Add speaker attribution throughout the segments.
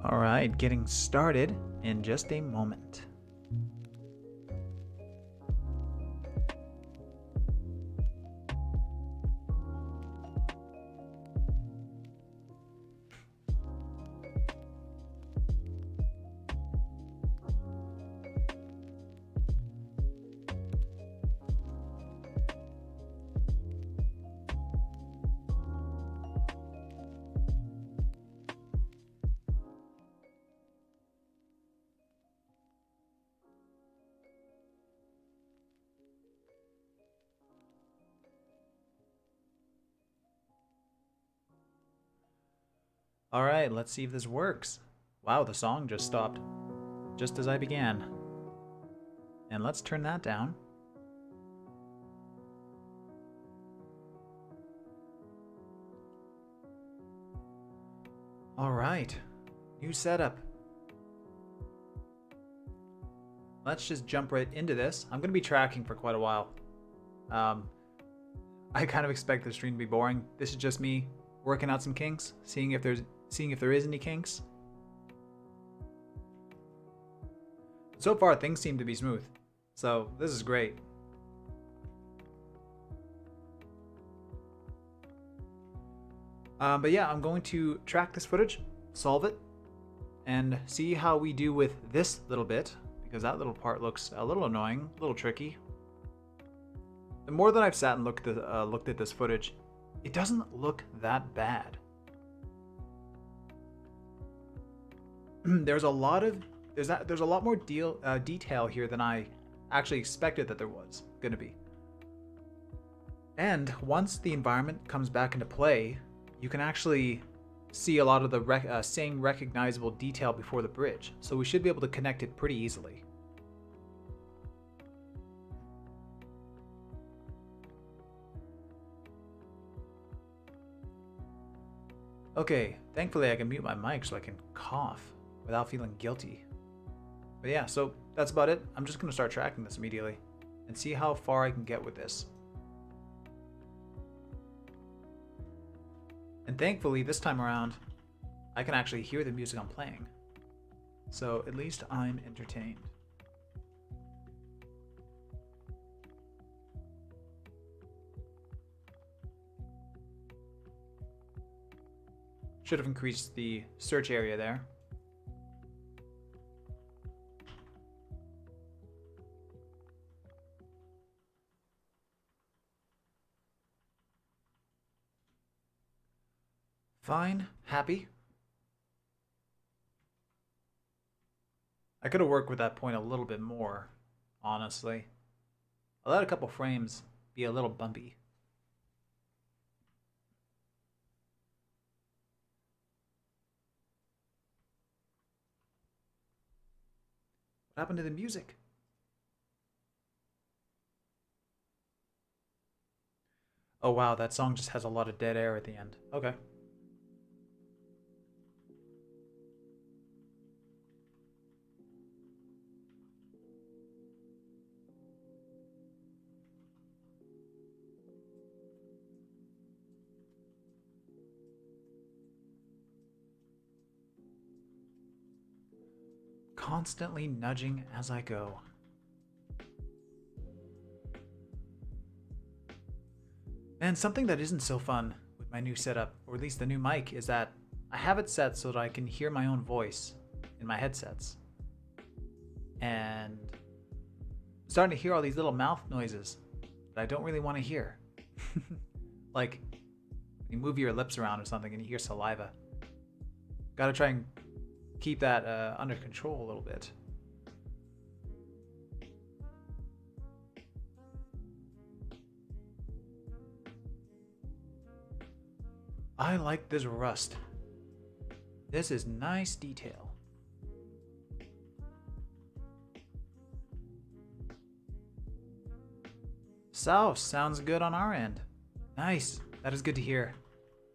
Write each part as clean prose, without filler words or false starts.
Speaker 1: All right, getting started in just a moment. All right, let's see if this works. Wow, the song just stopped just as I began. And let's turn that down. All right, new setup. Let's just jump right into this. I'm going to be tracking for quite a while. I kind of expect the stream to be boring. This is just me working out some kinks, seeing if there is any kinks. So far, things seem to be smooth, so this is great. But yeah, I'm going to track this footage, solve it, and see how we do with this little bit, because that little part looks a little annoying, a little tricky. The more that I've sat and looked at this footage, it doesn't look that bad. There's a lot more detail here than I actually expected that there was going to be. And once the environment comes back into play, you can actually see a lot of the same recognizable detail before the bridge. So we should be able to connect it pretty easily. Okay, thankfully I can mute my mic so I can cough without feeling guilty. But yeah, so that's about it. I'm just going to start tracking this immediately and see how far I can get with this. And thankfully, this time around, I can actually hear the music I'm playing. So at least I'm entertained. Should have increased the search area there. Fine, happy. I could have worked with that point a little bit more, honestly. I let a couple frames be a little bumpy. What happened to the music? Oh wow, that song just has a lot of dead air at the end. Okay. Constantly nudging as I go. And something that isn't so fun with my new setup, or at least the new mic, is that I have it set so that I can hear my own voice in my headsets. And I'm starting to hear all these little mouth noises that I don't really want to hear. Like you move your lips around or something and you hear saliva. Gotta try and keep that under control a little bit. I like this rust. This is nice detail. Sounds good on our end. Nice, that is good to hear.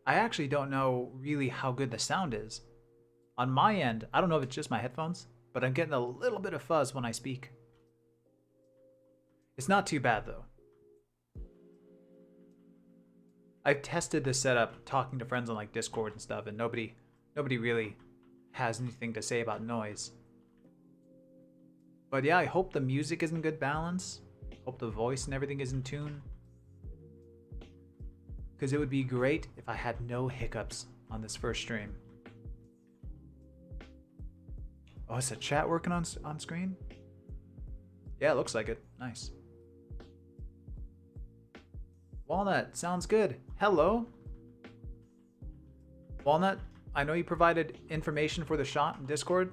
Speaker 1: I actually don't know really how good the sound is. On my end, I don't know if it's just my headphones, but I'm getting a little bit of fuzz when I speak. It's not too bad though. I've tested this setup talking to friends on like Discord and stuff, and nobody really has anything to say about noise. But yeah, I hope the music is in good balance. Hope the voice and everything is in tune. Because it would be great if I had no hiccups on this first stream. Oh, is the chat working on screen? Yeah, it looks like it. Nice. Walnut, sounds good. Hello? Walnut, I know you provided information for the shot in Discord.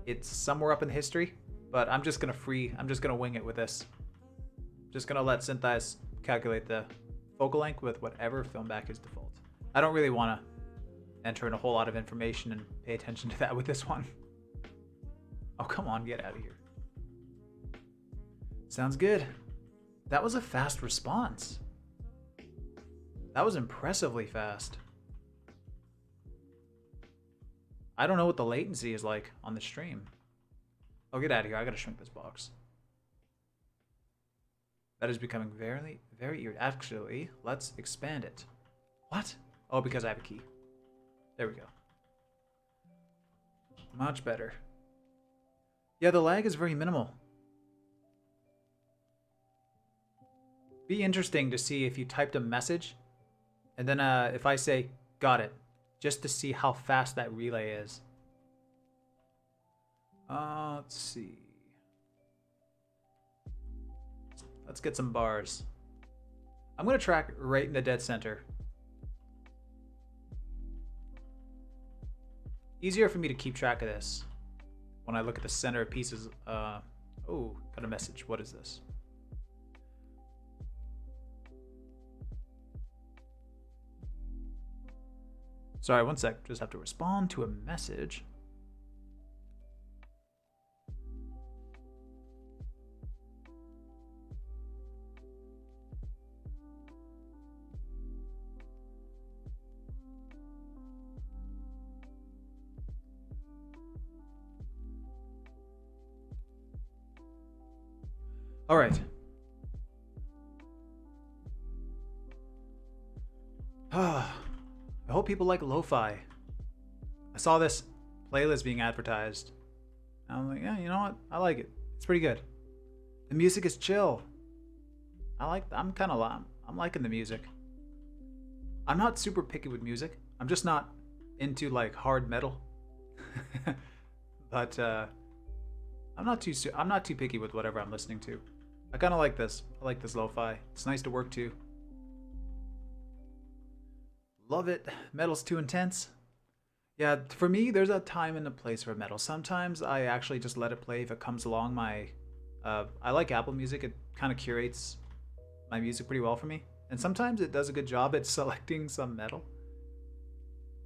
Speaker 1: It's somewhere up in history, but I'm just gonna wing it with this. Just gonna let Syntheyes calculate the focal length with whatever film back is default. I don't really wanna enter in a whole lot of information and pay attention to that with this one. Oh, come on, get out of here. Sounds good. That was a fast response. That was impressively fast. I don't know what the latency is like on the stream. Oh, get out of here. I gotta shrink this box. That is becoming very, very weird. Actually, let's expand it. What? Oh, because I have a key. There we go. Much better. Yeah, the lag is very minimal. Be interesting to see if you typed a message and then if I say, got it, just to see how fast that relay is. Let's see. Let's get some bars. I'm going to track right in the dead center. Easier for me to keep track of this when I look at the center of pieces. Oh, got a message. What is this? Sorry, one sec. Just have to respond to a message. All right. I hope people like lo-fi. I saw this playlist being advertised. I'm like, yeah, you know what? I like it. It's pretty good. The music is chill. I'm liking the music. I'm not super picky with music. I'm just not into like hard metal. But I'm not too picky with whatever I'm listening to. I kind of like this. I like this lo-fi. It's nice to work to. Love it. Metal's too intense. Yeah, for me, there's a time and a place for metal. Sometimes I actually just let it play if it comes along my... I like Apple Music. It kind of curates my music pretty well for me. And sometimes it does a good job at selecting some metal.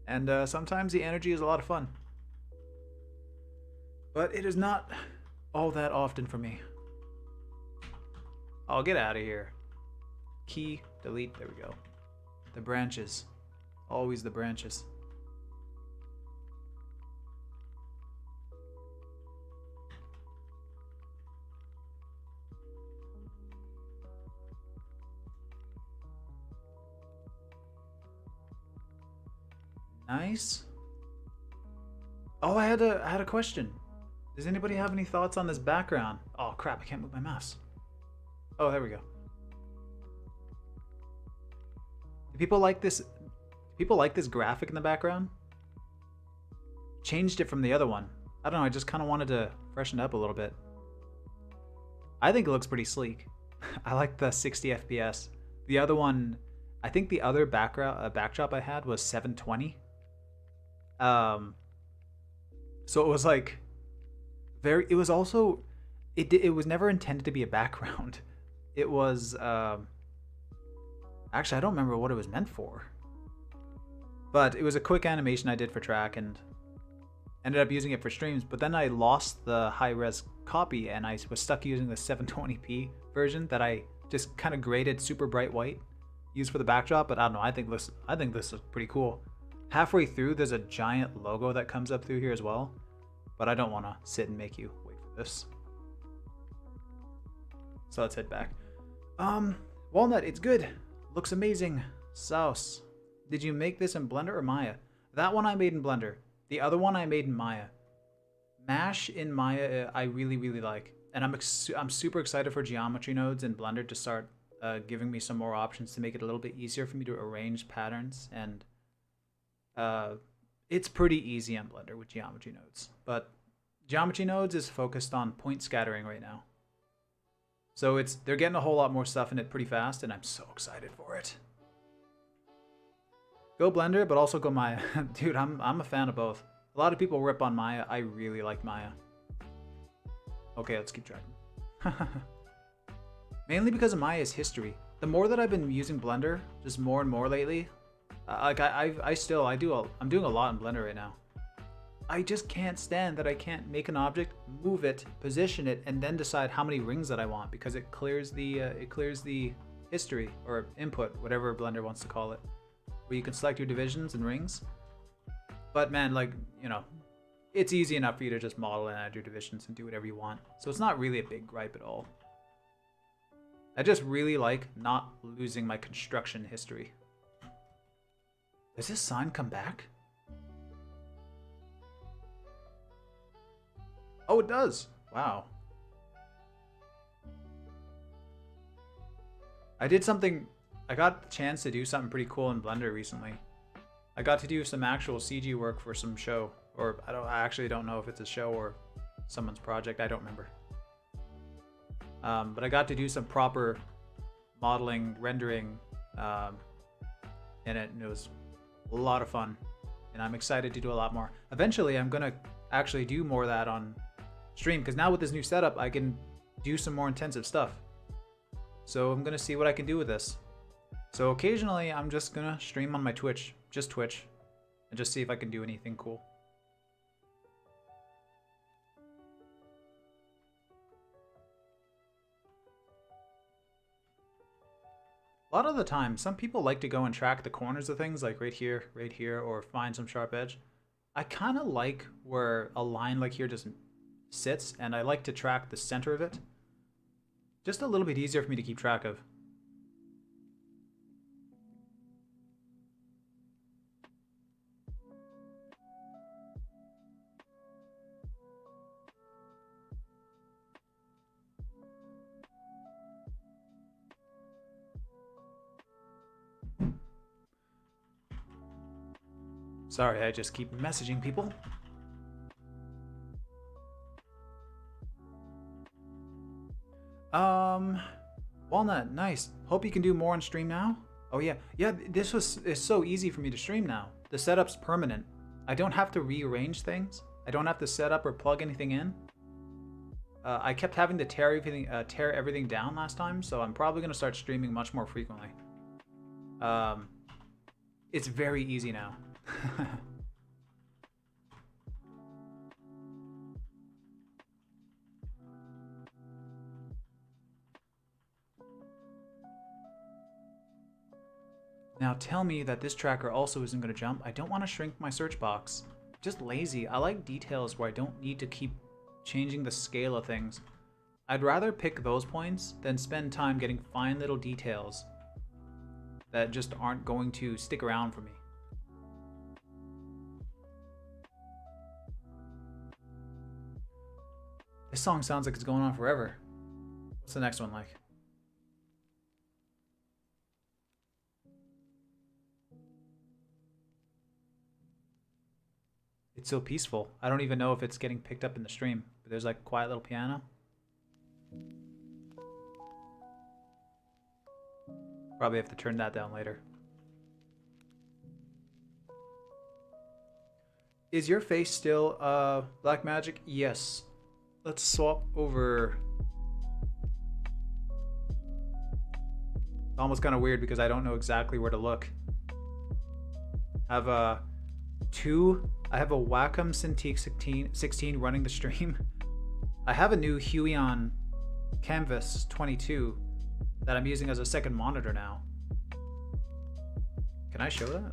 Speaker 1: And sometimes the energy is a lot of fun. But it is not all that often for me. I'll get out of here. Key, delete, there we go. The branches. Always the branches. Nice. Oh, I had a question. Does anybody have any thoughts on this background? Oh crap, I can't move my mouse. Oh, there we go. Do people like this? People like this graphic in the background? Changed it from the other one. I don't know, I just kind of wanted to freshen it up a little bit. I think it looks pretty sleek. I like the 60 FPS. The other one, I think the other backdrop I had was 720. So it was like it was also it was never intended to be a background. It was actually I don't remember what it was meant for. But it was a quick animation I did for track and ended up using it for streams, but then I lost the high-res copy and I was stuck using the 720p version that I just kind of graded super bright white, used for the backdrop, but I don't know, I think this looks pretty cool. Halfway through there's a giant logo that comes up through here as well, but I don't want to sit and make you wait for this. So let's head back. Walnut, it's good. Looks amazing. Sauce. Did you make this in Blender or Maya? That one I made in Blender. The other one I made in Maya. Mash in Maya, I really, really like. And I'm super excited for geometry nodes in Blender to start giving me some more options to make it a little bit easier for me to arrange patterns. And it's pretty easy on Blender with geometry nodes. But geometry nodes is focused on point scattering right now. So they're getting a whole lot more stuff in it pretty fast, and I'm so excited for it. Go Blender, but also go Maya. Dude, I'm a fan of both. A lot of people rip on Maya. I really like Maya. Okay, let's keep tracking. Mainly because of Maya's history. The more that I've been using Blender, just more and more lately, I'm doing a lot in Blender right now. I just can't stand that I can't make an object, move it, position it, and then decide how many rings that I want, because it clears the history or input, whatever Blender wants to call it, where you can select your divisions and rings. But man, like, you know, it's easy enough for you to just model and add your divisions and do whatever you want. So it's not really a big gripe at all. I just really like not losing my construction history. Does this sign come back? Oh, it does. Wow. I got the chance to do something pretty cool in Blender recently. I got to do some actual CG work for some show, or I actually don't know if it's a show or someone's project. I don't remember. But I got to do some proper modeling, rendering in it, and it was a lot of fun. And I'm excited to do a lot more. Eventually, I'm gonna actually do more of that on stream, because now with this new setup, I can do some more intensive stuff. So I'm gonna see what I can do with this. So occasionally, I'm just gonna stream on my Twitch, just Twitch, and just see if I can do anything cool. A lot of the time, some people like to go and track the corners of things, like right here, or find some sharp edge. I kind of like where a line like here just sits, and I like to track the center of it. Just a little bit easier for me to keep track of. Sorry, I just keep messaging people. Walnut, nice. Hope you can do more on stream now. Oh yeah, it's so easy for me to stream now. The setup's permanent. I don't have to rearrange things. I don't have to set up or plug anything in. I kept having to tear everything down last time, so I'm probably gonna start streaming much more frequently. It's very easy now. Now tell me that this tracker also isn't going to jump. I don't want to shrink my search box. Just lazy. I like details where I don't need to keep changing the scale of things. I'd rather pick those points than spend time getting fine little details that just aren't going to stick around for me. This song sounds like it's going on forever. What's the next one like? It's so peaceful. I don't even know if it's getting picked up in the stream, but there's like a quiet little piano. Probably have to turn that down later. Is your face still black magic? Yes. Let's swap over. It's almost kind of weird because I don't know exactly where to look. I have a Wacom Cintiq 16 running the stream. I have a new Huion Canvas 22 that I'm using as a second monitor now. Can I show that?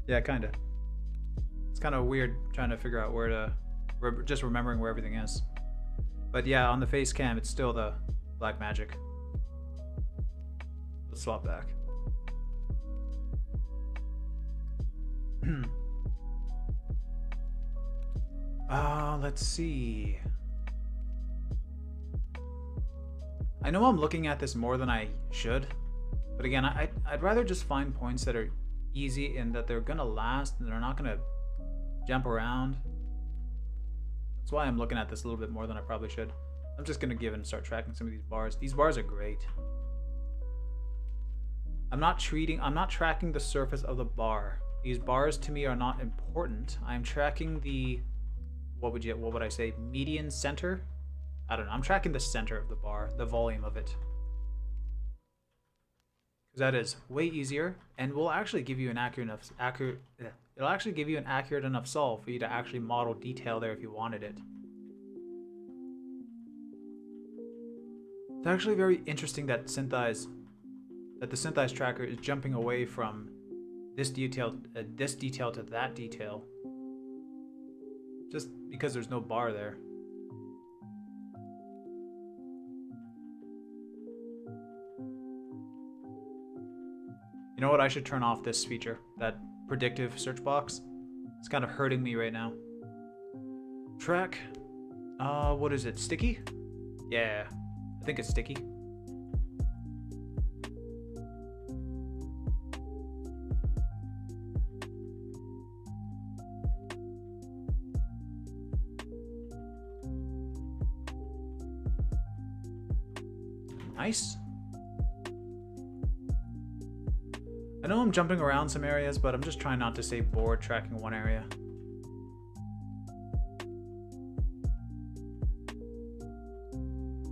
Speaker 1: Yeah, kind of. It's kind of weird trying to figure out where to, just remembering where everything is. But yeah, on the face cam, it's still the black magic. Let's swap back. Let's see. I know I'm looking at this more than I should, but again, I'd rather just find points that are easy and that they're gonna last and they're not gonna jump around. That's why I'm looking at this a little bit more than I probably should. I'm just gonna give it and start tracking some of these bars. These bars are great. I'm not tracking the surface of the bar. These bars to me are not important. I'm tracking the, what would I say, median center? I don't know. I'm tracking the center of the bar, the volume of it. Because that is way easier and will actually give you an it'll actually give you an accurate enough solve for you to actually model detail there if you wanted it. It's actually very interesting that the Syntheyes tracker is jumping away from this detail to that detail, just because there's no bar there. You know what? I should turn off this feature, that predictive search box. It's kind of hurting me right now. Track. What is it? Sticky? Yeah, I think it's sticky. Nice. I know I'm jumping around some areas, but I'm just trying not to stay bored tracking one area.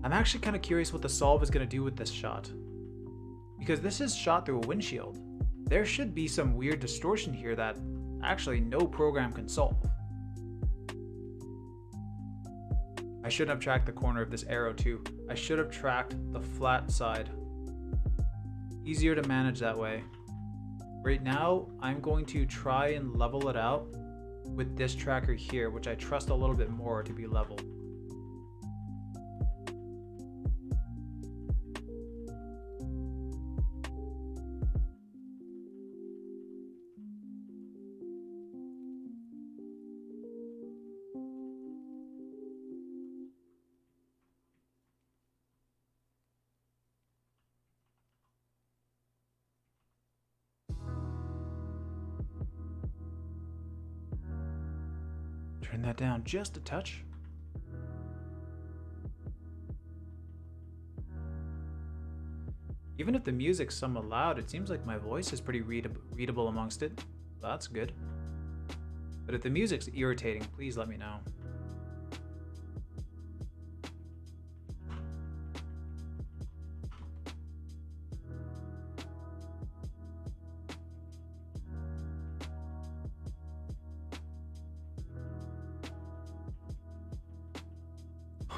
Speaker 1: I'm actually kind of curious what the solve is going to do with this shot. Because this is shot through a windshield. There should be some weird distortion here that actually no program can solve. I shouldn't have tracked the corner of this arrow too. I should have tracked the flat side. Easier to manage that way. Right now, I'm going to try and level it out with this tracker here, which I trust a little bit more to be level. Turn that down just a touch. Even if the music's somewhat loud, it seems like my voice is pretty readable amongst it. That's good. But if the music's irritating, please let me know.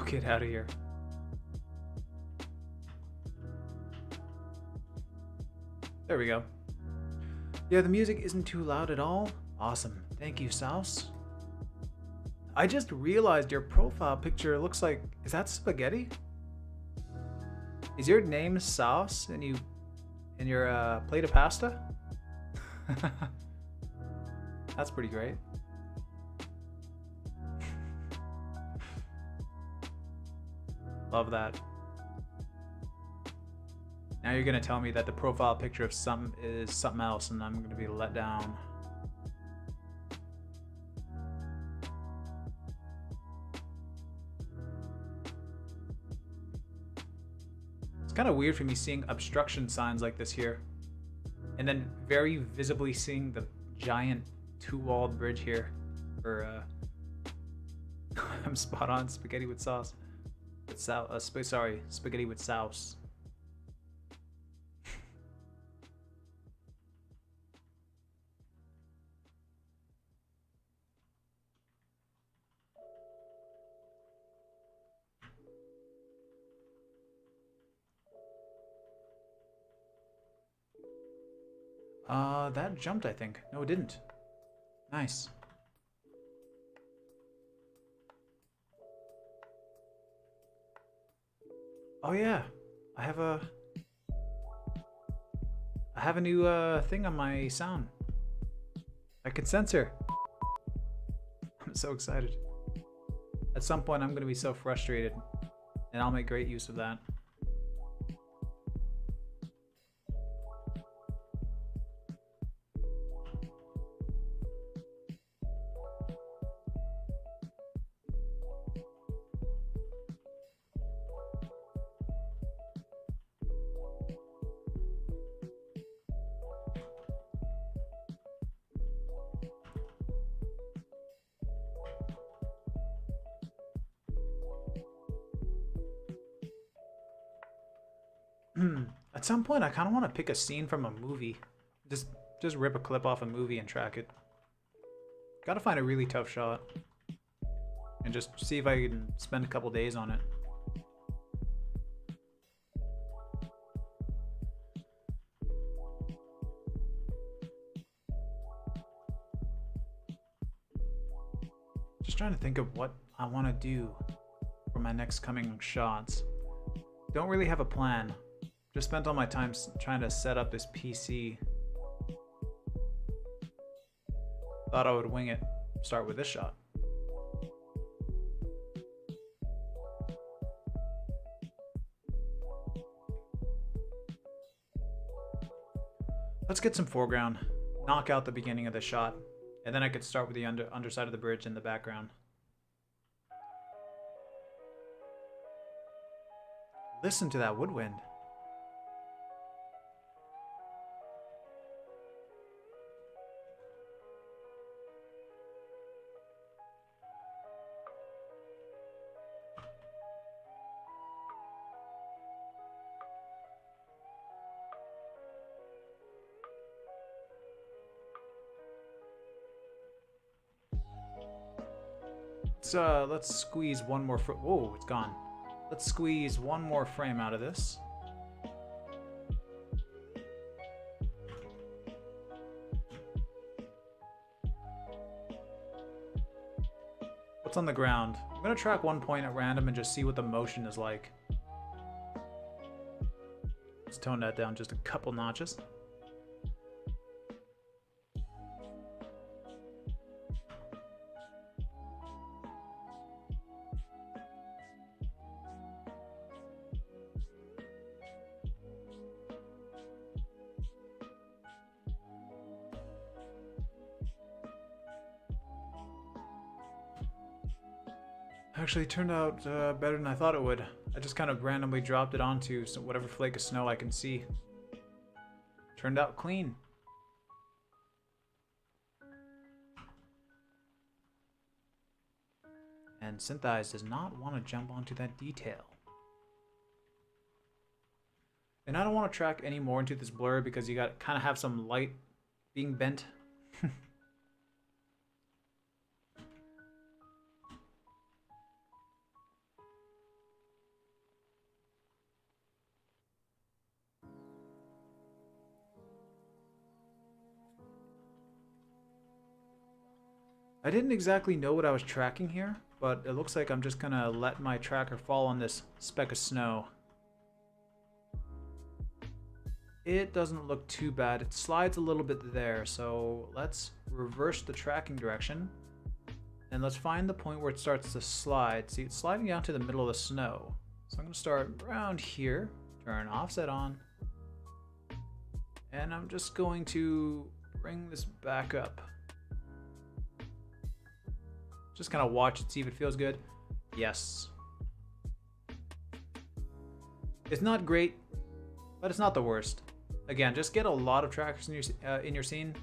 Speaker 1: Get out of here. There we go. Yeah, the music isn't too loud at all. Awesome. Thank you, Souse. I just realized your profile picture looks like... Is that spaghetti? Is your name Souse and your plate of pasta? That's pretty great. Love that. Now you're gonna tell me that the profile picture of something is something else and I'm gonna be let down. It's kind of weird for me seeing obstruction signs like this here. And then very visibly seeing the giant two-walled bridge here. For, I'm spot on, spaghetti with sauce. Spaghetti with sauce. That jumped, I think. No, it didn't. Nice. Oh yeah, I have a new thing on my sound. I can censor. I'm so excited. At some point, I'm going to be so frustrated, and I'll make great use of that. At some point, I kind of want to pick a scene from a movie. Just rip a clip off a movie and track it. Gotta find a really tough shot. And just see if I can spend a couple days on it. Just trying to think of what I want to do for my next coming shots. Don't really have a plan. Just spent all my time trying to set up this PC. Thought I would wing it. Start with this shot. Let's get some foreground. Knock out the beginning of the shot. And then I could start with the underside of the bridge in the background. Listen to that woodwind. Let's squeeze one more whoa, it's gone. Let's squeeze one more frame out of this. What's on the ground? I'm gonna track one point at random and just see what the motion is like. Let's tone that down just a couple notches. Actually turned out better than I thought it would. I just kind of randomly dropped it onto whatever flake of snow I can see. Turned out clean. And Syntheyes does not want to jump onto that detail. And I don't want to track any more into this blur because you got kind of have some light being bent. I didn't exactly know what I was tracking here, but it looks like I'm just gonna let my tracker fall on this speck of snow. It doesn't look too bad. It slides a little bit there, so let's reverse the tracking direction. And let's find the point where it starts to slide. See, it's sliding down to the middle of the snow. So I'm gonna start around here, turn offset on, and I'm just going to bring this back up. Just kind of watch it, see if it feels good. Yes. It's not great, but it's not the worst. Again, just get a lot of trackers in your scene,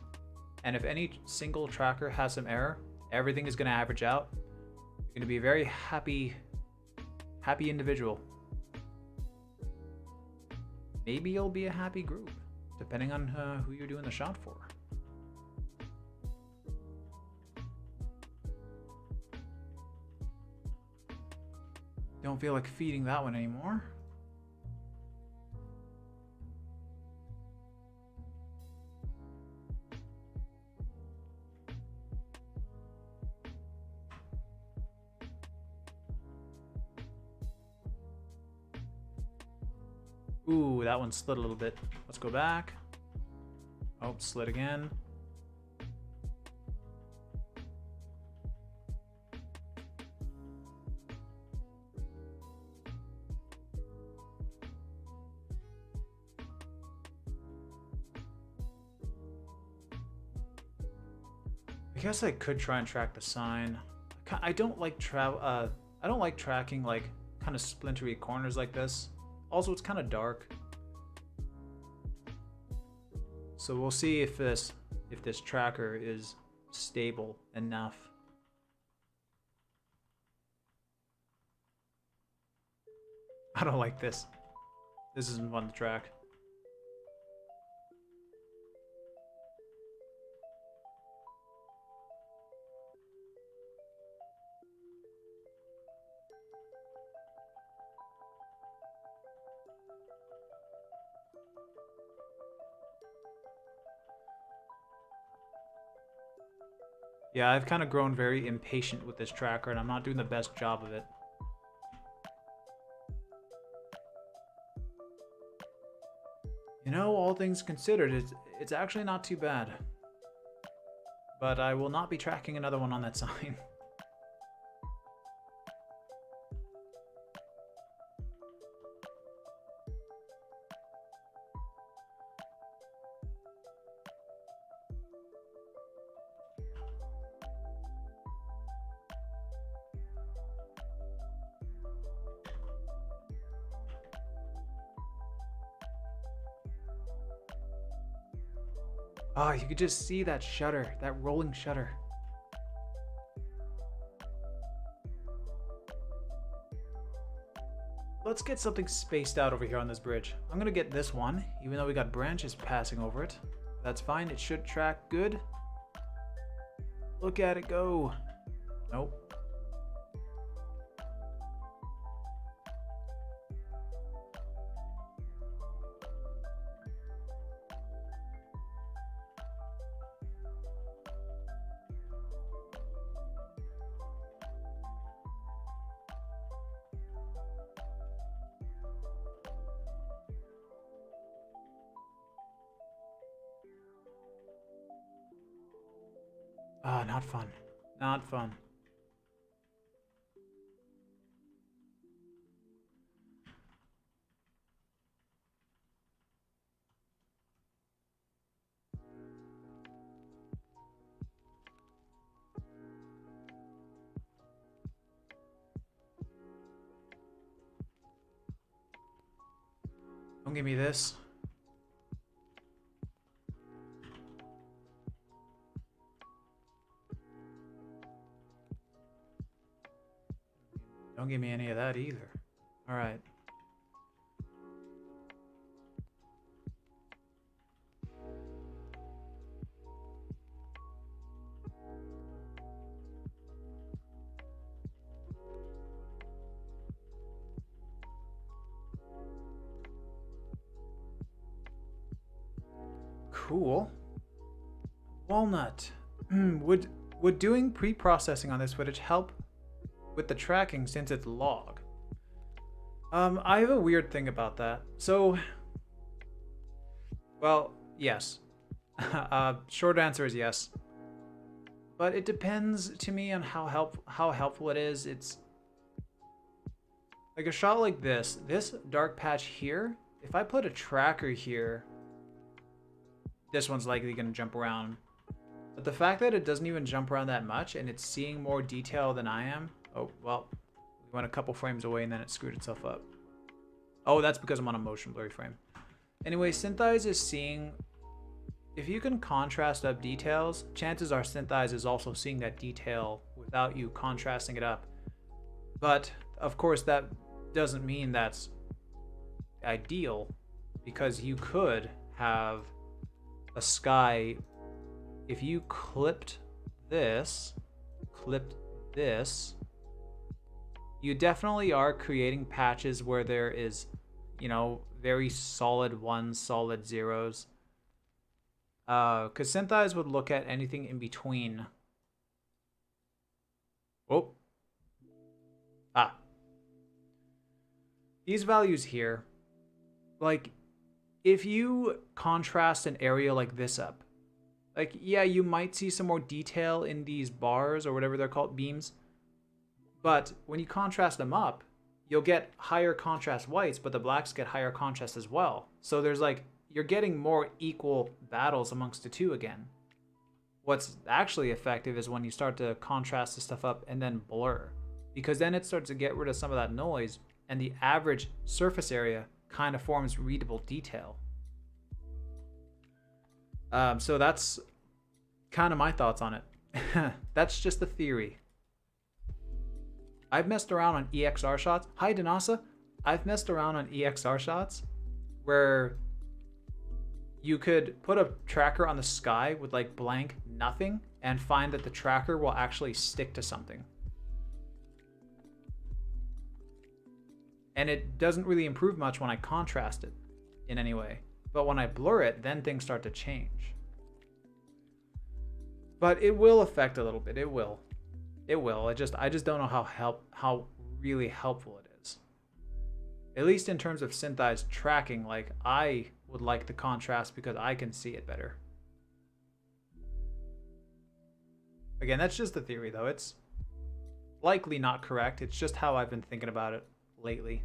Speaker 1: and if any single tracker has some error, everything is going to average out. You're going to be a very happy individual. Maybe you'll be a happy group, depending on who you're doing the shot for. Don't feel like feeding that one anymore. Ooh, that one slid a little bit. Let's go back. Oh, slid again. I guess I could try and track the sign. I don't like I don't like tracking like kind of splintery corners like this. Also, it's kind of dark. So we'll see if this tracker is stable enough. I don't like this. This isn't fun to track. Yeah, I've kind of grown very impatient with this tracker, and I'm not doing the best job of it. You know, all things considered, it's actually not too bad. But I will not be tracking another one on that sign. Oh, you could just see that shutter, that rolling shutter. Let's get something spaced out over here on this bridge. I'm gonna get this one, even though we got branches passing over it. That's fine, it should track good. Look at it go. Nope. Ah, not fun. Not fun. Don't give me this. Don't give me any of that either. All right. Cool. Walnut. Would doing pre-processing on this footage help with the tracking since it's log? I have a weird thing about that. So, well, yes. Short answer is yes. But it depends to me on how helpful it is. It's like a shot like this dark patch here. If I put a tracker here, this one's likely going to jump around. But the fact that it doesn't even jump around that much and it's seeing more detail than I am. Oh, well, we went a couple frames away and then it screwed itself up. Oh, that's because I'm on a motion blurry frame. Anyway, Syntheyes is seeing, if you can contrast up details, chances are Syntheyes is also seeing that detail without you contrasting it up. But of course that doesn't mean that's ideal, because you could have a sky, if you clipped this, you definitely are creating patches where there is, you know, very solid ones, solid zeros. Because Syntheyes would look at anything in between. Oh. Ah. These values here, like, if you contrast an area like this up, like, yeah, you might see some more detail in these bars or whatever they're called, beams. But when you contrast them up, you'll get higher contrast whites, but the blacks get higher contrast as well. So there's like, you're getting more equal battles amongst the two again. What's actually effective is when you start to contrast the stuff up and then blur, because then it starts to get rid of some of that noise and the average surface area kind of forms readable detail. So that's kind of my thoughts on it. That's just a theory. I've messed around on EXR shots. Hi, Danasa. I've messed around on EXR shots where you could put a tracker on the sky with like blank nothing and find that the tracker will actually stick to something. And it doesn't really improve much when I contrast it in any way. But when I blur it, then things start to change. But it will affect a little bit. It will. It will. I just don't know how really helpful it is. At least in terms of Syntheyes tracking, like I would like the contrast because I can see it better. Again, that's just a theory though. It's likely not correct. It's just how I've been thinking about it lately.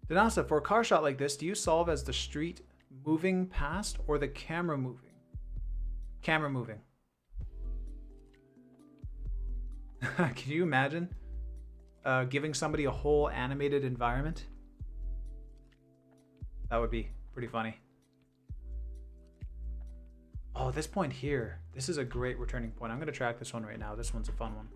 Speaker 1: Danasa, for a car shot like this, do you solve as the street moving past or the camera moving? Camera moving. Can you imagine giving somebody a whole animated environment? That would be pretty funny. Oh, this point here. This is a great returning point. I'm going to track this one right now. This one's a fun one.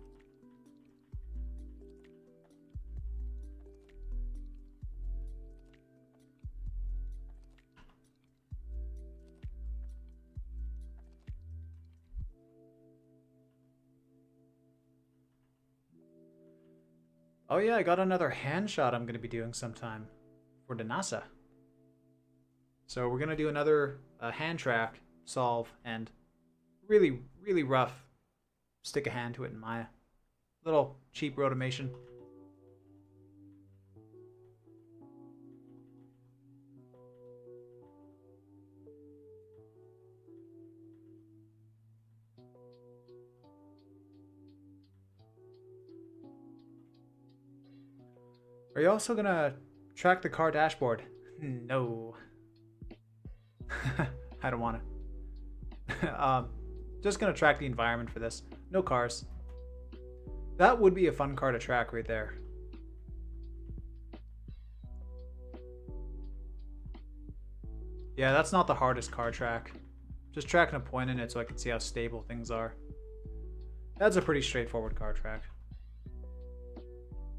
Speaker 1: Oh yeah, I got another hand shot I'm going to be doing sometime for the NASA. So we're going to do another hand track, solve, and really, really rough stick a hand to it in Maya. Little cheap rotomation. Are you also gonna track the car dashboard? No. I don't want to. Just gonna track the environment for this. No cars. That would be a fun car to track right there. Yeah, that's not the hardest car track. Just tracking a point in it so I can see how stable things are. That's a pretty straightforward car track.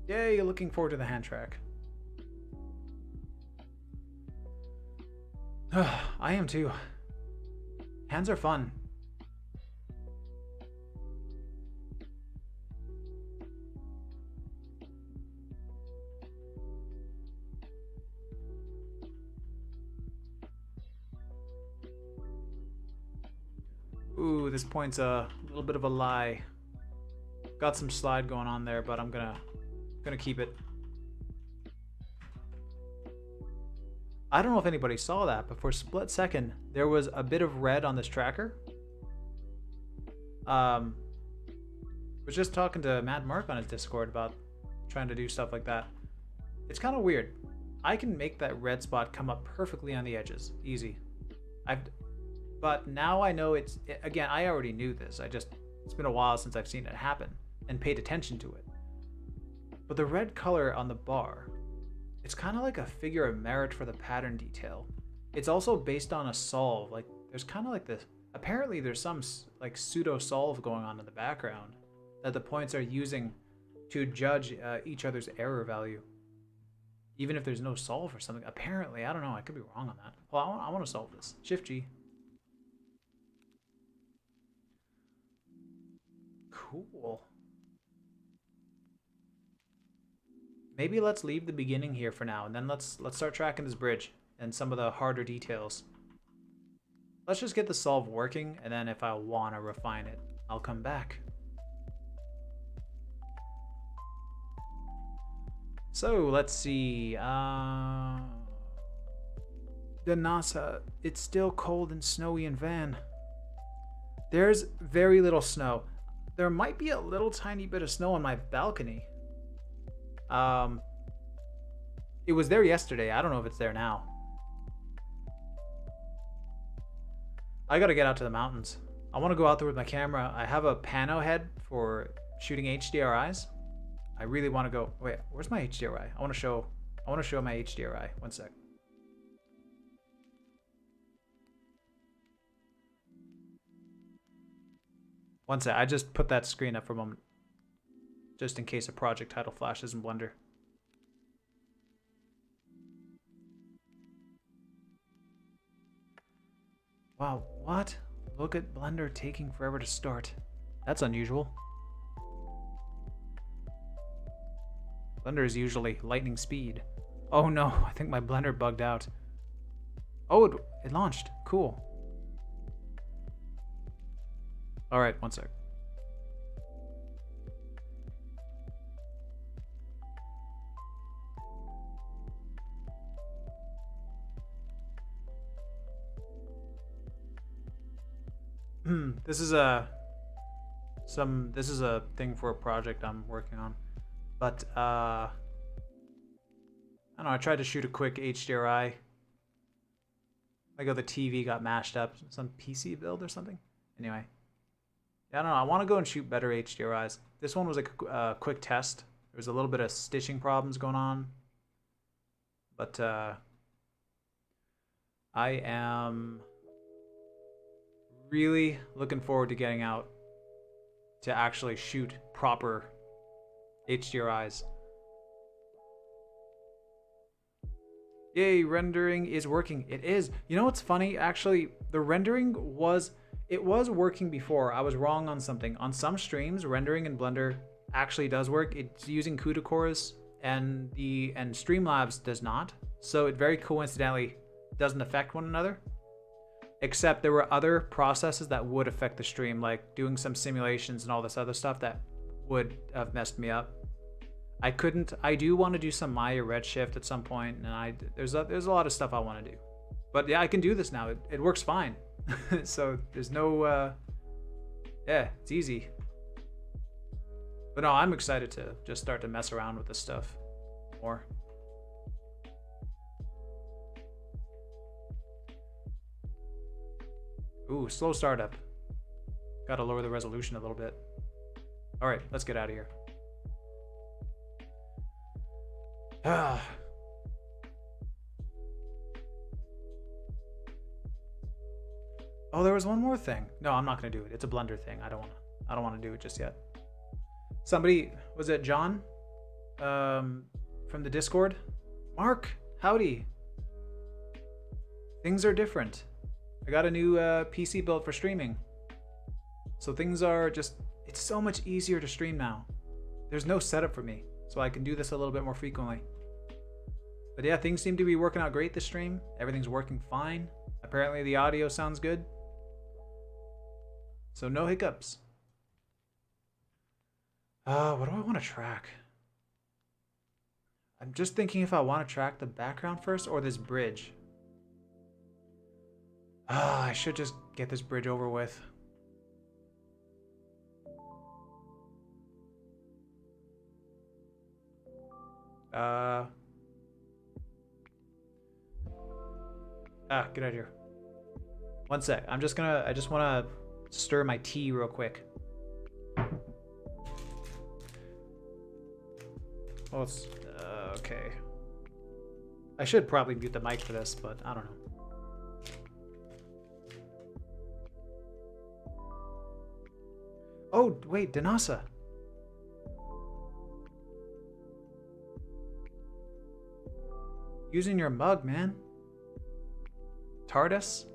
Speaker 1: Yay, looking forward to the hand track. I am too. Hands are fun. Ooh, this point's a little bit of a lie. Got some slide going on there, but I'm gonna keep it. I don't know if anybody saw that, but for a split second, there was a bit of red on this tracker. Was just talking to Mad Mark on his Discord about trying to do stuff like that. It's kind of weird. I can make that red spot come up perfectly on the edges, easy. But now I know again, I already knew this. It's been a while since I've seen it happen and paid attention to it. But the red color on the bar, it's kind of like a figure of merit for the pattern detail. It's also based on a solve. Like there's kind of like this, apparently there's some like pseudo solve going on in the background that the points are using to judge each other's error value. Even if there's no solve or something. Apparently, I don't know, I could be wrong on that. Well, I want to solve this. Shift G. Cool. Maybe let's leave the beginning here for now, and then let's start tracking this bridge and some of the harder details. Let's just get the solve working, and then if I want to refine it, I'll come back. So let's see. The NASA. It's still cold and snowy in Van. There's very little snow. There might be a little tiny bit of snow on my balcony. It was there yesterday. I don't know if it's there now. I gotta get out to the mountains. I want to go out there with my camera. I have a pano head for shooting HDRIs. I really want to go. Wait, where's my HDRI? I want to show my HDRI. One sec. One sec. I just put that screen up for a moment, just in case a project title flashes in Blender. Wow, what? Look at Blender taking forever to start. That's unusual. Blender is usually lightning speed. Oh no, I think my Blender bugged out. Oh, it launched. Cool. Alright, one sec. This is a thing for a project I'm working on. But I don't know, I tried to shoot a quick HDRI. Like, oh, the TV got mashed up, some PC build or something. Anyway. Yeah, I don't know, I want to go and shoot better HDRIs. This one was like a quick test. There was a little bit of stitching problems going on. But I am really looking forward to getting out to actually shoot proper HDRIs. Yay, rendering is working. It is. You know what's funny? Actually, the rendering was working before. I was wrong on something. On some streams, rendering in Blender actually does work. It's using CUDA cores, and Streamlabs does not. So it very coincidentally doesn't affect one another. Except there were other processes that would affect the stream, like doing some simulations and all this other stuff that would have messed me up. I do want to do some Maya Redshift at some point, and there's a lot of stuff I want to do. But yeah, I can do this now. It works fine. So there's no yeah, it's easy. But no, I'm excited to just start to mess around with this stuff more. Ooh, slow startup. Gotta lower the resolution a little bit. Alright, let's get out of here. Ah. Oh, there was one more thing. No, I'm not gonna do it. It's a Blender thing. I don't wanna do it just yet. Somebody, was it John? From the Discord? Mark, howdy. Things are different. I got a new PC built for streaming. So things are just, it's so much easier to stream now. There's no setup for me, so I can do this a little bit more frequently. But yeah, things seem to be working out great this stream. Everything's working fine. Apparently the audio sounds good. So no hiccups. What do I want to track? I'm just thinking if I want to track the background first or this bridge. I should just get this bridge over with. Get out of here. One sec. I just want to stir my tea real quick. Well, it's okay. I should probably mute the mic for this, but I don't know. Oh, wait, Danasa. Using your mug, man. TARDIS.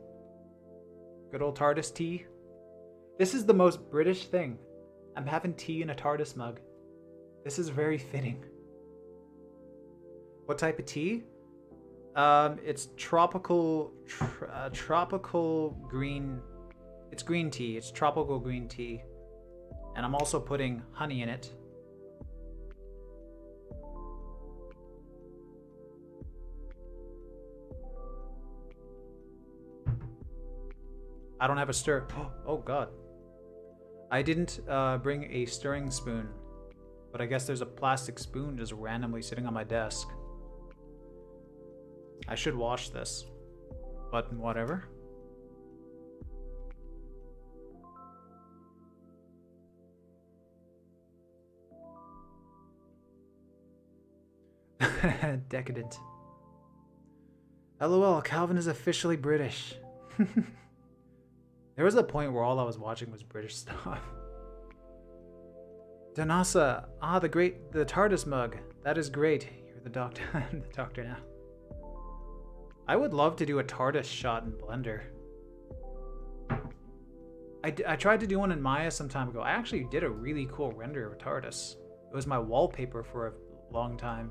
Speaker 1: Good old TARDIS tea. This is the most British thing. I'm having tea in a TARDIS mug. This is very fitting. What type of tea? It's tropical green. It's green tea. It's tropical green tea. And I'm also putting honey in it. I don't have a stir. Oh god. I didn't bring a stirring spoon, but I guess there's a plastic spoon just randomly sitting on my desk. I should wash this, but whatever. Decadent. LOL, Calvin is officially British. There was a point where all I was watching was British stuff. Danasa, the TARDIS mug. That is great. You're the doctor, the doctor now. I would love to do a TARDIS shot in Blender. I tried to do one in Maya some time ago. I actually did a really cool render of a TARDIS. It was my wallpaper for a long time.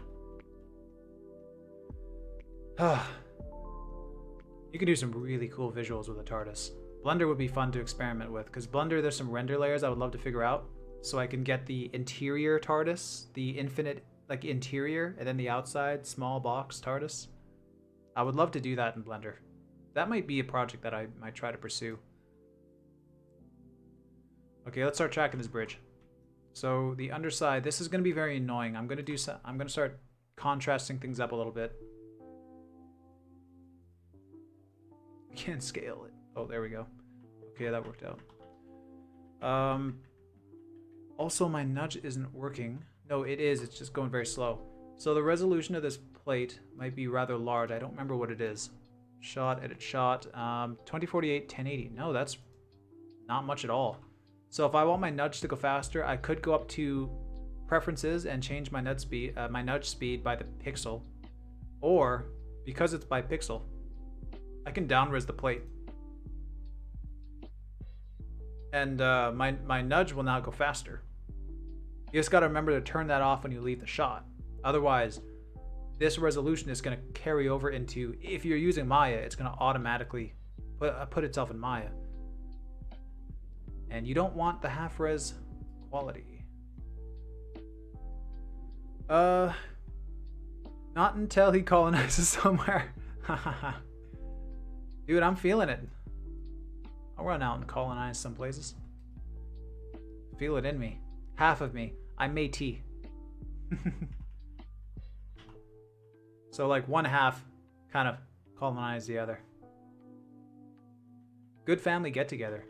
Speaker 1: You can do some really cool visuals with a TARDIS. Blender would be fun to experiment with, because Blender, there's some render layers I would love to figure out, so I can get the interior TARDIS, the infinite, like, interior, and then the outside small box TARDIS. I would love to do that in Blender. That might be a project that I might try to pursue. Okay, let's start tracking this bridge. So the underside, this is going to be very annoying. I'm going to start contrasting things up a little bit. I can't scale it. Oh, there we go. Okay, that worked out. Also, my nudge isn't working. No, it is. It's just going very slow. So the resolution of this plate might be rather large. I don't remember what it is. Shot, edit shot. 2048, 1080. No, that's not much at all. So if I want my nudge to go faster, I could go up to preferences and change my nudge speed by the pixel. Or, because it's by pixel, I can downres the plate. And my nudge will now go faster. You just gotta remember to turn that off when you leave the shot. Otherwise, this resolution is gonna carry over into, if you're using Maya, it's gonna automatically put itself in Maya. And you don't want the half-res quality. Not until he colonizes somewhere. Dude, I'm feeling it. I'll run out and colonize some places. Feel it in me. Half of me. I'm Métis. So like one half kind of colonize the other. Good family get together.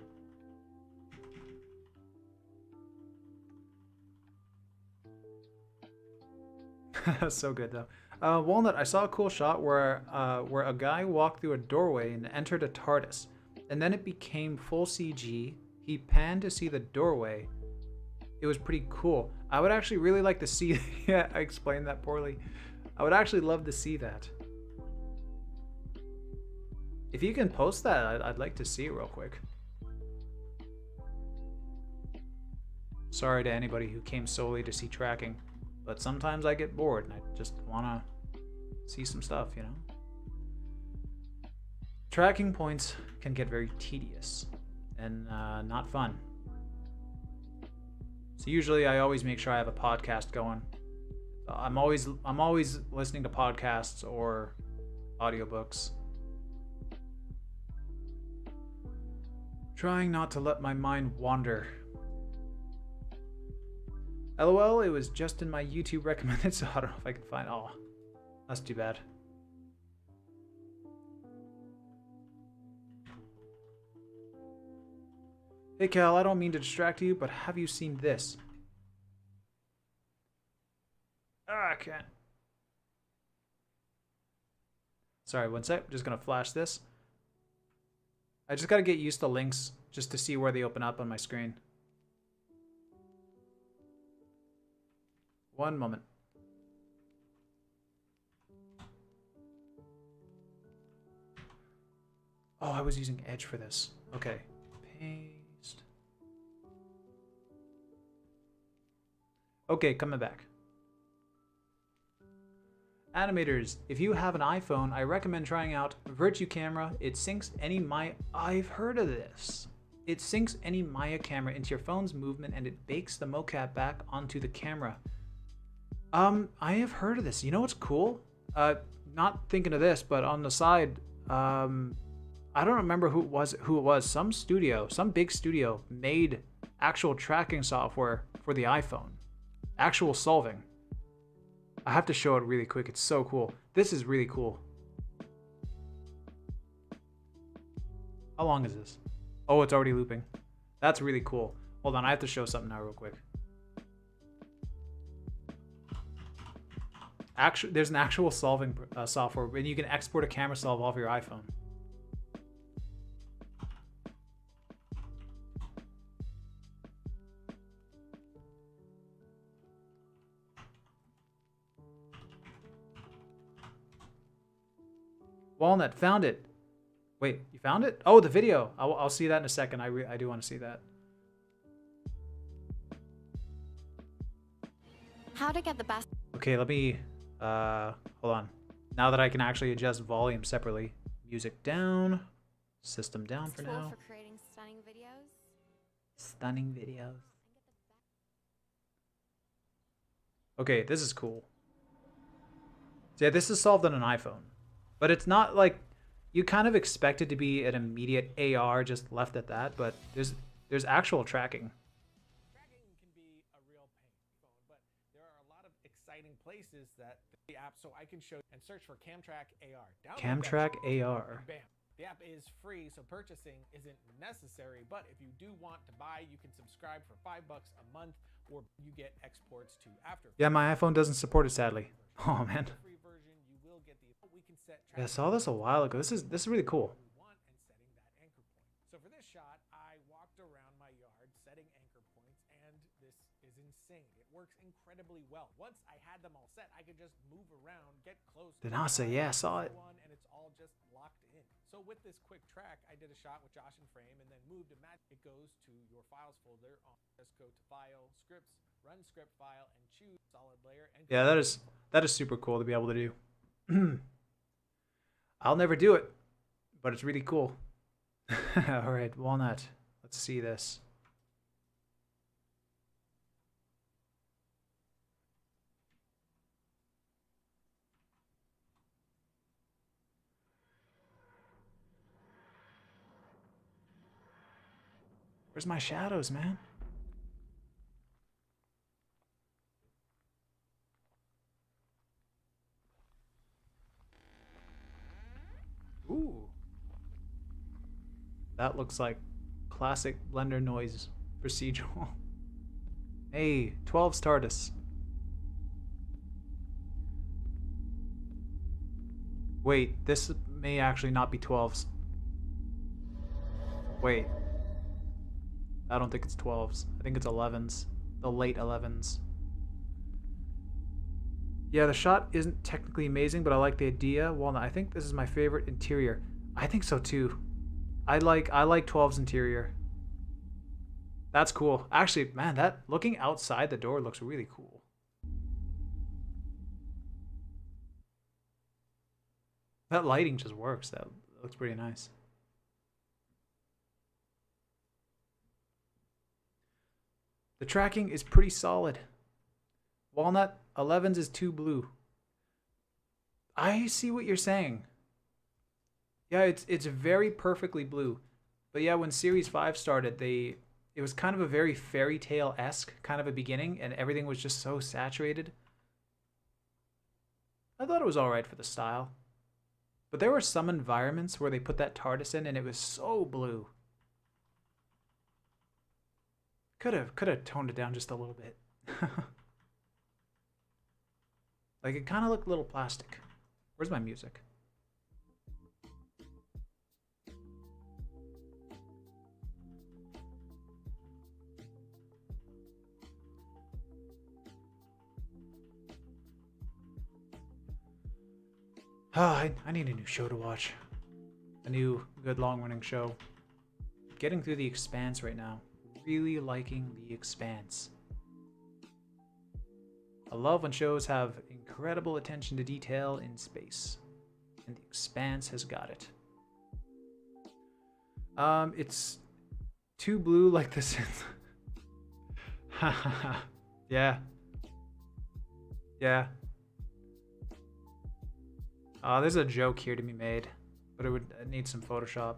Speaker 1: So good though. Walnut, I saw a cool shot where a guy walked through a doorway and entered a TARDIS, and then it became full CG. He panned to see the doorway. It was pretty cool. I would actually really like to see. Yeah, I explained that poorly. I would actually love to see that. If you can post that, I'd like to see it real quick. Sorry to anybody who came solely to see tracking. But sometimes I get bored and I just want to see some stuff, you know? Tracking points can get very tedious and not fun. So usually I always make sure I have a podcast going. I'm always listening to podcasts or audiobooks. Trying not to let my mind wander. LOL, it was just in my YouTube recommended, so I don't know if I can find. Oh, that's too bad. Hey Cal, I don't mean to distract you, but have you seen this? I can't. Sorry, one sec. I'm just gonna flash this. I just gotta get used to links just to see where they open up on my screen. One moment. Oh, I was using Edge for this. Okay. Paste. Okay, coming back. Animators, if you have an iPhone, I recommend trying out Virtue Camera. It syncs any Maya... I've heard of this. It syncs any Maya camera into your phone's movement and it bakes the mocap back onto the camera. I have heard of this. You know what's cool? Not thinking of this, but on the side, I don't remember who it was. Some big studio made actual tracking software for the iPhone. Actual solving. I have to show it really quick. It's so cool. This is really cool. How long is this? Oh, it's already looping. That's really cool. Hold on, I have to show something now real quick. Actually, there's an actual solving software, and you can export a camera solve off your iPhone. Walnut found it. Wait, you found it? Oh, the video. I'll see that in a second. I do want to see that.
Speaker 2: How to get the best.
Speaker 1: Okay, let me hold on. Now that I can actually adjust volume separately. Music down, system down for now.
Speaker 2: For creating stunning videos.
Speaker 1: Stunning videos. Okay, this is cool. So yeah, this is solved on an iPhone. But it's not like you kind of expect it to be an immediate AR just left at that, but there's actual tracking.
Speaker 3: Tracking can be a real pain, but there are a lot of exciting places that the app, so I can show and search for Camtrack AR.
Speaker 1: Camtrack AR.
Speaker 3: Bam. The app is free, so purchasing isn't necessary, but if you do want to buy, you can subscribe for $5 a month, or you get exports to After.
Speaker 1: Yeah, my iPhone doesn't support it, sadly. Oh man.
Speaker 3: Free version, you will get the we can set
Speaker 1: Yeah, I saw this a while ago. This is really cool.
Speaker 3: want and setting that anchor point. So for this shot, I walked around my yard setting anchor points, and this is insane. It works incredibly well. Once I had them all set, I could just move around, get close.
Speaker 1: Denasa, yeah, I saw it.
Speaker 3: And it's all just locked in. So with this quick track, I did a shot with Josh and Frame, and then moved a match. It goes to your files folder. Just go to File, Scripts, Run Script File, and choose Solid Layer. And
Speaker 1: Yeah, that is super cool to be able to do. I'll never do it, but it's really cool. All right, Walnut. Let's see this. Where's my shadows, man? Ooh. That looks like classic Blender noise procedural. Hey, 12's TARDIS. Wait, this may actually not be 12's. Wait. I don't think it's 12's. I think it's 11's. The late 11's. Yeah, the shot isn't technically amazing, but I like the idea. Walnut, I think this is my favorite interior. I think so too. I like 12's interior. That's cool. Actually, man, that looking outside the door looks really cool. That lighting just works. That looks pretty nice. The tracking is pretty solid. Walnut, 11's is too blue. I see what you're saying. Yeah, it's very perfectly blue. But yeah, when Series 5 started, it was kind of a very fairy tale-esque kind of a beginning, and everything was just so saturated. I thought it was alright for the style. But there were some environments where they put that TARDIS in, and it was so blue. Could have toned it down just a little bit. Like, it kind of looked a little plastic. Where's my music? I need a new show to watch. A new, good, long-running show. Getting through The Expanse right now. Really liking The Expanse. I love when shows have incredible attention to detail in space. And The Expanse has got it. It's too blue like the synth. Yeah. Yeah. There's a joke here to be made, but it need some Photoshop.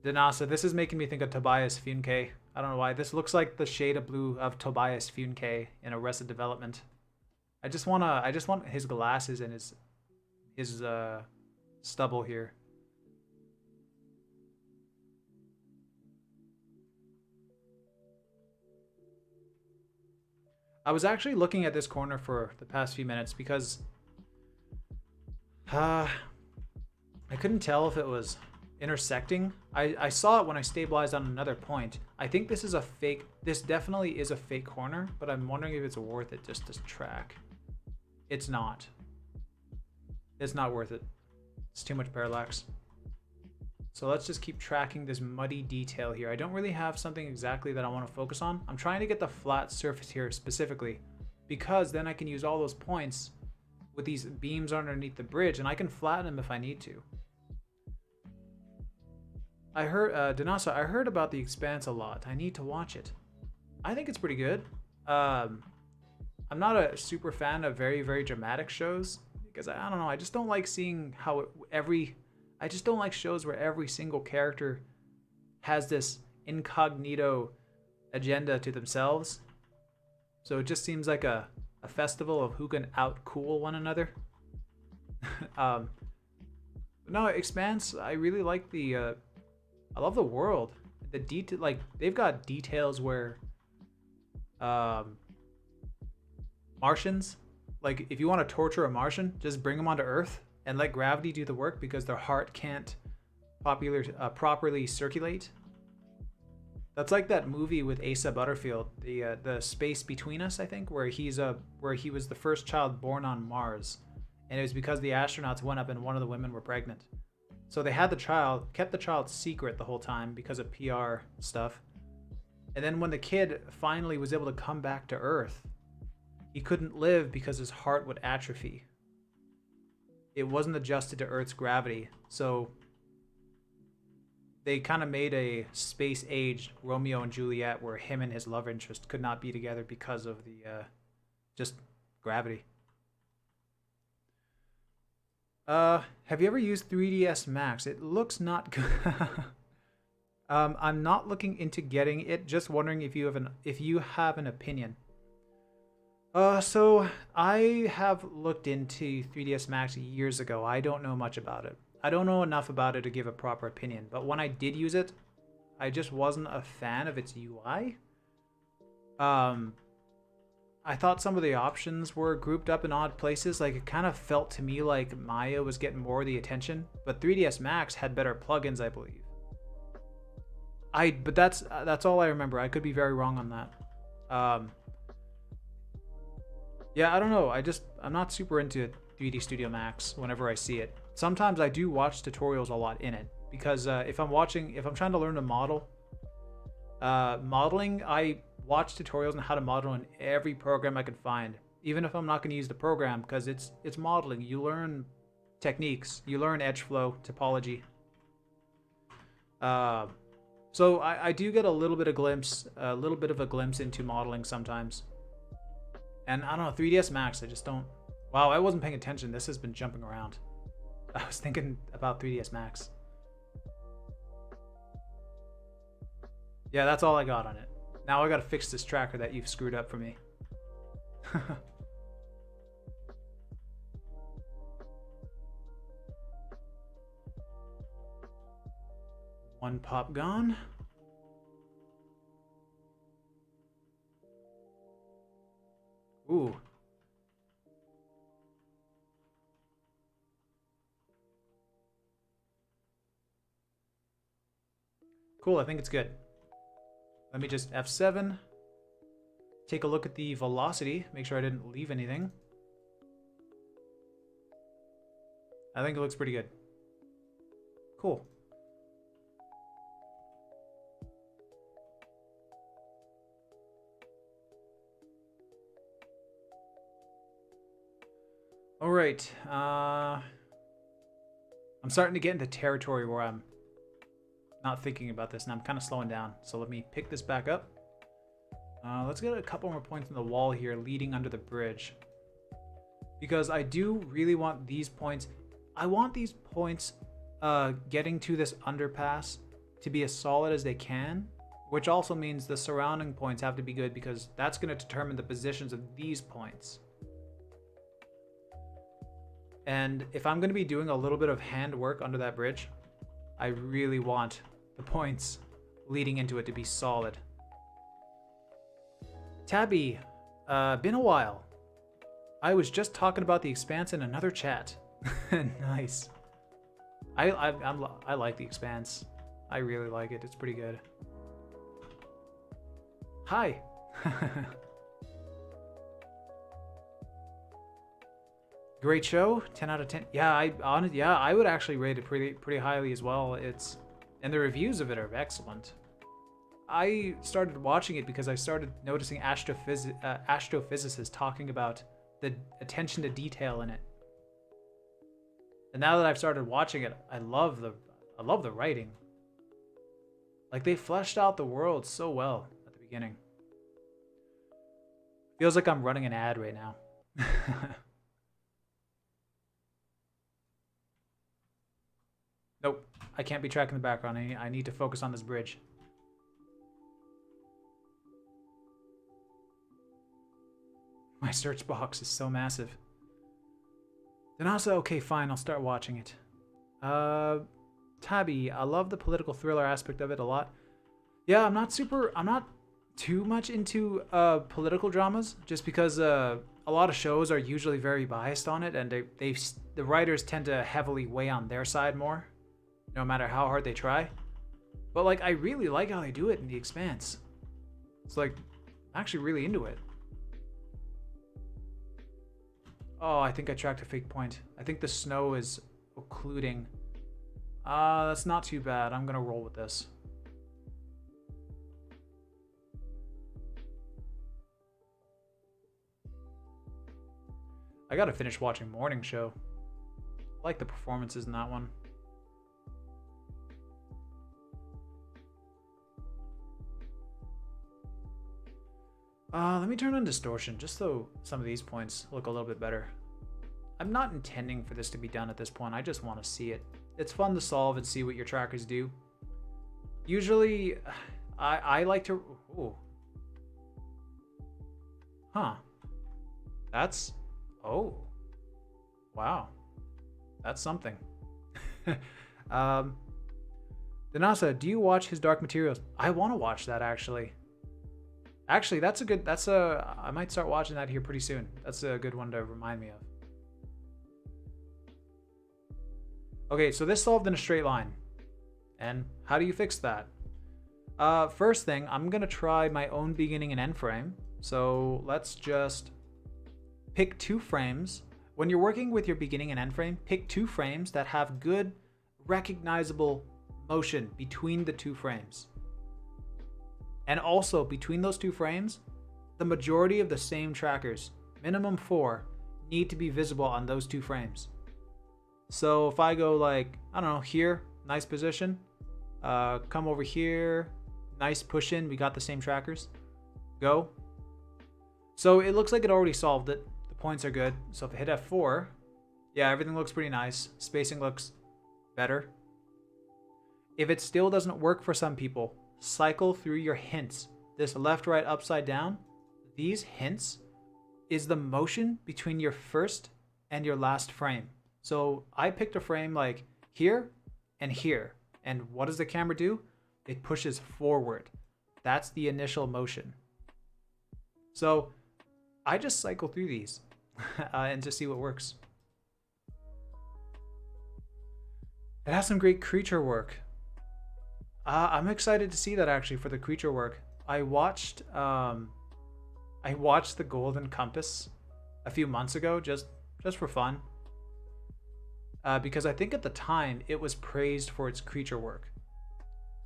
Speaker 1: Denasa, this is making me think of Tobias Funke. I don't know why. This looks like the shade of blue of Tobias Funke in Arrested Development. I just want his glasses and his stubble here. I was actually looking at this corner for the past few minutes because I couldn't tell if it was intersecting. I saw it when I stabilized on another point. I think this is a fake. This definitely is a fake corner, but I'm wondering if it's worth it just to track. It's not. It's not worth it. It's too much parallax. So let's just keep tracking this muddy detail here. I don't really have something exactly that I want to focus on. I'm trying to get the flat surface here specifically, because then I can use all those points with these beams underneath the bridge, and I can flatten them if I need to. I heard, Danasa, I heard about The Expanse a lot. I need to watch it. I think it's pretty good. I'm not a super fan of very, very dramatic shows, because I don't know, I just don't like seeing how I just don't like shows where every single character has this incognito agenda to themselves. So it just seems like a festival of who can out-cool one another. No, Expanse, I really like the... I love the world. The detail, like, they've got details where... Martians, like, if you want to torture a Martian, just bring them onto Earth and let gravity do the work because their heart can't properly circulate. That's like that movie with Asa Butterfield, the Space Between Us, I think, where he was the first child born on Mars, and it was because the astronauts went up and one of the women were pregnant. So they had the child, kept the child secret the whole time because of PR stuff. And then when the kid finally was able to come back to Earth, he couldn't live because his heart would atrophy. It wasn't adjusted to Earth's gravity, so they kind of made a space-aged Romeo and Juliet where him and his love interest could not be together because of the just gravity. Have you ever used 3ds Max? It looks not good. I'm not looking into getting it, just wondering if you have an opinion. So I have looked into 3ds Max years ago. I don't know much about it. I don't know enough about it to give a proper opinion, but when I did use it, I just wasn't a fan of its UI. I thought some of the options were grouped up in odd places. Like, it kind of felt to me like Maya was getting more of the attention, but 3ds Max had better plugins, I believe. But that's all I remember. I could be very wrong on that. Yeah, I don't know. I'm not super into 3D Studio Max whenever I see it. Sometimes I do watch tutorials a lot in it because if I'm trying to learn to model, modeling, I watch tutorials on how to model in every program I can find, even if I'm not going to use the program, because it's modeling. You learn techniques, you learn edge flow, topology. So I do get a little bit of a glimpse into modeling sometimes. And I don't know, 3ds Max, I just don't... Wow, I wasn't paying attention. This has been jumping around. I was thinking about 3ds Max. Yeah, that's all I got on it. Now I gotta fix this tracker that you've screwed up for me. One pop gone. Ooh. Cool, I think it's good. Let me just F7. Take a look at the velocity. Make sure I didn't leave anything. I think it looks pretty good. Cool. All right. I'm starting to get into territory where I'm not thinking about this, and I'm kind of slowing down. So let me pick this back up. Let's get a couple more points on the wall here leading under the bridge, because I do really want these points. I want these points getting to this underpass to be as solid as they can, which also means the surrounding points have to be good, because that's going to determine the positions of these points. And if I'm going to be doing a little bit of hand work under that bridge, I really want the points leading into it to be solid. Tabby, Been a while. I was just talking about The Expanse in another chat. Nice. I like The Expanse. I really like it. It's pretty good. Hi. Great show. 10 out of 10. Yeah, I would actually rate it pretty highly as well. And the reviews of it are excellent. I started watching it because I started noticing astrophysicists talking about the attention to detail in it. And now that I've started watching it, I love the writing. Like, they fleshed out the world so well at the beginning. Feels like I'm running an ad right now. Nope, I can't be tracking the background. I need to focus on this bridge. My search box is so massive. Then also, okay, fine, I'll start watching it. Tabby, I love the political thriller aspect of it a lot. Yeah, I'm not too much into political dramas, just because a lot of shows are usually very biased on it, and the writers tend to heavily weigh on their side more, no matter how hard they try. But like, I really like how they do it in The Expanse. It's like, I'm actually really into it. Oh, I think I tracked a fake point. I think the snow is occluding. That's not too bad. I'm gonna roll with this. I gotta finish watching Morning Show. I like the performances in that one. Let me turn on distortion, just so some of these points look a little bit better. I'm not intending for this to be done at this point, I just want to see it. It's fun to solve and see what your trackers do. Usually, I like to... Ooh. Huh. That's... Oh. Wow. That's something. Danasa, do you watch his Dark Materials? I want to watch that, actually. Actually, I might start watching that here pretty soon. That's a good one to remind me of. Okay, so this solved in a straight line. And how do you fix that? First thing, I'm gonna try my own beginning and end frame. So let's just pick 2 frames. When you're working with your beginning and end frame, pick 2 frames that have good, recognizable motion between the 2 frames. And also, between those 2 frames, the majority of the same trackers, minimum 4, need to be visible on those 2 frames. So if I go like, I don't know, here, nice position, come over here, nice push in, we got the same trackers, go. So it looks like it already solved it. The points are good. So if I hit F4, yeah, everything looks pretty nice. Spacing looks better. If it still doesn't work for some people, cycle through your hints. This left, right, upside down, these hints is the motion between your first and your last frame. So I picked a frame like here and here. And what does the camera do? It pushes forward. That's the initial motion. So I just cycle through these and just see what works. It has some great creature work. I'm excited to see that actually for the creature work. I watched the Golden Compass a few months ago just for fun. Because I think at the time it was praised for its creature work.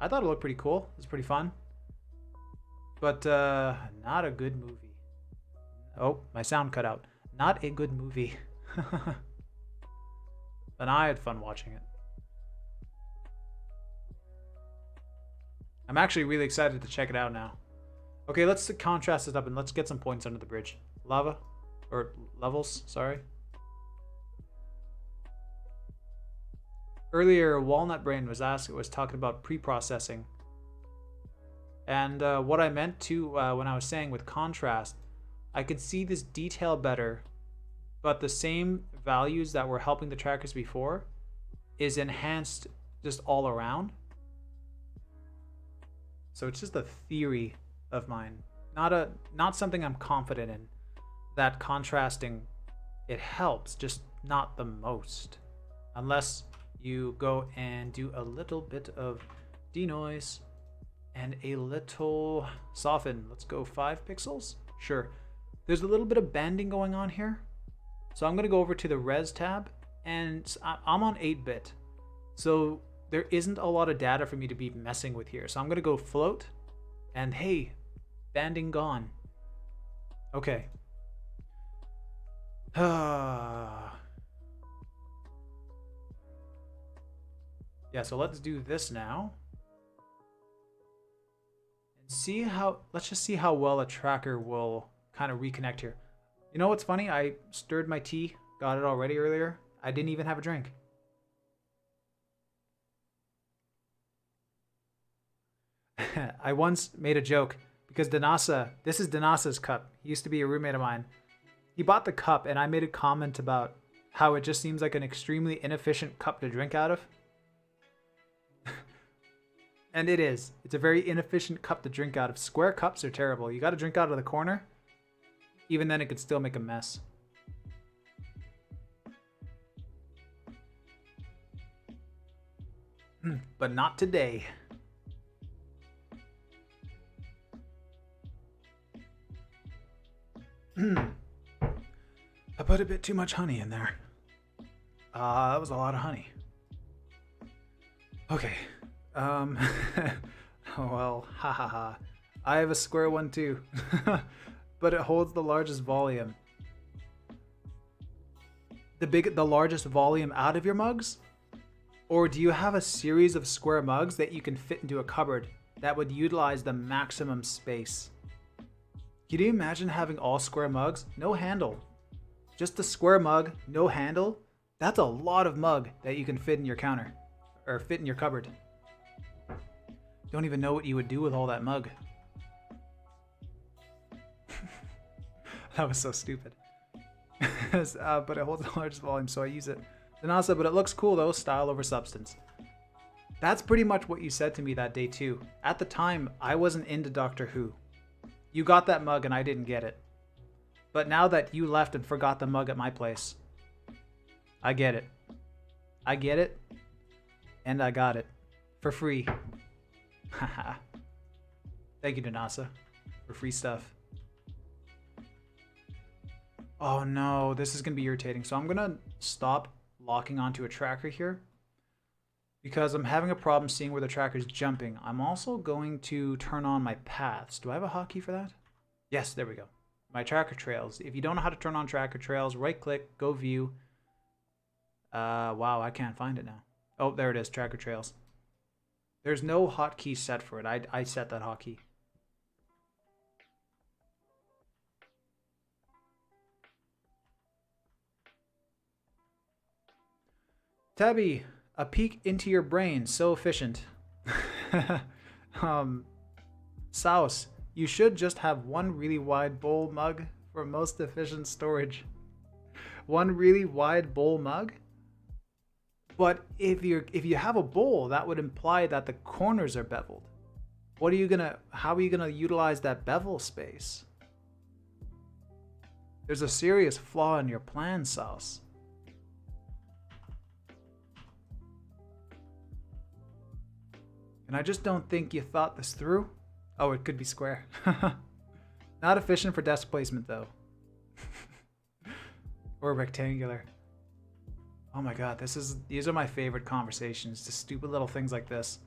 Speaker 1: I thought it looked pretty cool. It was pretty fun. But not a good movie. Oh, my sound cut out. Not a good movie. But I had fun watching it. I'm actually really excited to check it out now. Okay, let's contrast it up and let's get some points under the bridge. Levels, sorry. Earlier, Walnut Brain was talking about pre-processing. And what I meant to when I was saying with contrast, I could see this detail better, but the same values that were helping the trackers before is enhanced just all around. So it's just a theory of mine. not something I'm confident in. That contrasting, it helps, just not the most. Unless you go and do a little bit of denoise and a little soften. Let's go 5 pixels. Sure. There's a little bit of banding going on here. So I'm going to go over to the res tab, and I'm on 8-bit. So there isn't a lot of data for me to be messing with here. So I'm going to go float, and hey, banding gone. Okay. Yeah, so let's do this now. And see how, let's just see how well a tracker will kind of reconnect here. You know what's funny? I stirred my tea, got it already earlier. I didn't even have a drink. I once made a joke because Danasa, this is Danasa's cup. He used to be a roommate of mine. He bought the cup and I made a comment about how it just seems like an extremely inefficient cup to drink out of. And it is. It's a very inefficient cup to drink out of. Square cups are terrible. You got to drink out of the corner. Even then, it could still make a mess. But not today. I put a bit too much honey in there. That was a lot of honey. Okay. Oh well, ha ha ha. I have a square one too. But it holds the largest volume. The largest volume out of your mugs? Or do you have a series of square mugs that you can fit into a cupboard that would utilize the maximum space? Can you imagine having all square mugs? No handle. Just a square mug, no handle? That's a lot of mug that you can fit in your counter. Or fit in your cupboard. Don't even know what you would do with all that mug. That was so stupid. But it holds the largest volume, so I use it. Danasa, but it looks cool though, style over substance. That's pretty much what you said to me that day too. At the time, I wasn't into Doctor Who. You got that mug and I didn't get it. But now that you left and forgot the mug at my place, I get it. I get it. And I got it. For free. Haha. Thank you, Danasa, for free stuff. Oh no, this is going to be irritating. So I'm going to stop locking onto a tracker here because I'm having a problem seeing where the tracker's jumping. I'm also going to turn on my paths. Do I have a hotkey for that? Yes, there we go. My tracker trails. If you don't know how to turn on tracker trails, right click, go view. Wow, I can't find it now. Oh, there it is, tracker trails. There's no hotkey set for it. I set that hotkey. Tabby, a peek into your brain, so efficient. Souse, you should just have one really wide bowl mug for most efficient storage. One really wide bowl mug? But if you have a bowl, that would imply that the corners are beveled. How are you gonna utilize that bevel space? There's a serious flaw in your plan, Souse. And I just don't think you thought this through. Oh, it could be square. Not efficient for desk placement, though. Or rectangular. Oh my god, these are my favorite conversations. Just stupid little things like this.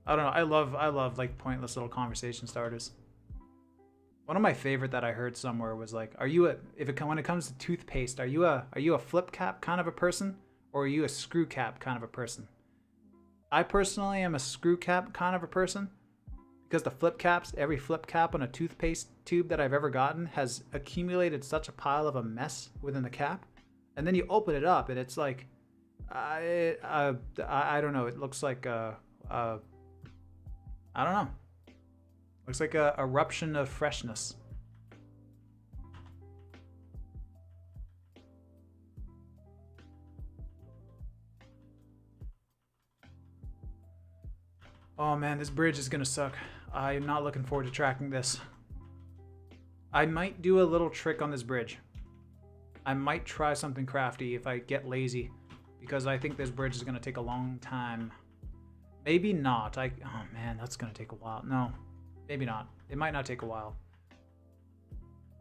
Speaker 1: I don't know. I love like pointless little conversation starters. One of my favorite that I heard somewhere was like, when it comes to toothpaste, are you a flip cap kind of a person, or are you a screw cap kind of a person? I personally am a screw cap kind of a person because every flip cap on a toothpaste tube that I've ever gotten has accumulated such a pile of a mess within the cap. And then you open it up and it's like, I don't know. It looks like I don't know. Looks like a eruption of freshness. Oh man, this bridge is gonna suck. I'm not looking forward to tracking this. I might do a little trick on this bridge. I might try something crafty if I get lazy, because I think this bridge is gonna take a long time. Maybe not. Oh man, that's gonna take a while. No, maybe not. It might not take a while.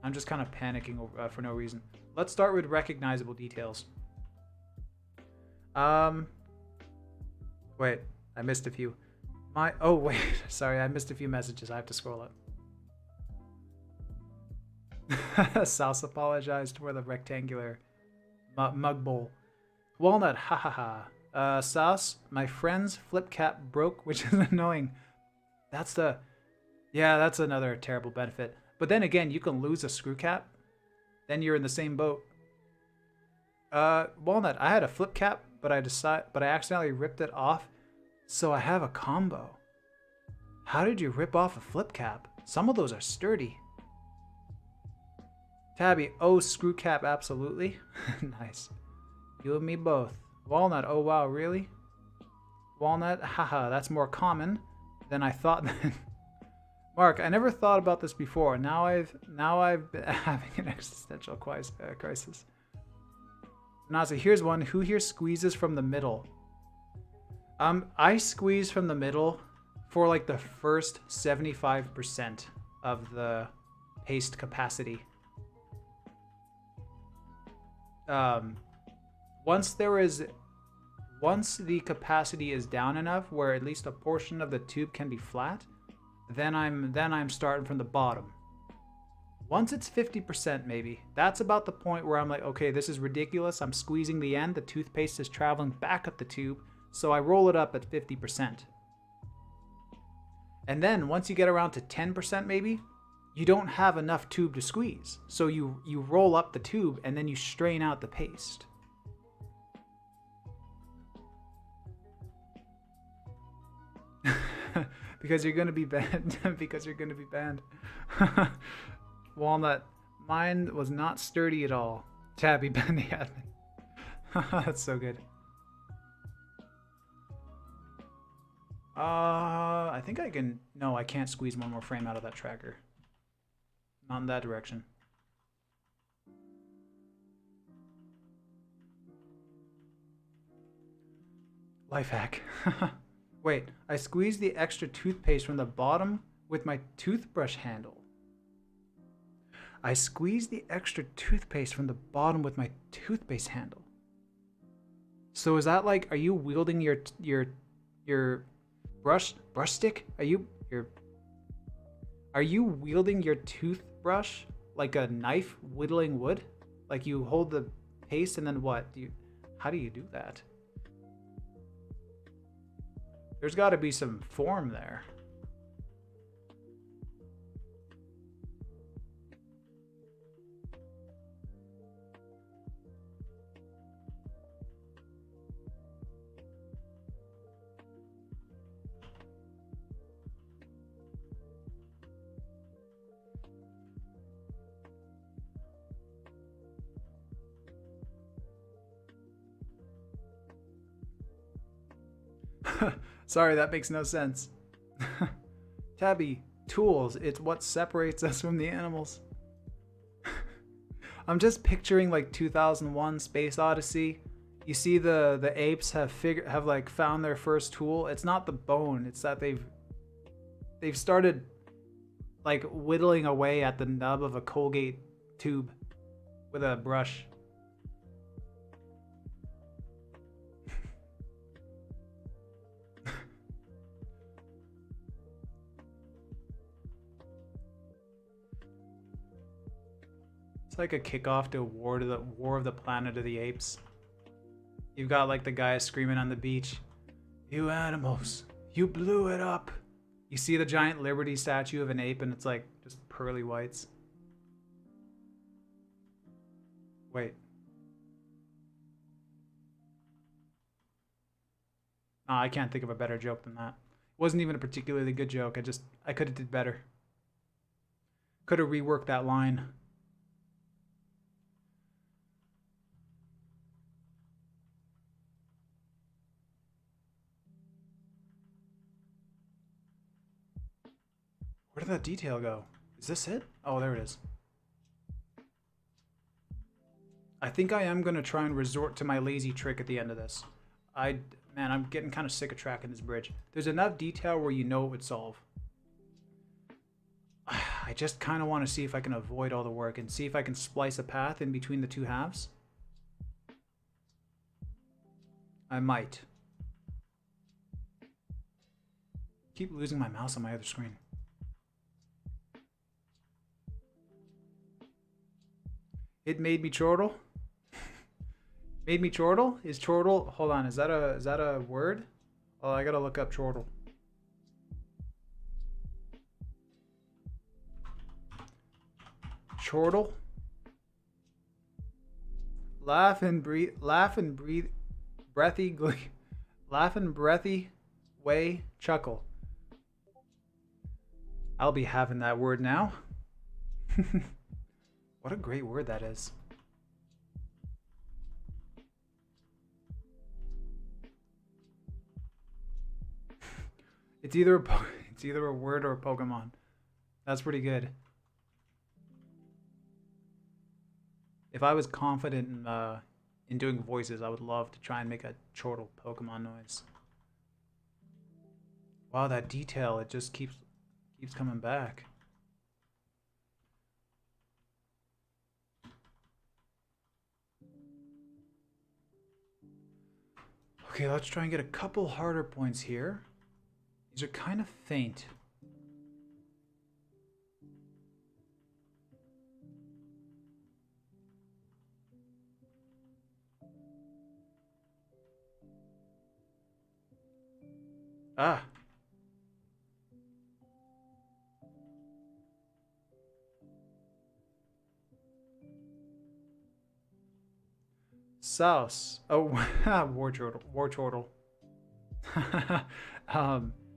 Speaker 1: I'm just kind of panicking for no reason. Let's start with recognizable details. Wait, I missed a few. Oh wait, sorry, I missed a few messages. I have to scroll up. South apologized for the rectangular mug bowl. Walnut, ha ha ha. Sauce, my friend's flip cap broke, which is annoying. That's another terrible benefit. But then again, you can lose a screw cap. Then you're in the same boat. Walnut, I had a flip cap, but I accidentally ripped it off, so I have a combo. How did you rip off a flip cap? Some of those are sturdy. Tabby, oh, screw cap, absolutely. Nice. You and me both. Walnut, oh wow, really? Walnut, haha, that's more common than I thought. Mark, I never thought about this before. Now I've been having an existential crisis. Nazi, here's one. Who here squeezes from the middle? I squeeze from the middle for like the first 75% of the paste capacity. Once the capacity is down enough where at least a portion of the tube can be flat, then I'm starting from the bottom. Once it's 50% maybe, that's about the point where I'm like, okay, this is ridiculous. I'm squeezing the end. The toothpaste is traveling back up the tube, so I roll it up at 50%. And then once you get around to 10% maybe, you don't have enough tube to squeeze. So you roll up the tube and then you strain out the paste. Because you're gonna be banned. Because you're gonna be banned. Walnut, mine was not sturdy at all. Tabby, ban the admin. That's so good. I think I can. No, I can't squeeze one more frame out of that tracker. Not in that direction. Life hack. Wait, I squeezed the extra toothpaste from the bottom with my toothbrush handle. I squeezed the extra toothpaste from the bottom with my toothpaste handle. So is that like, are you wielding your brush stick? Are you wielding your toothbrush like a knife whittling wood? Like you hold the paste and then what? How do you do that? There's got to be some form there. Sorry, that makes no sense. Tabby, tools, it's what separates us from the animals. I'm just picturing like 2001 Space Odyssey. You see the apes have like found their first tool. It's not the bone, it's that they've started like whittling away at the nub of a Colgate tube with a brush. It's like a kickoff to War of the Planet of the Apes. You've got like the guy screaming on the beach, "You animals, you blew it up." You see the giant Liberty statue of an ape and it's like just pearly whites. Wait. I can't think of a better joke than that. It wasn't even a particularly good joke. I could have did better. Could have reworked that line. Where did that detail go? Is this it? Oh, there it is. I think I am going to try and resort to my lazy trick at the end of this. Man, I'm getting kind of sick of tracking this bridge. There's enough detail where you know it would solve. I just kind of want to see if I can avoid all the work and see if I can splice a path in between the two halves. I might. Keep losing my mouse on my other screen. It made me chortle. Made me chortle? Is chortle? Hold on. Is that a word? Oh, I gotta look up chortle. Chortle. Laugh and breathe. Breathy glee. Laugh and breathy way chuckle. I'll be having that word now. What a great word that is. It's either a word or a Pokemon. That's pretty good. If I was confident in doing voices, I would love to try and make a chortle Pokemon noise. Wow, that detail, it just keeps coming back. Okay, let's try and get a couple harder points here. These are kind of faint. Ah. Souse. Oh, war chortle.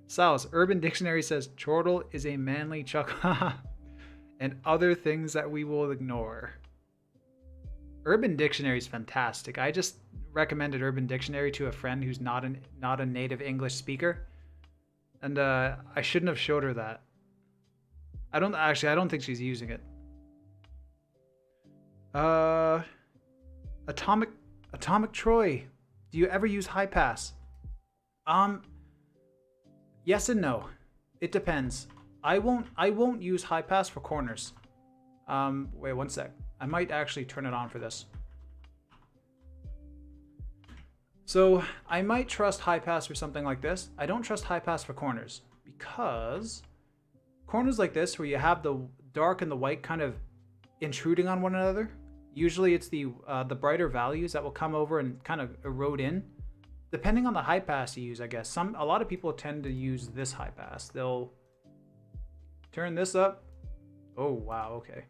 Speaker 1: Souse. Urban Dictionary says chortle is a manly chuckle and other things that we will ignore. Urban Dictionary is fantastic. I just recommended Urban Dictionary to a friend who's not a native English speaker, and I shouldn't have showed her that. I don't think she's using it. Atomic Troy. Do you ever use high pass? Yes and no. It depends. I won't use high pass for corners. Wait one sec. I might actually turn it on for this. So I might trust high pass for something like this. I don't trust high pass for corners because corners like this where you have the dark and the white kind of intruding on one another. Usually it's the brighter values that will come over and kind of erode in. Depending on the high pass you use, I guess. A lot of people tend to use this high pass. They'll turn this up. Oh, wow, okay.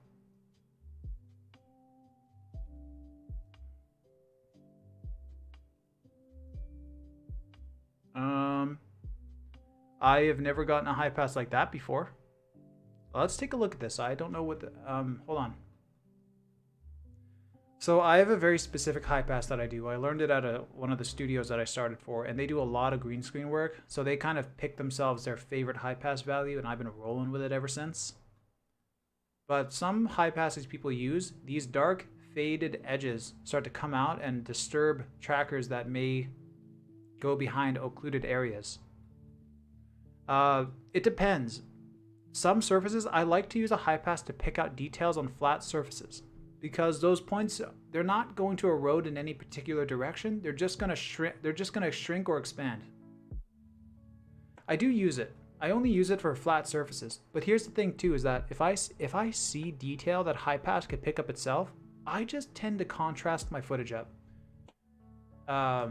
Speaker 1: I have never gotten a high pass like that before. Let's take a look at this. I don't know what the, hold on. So I have a very specific high pass that I do. I learned it at one of the studios that I started for, and they do a lot of green screen work. So they kind of pick themselves their favorite high pass value, and I've been rolling with it ever since. But some high passes people use, these dark faded edges start to come out and disturb trackers that may go behind occluded areas. It depends. Some surfaces, I like to use a high pass to pick out details on flat surfaces, because those points, they're not going to erode in any particular direction. They're just going to shrink. They're just going to shrink or expand. I do use it. I only use it for flat surfaces. But here's the thing too, is that if I see detail that high pass could pick up itself, I just tend to contrast my footage up. I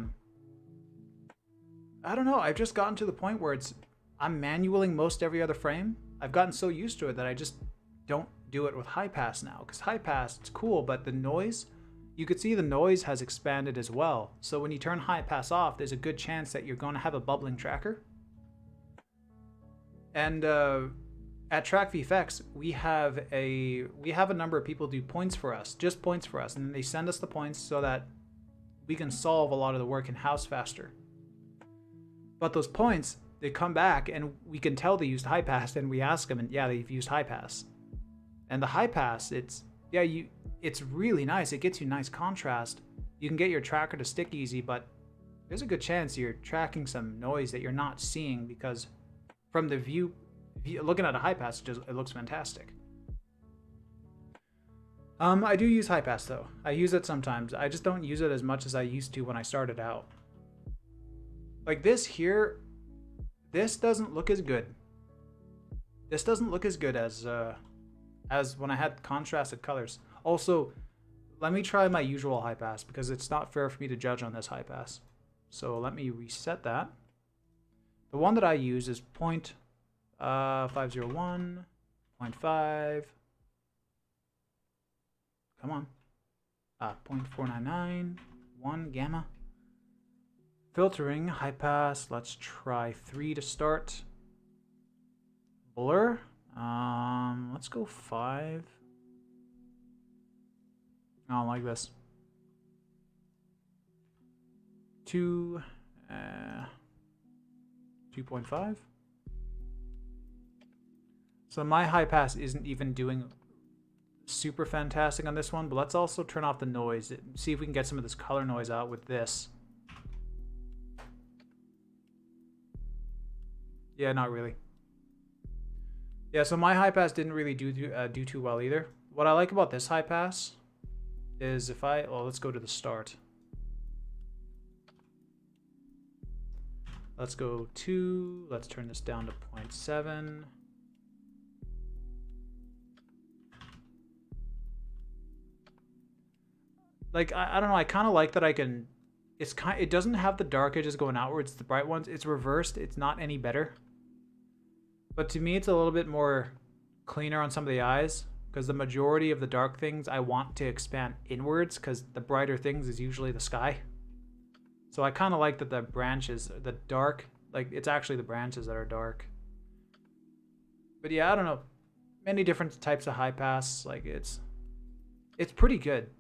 Speaker 1: don't know. I've just gotten to the point where I'm manualing most every other frame. I've gotten so used to it that I just don't do it with high pass now, because high pass, it's cool, but the noise, you could see the noise has expanded as well. So when you turn high pass off, there's a good chance that you're going to have a bubbling tracker. And at Track VFX, we have a number of people do points for us, just points for us, and they send us the points so that we can solve a lot of the work in-house faster. But those points, they come back and we can tell they used high pass, and we ask them, and yeah, they've used high pass. And the high pass, it's really nice. It gets you nice contrast. You can get your tracker to stick easy, but there's a good chance you're tracking some noise that you're not seeing, because from the view looking at a high pass, it looks fantastic. I do use high pass though. I use it sometimes. I just don't use it as much as I used to when I started out. Like this here, this doesn't look as good. This doesn't look as good as when I had contrasted colors. Also, let me try my usual high pass, because it's not fair for me to judge on this high pass. So let me reset that. The one that I use is 0.501, 0.5. Come on. 0.499, 1 gamma. Filtering, high pass. Let's try 3 to start. Blur. Let's go 5. I don't like this. 2. 2.5. So my high pass isn't even doing super fantastic on this one, but let's also turn off the noise. See if we can get some of this color noise out with this. Yeah, not really. Yeah, so my high pass didn't really do too well either. What I like about this high pass is if let's go to the start. Let's go 2. Let's turn this down to 0.7. Like, I don't know, I kind of like that I can... It doesn't have the dark edges going outwards, the bright ones. It's reversed. It's not any better. But to me, it's a little bit more cleaner on some of the eyes, because the majority of the dark things I want to expand inwards, because the brighter things is usually the sky. So I kind of like that the branches, the dark, like it's actually the branches that are dark. But yeah, I don't know. Many different types of high pass. Like it's pretty good.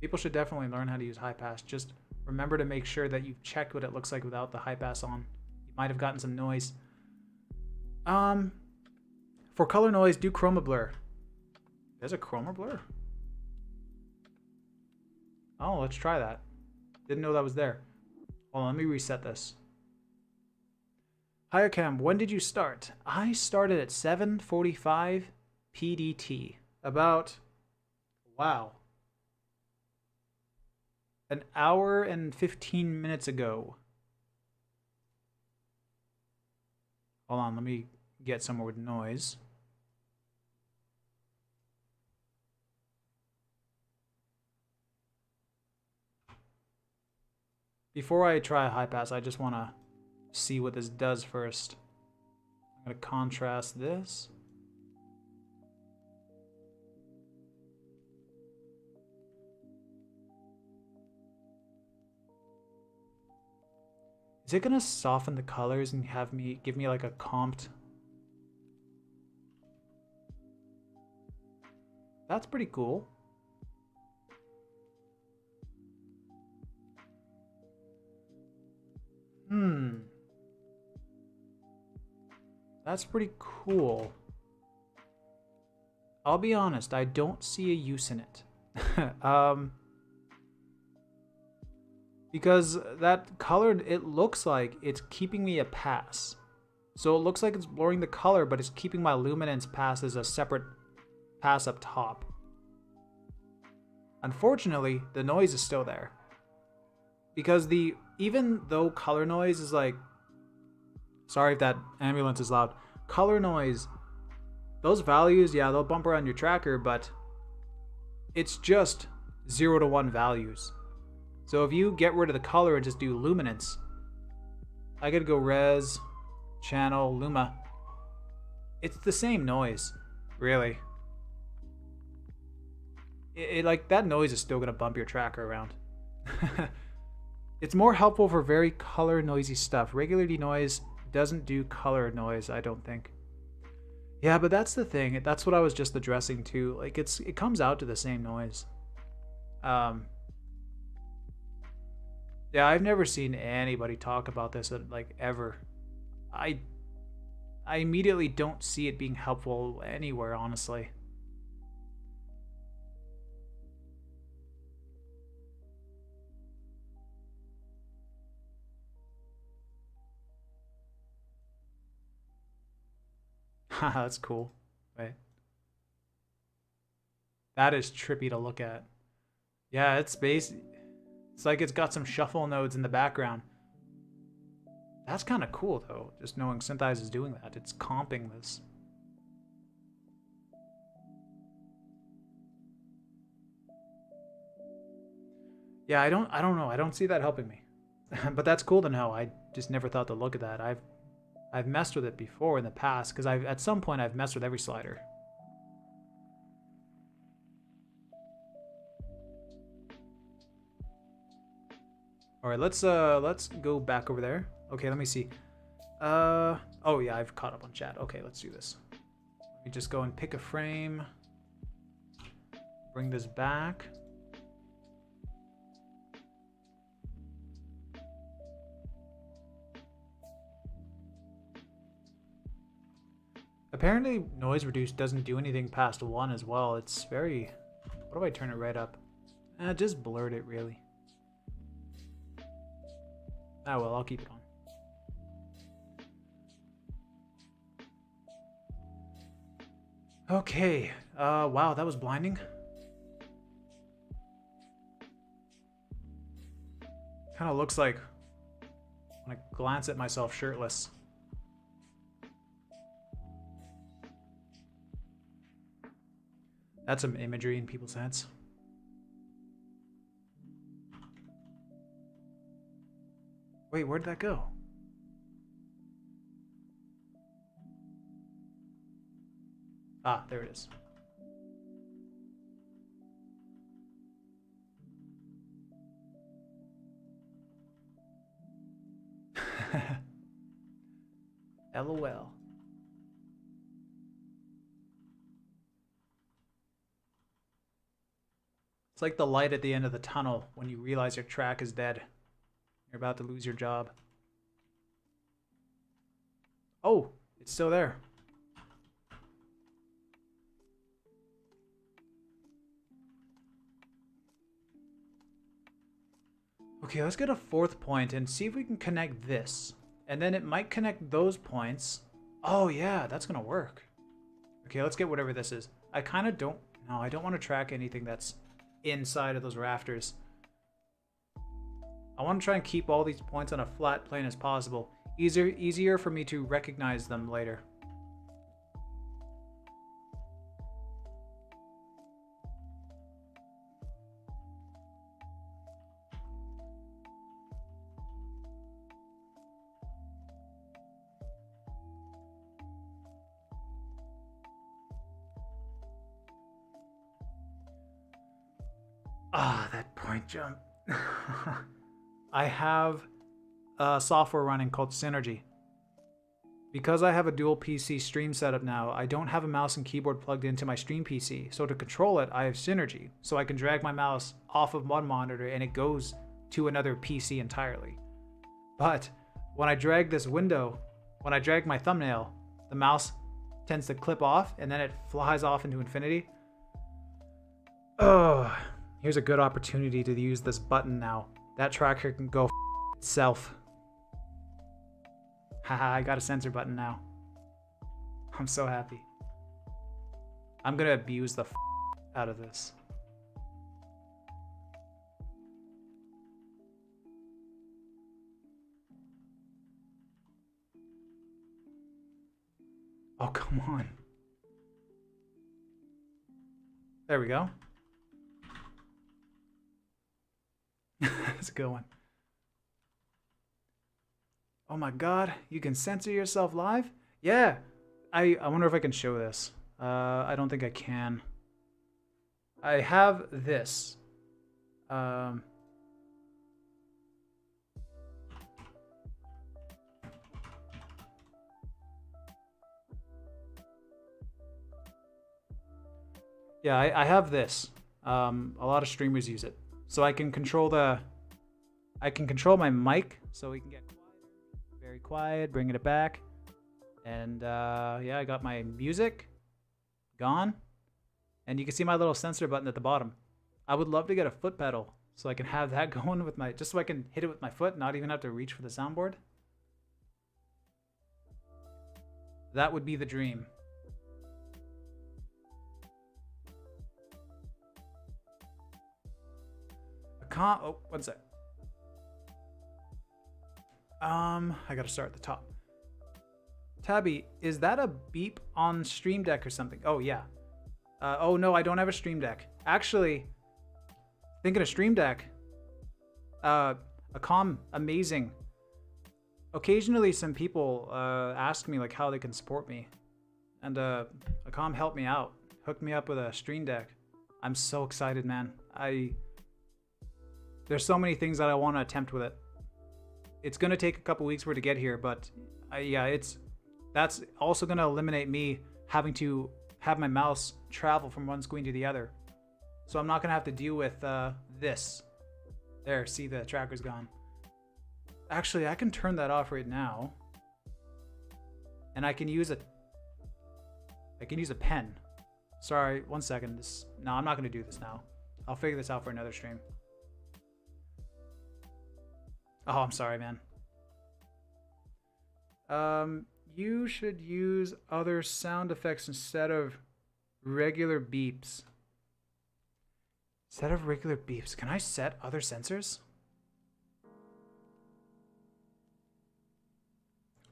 Speaker 1: People should definitely learn how to use high pass. Just remember to make sure that you've checked what it looks like without the high pass on. You might have gotten some noise. For color noise, do chroma blur. There's a chroma blur. Oh, let's try that. Didn't know that was there. Hold on, let me reset this. Hi, Cam. When did you start? I started at 7:45 PDT. About, wow, an hour and 15 minutes ago. Hold on, let me get somewhere with noise. Before I try a high pass, I just want to see what this does first. I'm going to contrast this. Is it going to soften the colors and give me like a comped? That's pretty cool. That's pretty cool. I'll be honest, I don't see a use in it. Because that colored, it looks like it's keeping me a pass. So it looks like it's blurring the color, but it's keeping my luminance pass as a separate pass up top. Unfortunately, the noise is still there. Because even though color noise is like, sorry if that ambulance is loud, color noise, those values, yeah, they'll bump around your tracker, but it's just 0 to 1 values. So if you get rid of the color and just do luminance, I could go res, channel, luma. It's the same noise, really. Like that noise is still gonna bump your tracker around. It's more helpful for very color noisy stuff. Regular denoise doesn't do color noise, I don't think. Yeah, but that's the thing. That's what I was just addressing too. Like it comes out to the same noise. Yeah, I've never seen anybody talk about this like ever. I immediately don't see it being helpful anywhere, honestly. Haha, that's cool. Wait. That is trippy to look at. Yeah, it's like it's got some shuffle nodes in the background. That's kind of cool, though, just knowing Syntheyes is doing that. It's comping this. Yeah, I don't know. I don't see that helping me. But that's cool to know. I just never thought to look at that. I've messed with it before in the past because at some point I've messed with every slider. All right, let's go back over there. Okay, let me see. Oh yeah, I've caught up on chat. Okay, let's do this. Let me just go and pick a frame. Bring this back. Apparently, noise reduce doesn't do anything past 1 as well. It's very... What if I turn it right up? Just blurred it, really. Ah, well, I'll keep it on. Okay. Wow, that was blinding. Kind of looks like when I glance at myself shirtless. That's some imagery in people's heads. Wait, where'd that go? Ah, there it is. LOL. It's like the light at the end of the tunnel when you realize your track is dead. You're about to lose your job. Oh, it's still there. Okay, let's get a 4th point and see if we can connect this. And then it might connect those points. Oh yeah, that's gonna work. Okay, let's get whatever this is. I kind of don't... No, I don't want to track anything that's inside of those rafters. I want to try and keep all these points on a flat plane as possible. Easier for me to recognize them later. Ah, that point jump. I have software running called Synergy. Because I have a dual PC stream setup now, I don't have a mouse and keyboard plugged into my stream PC. So to control it, I have Synergy. So I can drag my mouse off of one monitor and it goes to another PC entirely. But when I drag this window, when I drag my thumbnail, the mouse tends to clip off and then it flies off into infinity. Oh, here's a good opportunity to use this button now. That tracker can go itself. Haha, I got a sensor button now. I'm so happy. I'm gonna abuse the out of this. Oh, come on. There we go. That's a good one. Oh my god, you can censor yourself live? Yeah. I wonder if I can show this. I don't think I can. I have this. Yeah, I have this. A lot of streamers use it. So I can control my mic so we can get quieter. Very cool. quiet, bringing it back. And yeah, I got my music gone. And you can see my little sensor button at the bottom. I would love to get a foot pedal so I can have that going with my, just so I can hit it with my foot, not even have to reach for the soundboard. That would be the dream. Oh, one sec. I gotta start at the top. Tabby, is that a beep on Stream Deck or something? Oh, yeah. Oh, no, I don't have a Stream Deck. Actually, thinking of Stream Deck, a comm, amazing. Occasionally, some people ask me like how they can support me. And a comm helped me out, hooked me up with a Stream Deck. I'm so excited, man. There's so many things that I want to attempt with it. It's going to take a couple weeks for it to get here, but yeah, that's also going to eliminate me having to have my mouse travel from one screen to the other. So I'm not going to have to deal with this. There, see, the tracker's gone. Actually, I can turn that off right now. And I can use a pen. Sorry, one second. No, I'm not going to do this now. I'll figure this out for another stream. Oh, I'm sorry, man. You should use other sound effects instead of regular beeps. Instead of regular beeps, can I set other sensors?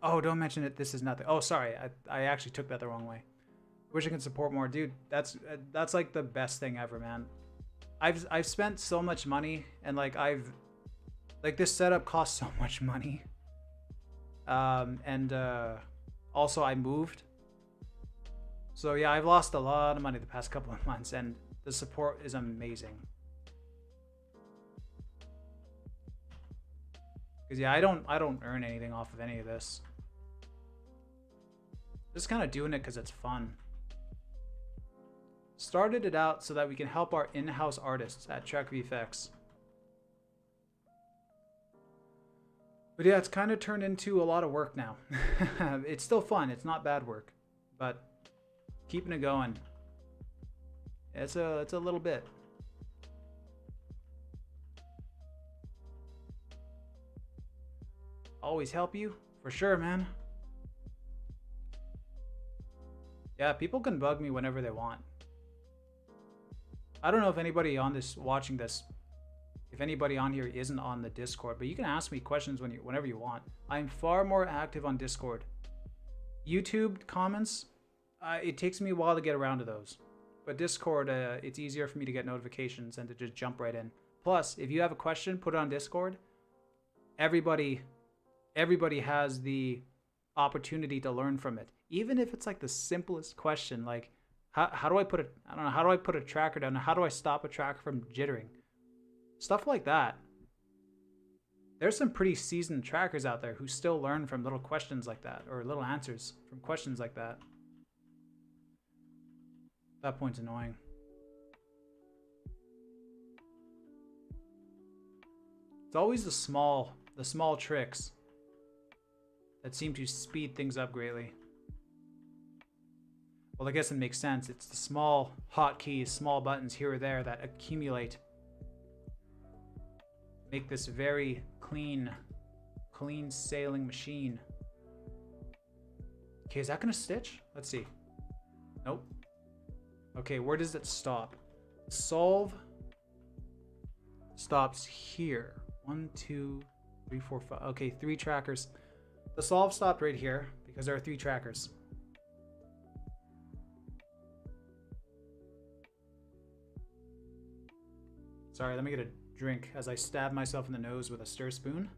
Speaker 1: Oh, don't mention it. This is nothing. Oh, sorry. I actually took that the wrong way. Wish I could support more, dude. That's like the best thing ever, man. I've spent so much money, and like this setup costs so much money. Also I moved. So yeah, I've lost a lot of money the past couple of months, and the support is amazing. Cause yeah, I don't earn anything off of any of this. Just kind of doing it because it's fun. Started it out so that we can help our in-house artists at Trek VFX. But yeah, it's kind of turned into a lot of work now. It's still fun. It's not bad work, but keeping it going, it's a little bit. Always help you for sure, man. Yeah, people can bug me whenever they want. I don't know if anybody on this watching this, if anybody on here isn't on the Discord, but you can ask me questions whenever you want. I'm far more active on Discord. YouTube comments, it takes me a while to get around to those. But Discord, it's easier for me to get notifications and to just jump right in. Plus, if you have a question, put it on Discord. Everybody has the opportunity to learn from it. Even if it's like the simplest question, like how do I put a tracker down? How do I stop a tracker from jittering? Stuff like that. There's some pretty seasoned trackers out there who still learn from little questions like that, or little answers from questions like that. That point's annoying. It's always the small tricks that seem to speed things up greatly. Well, I guess it makes sense. It's the small hotkeys, small buttons here or there that accumulate. Make this very clean sailing machine. Okay, is that gonna stitch? Let's see. Nope. Okay, where does it stop? Solve stops here. 1, 2, 3, 4, 5. Okay, 3 trackers. The solve stopped right here because there are 3 trackers. Sorry, let me get a drink as I stab myself in the nose with a stir spoon.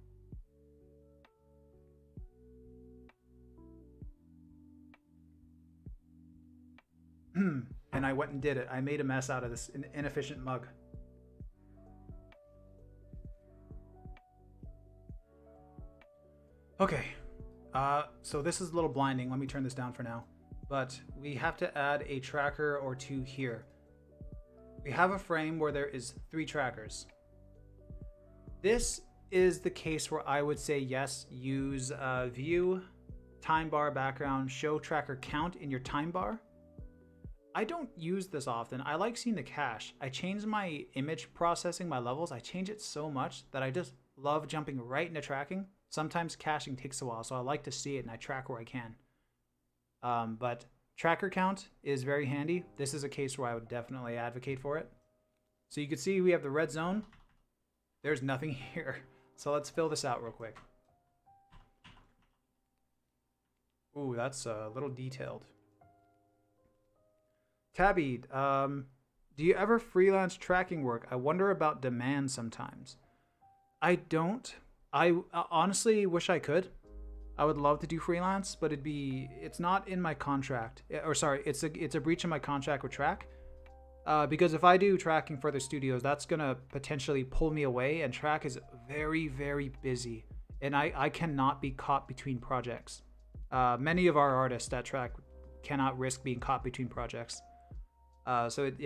Speaker 1: And I went and did it. I made a mess out of this inefficient mug. Okay, so this is a little blinding. Let me turn this down for now. But we have to add a tracker or 2 here. We have a frame where there is 3 trackers. This is the case where I would say yes, use view, time bar background, show tracker count in your time bar. I don't use this often. I like seeing the cache. I change my image processing, my levels. I change it so much that I just love jumping right into tracking. Sometimes caching takes a while, so I like to see it and I track where I can. But tracker count is very handy. This is a case where I would definitely advocate for it. So you can see we have the red zone. There's nothing here. So let's fill this out real quick. Ooh, that's a little detailed. Tabby, do you ever freelance tracking work? I wonder about demand sometimes. I don't. I honestly wish I could. I would love to do freelance, but it's not in my contract. Or sorry, it's a breach of my contract with Track. Because if I do tracking for other studios, that's gonna potentially pull me away, and Track is very, very busy, and I cannot be caught between projects. Many of our artists at Track cannot risk being caught between projects. So it'd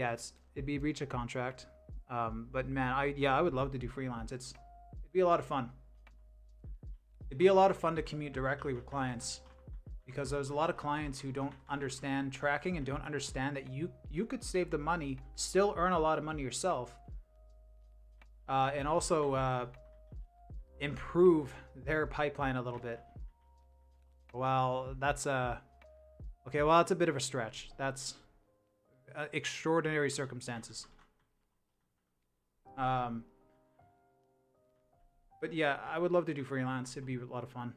Speaker 1: be a breach of contract. But man, I would love to do freelance. It'd be a lot of fun. It'd be a lot of fun to commute directly with clients, because there's a lot of clients who don't understand tracking and don't understand that you could save the money, still earn a lot of money yourself, and also improve their pipeline a little bit. Well, that's okay. Well, that's a bit of a stretch. That's extraordinary circumstances. But yeah, I would love to do freelance. It'd be a lot of fun.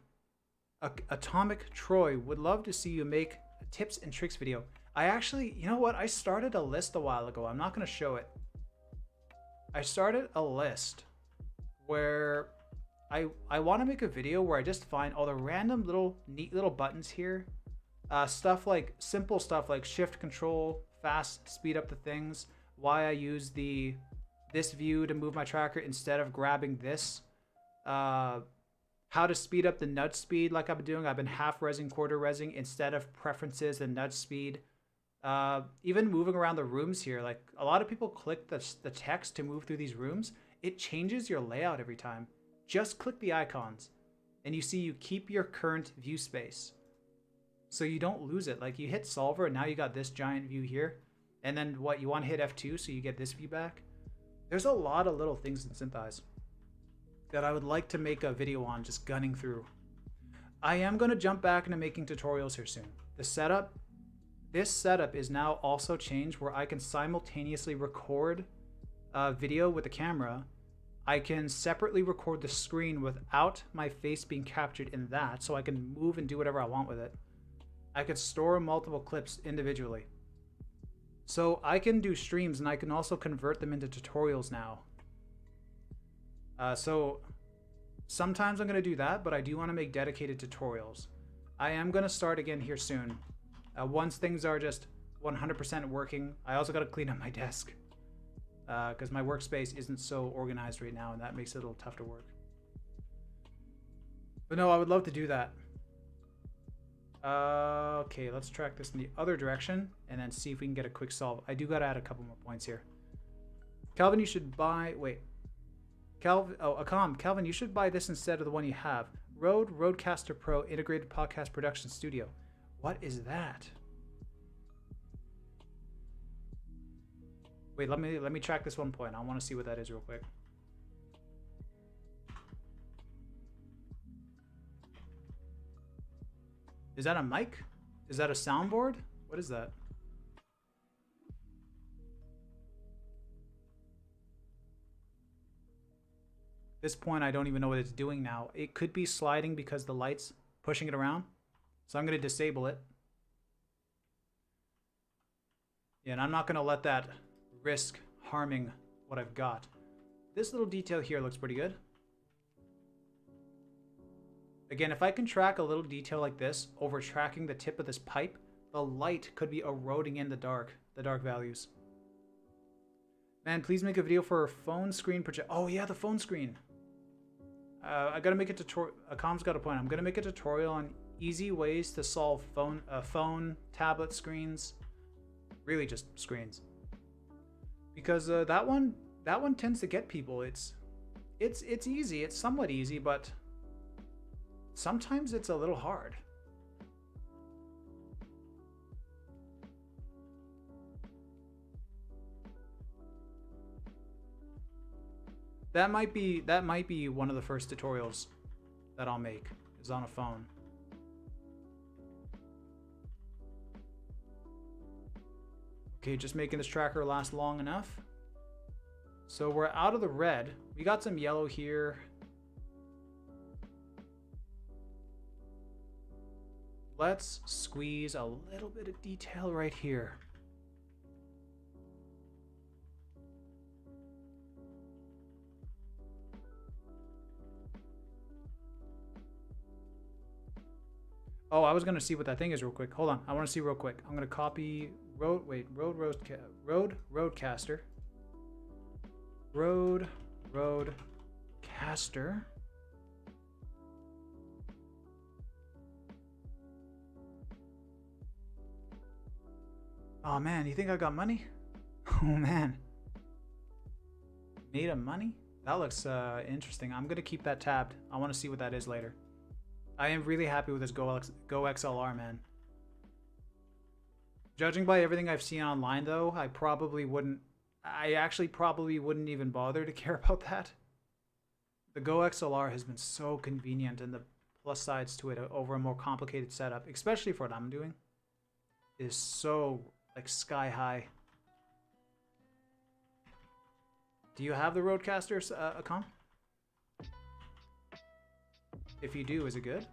Speaker 1: Atomic Troy would love to see you make a tips and tricks video. I actually, you know what? I started a list a while ago. I'm not going to show it. I started a list where I want to make a video where I just find all the random neat little buttons here. Stuff like simple stuff like shift control, fast speed up the things. Why I use this view to move my tracker instead of grabbing this. How to speed up the nudge speed like I've been doing. I've been half resing, quarter resing instead of preferences and nudge speed. Even moving around the rooms here, like a lot of people click the text to move through these rooms. It changes your layout every time. Just click the icons and you see you keep your current view space, so you don't lose it. Like you hit solver and now you got this giant view here, and then what, you want to hit F2 so you get this view back. There's a lot of little things in Syntheyes that I would like to make a video on, just gunning through. I am going to jump back into making tutorials here soon. This setup is now also changed where I can simultaneously record video with the camera. I can separately record the screen without my face being captured in that, so I can move and do whatever I want with it. I could store multiple clips individually. So I can do streams and I can also convert them into tutorials now. So sometimes I'm going to do that, but I do want to make dedicated tutorials. I am going to start again here soon. Once things are just 100% working, I also got to clean up my desk. Because my workspace isn't so organized right now, and that makes it a little tough to work. But no, I would love to do that. Okay, let's track this in the other direction and then see if we can get a quick solve. I do got to add a couple more points here. Calvin, you should buy... Wait. Calvin, you should buy this instead of the one you have. Rodecaster Pro Integrated Podcast Production Studio. What is that? Wait, let me track this one point. I want to see what that is real quick. Is that a mic? Is that a soundboard? What is that? At this point, I don't even know what it's doing now. It could be sliding because the light's pushing it around. So I'm going to disable it. Yeah, and I'm not going to let that risk harming what I've got. This little detail here looks pretty good. Again, if I can track a little detail like this over tracking the tip of this pipe, the light could be eroding in the dark values. Man, please make a video for a phone screen project. Oh yeah, the phone screen. I gotta make a tutorial. Com's got a point. I'm gonna make a tutorial on easy ways to solve phone, tablet screens, really just screens. Because that one tends to get people. It's easy. It's somewhat easy, but sometimes it's a little hard. That might be one of the first tutorials that I'll make, is on a phone. Okay, just making this tracker last long enough. So we're out of the red. We got some yellow here. Let's squeeze a little bit of detail right here. Oh, I was gonna see what that thing is real quick. Hold on, I want to see real quick. I'm gonna copy roadcaster. Roadcaster. Oh man, you think I got money? Oh man, made of money? That looks interesting. I'm gonna keep that tabbed. I want to see what that is later. I am really happy with this Go XLR, man. Judging by everything I've seen online, though, I actually probably wouldn't even bother to care about that. The Go XLR has been so convenient, and the plus sides to it over a more complicated setup, especially for what I'm doing, is so like sky high. Do you have the Rodecaster account? If you do, is it good?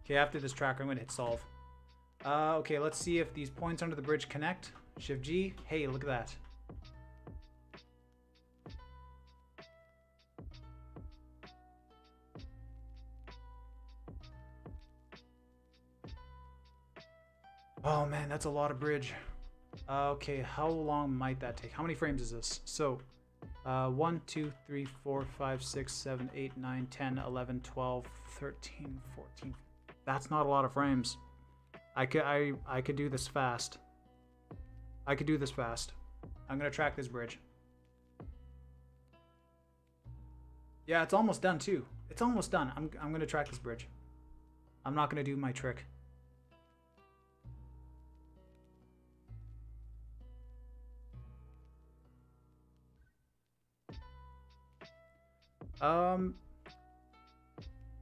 Speaker 1: Okay, after this tracker, I'm gonna hit solve. Okay, let's see if these points under the bridge connect. Shift G. Hey, look at that. Oh man, that's a lot of bridge. Okay, how long might that take? How many frames is this? So, 1, 2, 3, 4, 5, 6, 7, 8, 9, 10, 11, 12, 13, 14. That's not a lot of frames. I could do this fast. I could do this fast. I'm gonna track this bridge. Yeah, it's almost done too. It's almost done. I'm gonna track this bridge. I'm not gonna do my trick.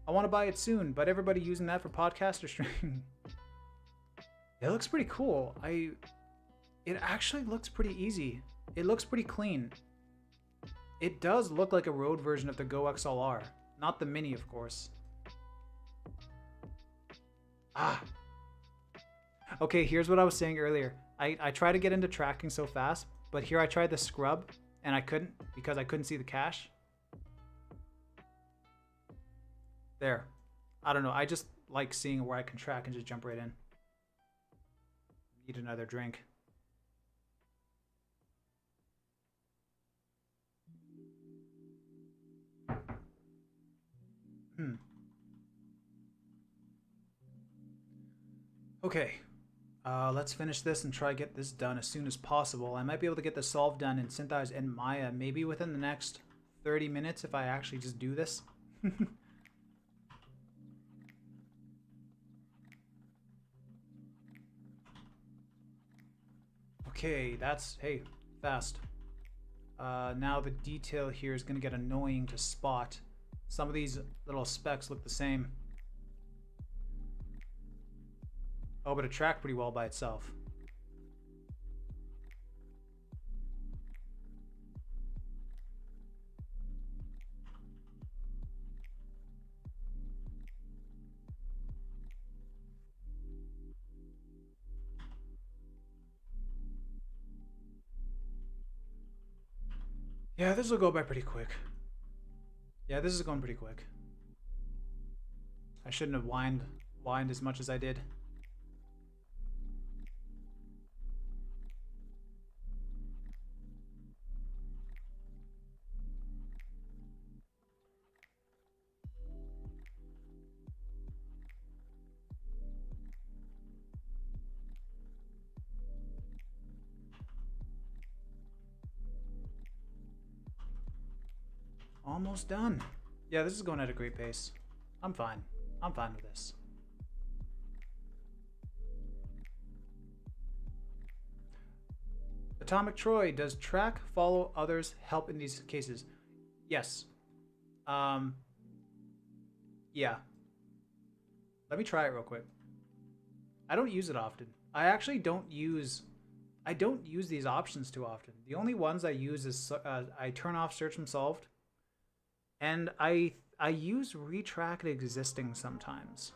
Speaker 1: I want to buy it soon, but everybody using that for podcast or streaming. It looks pretty cool. It actually looks pretty easy. It looks pretty clean. It does look like a Rode version of the Go XLR. Not the Mini, of course. Ah. Okay, here's what I was saying earlier. I try to get into tracking so fast, but here I tried the scrub, and I couldn't because I couldn't see the cache. There. I don't know. I just like seeing where I can track and just jump right in. Need another drink. Okay. Let's finish this and try to get this done as soon as possible. I might be able to get the solve done in Syntheyes and Maya maybe within the next 30 minutes if I actually just do this. Okay, that's, hey, fast. Now the detail here is going to get annoying to spot. Some of these little specks look the same. Oh, but it tracked pretty well by itself. Yeah, this will go by pretty quick. Yeah, this is going pretty quick. I shouldn't have whined as much as I did. almost done. Yeah, this is going at a great pace. I'm fine. I'm fine with this. Atomic Troy, does track follow others help in these cases? Yes. Yeah. Let me try it real quick. I don't use it often. I actually don't use these options too often. The only ones I use is I turn off search and solved, and I use retrack at existing sometimes.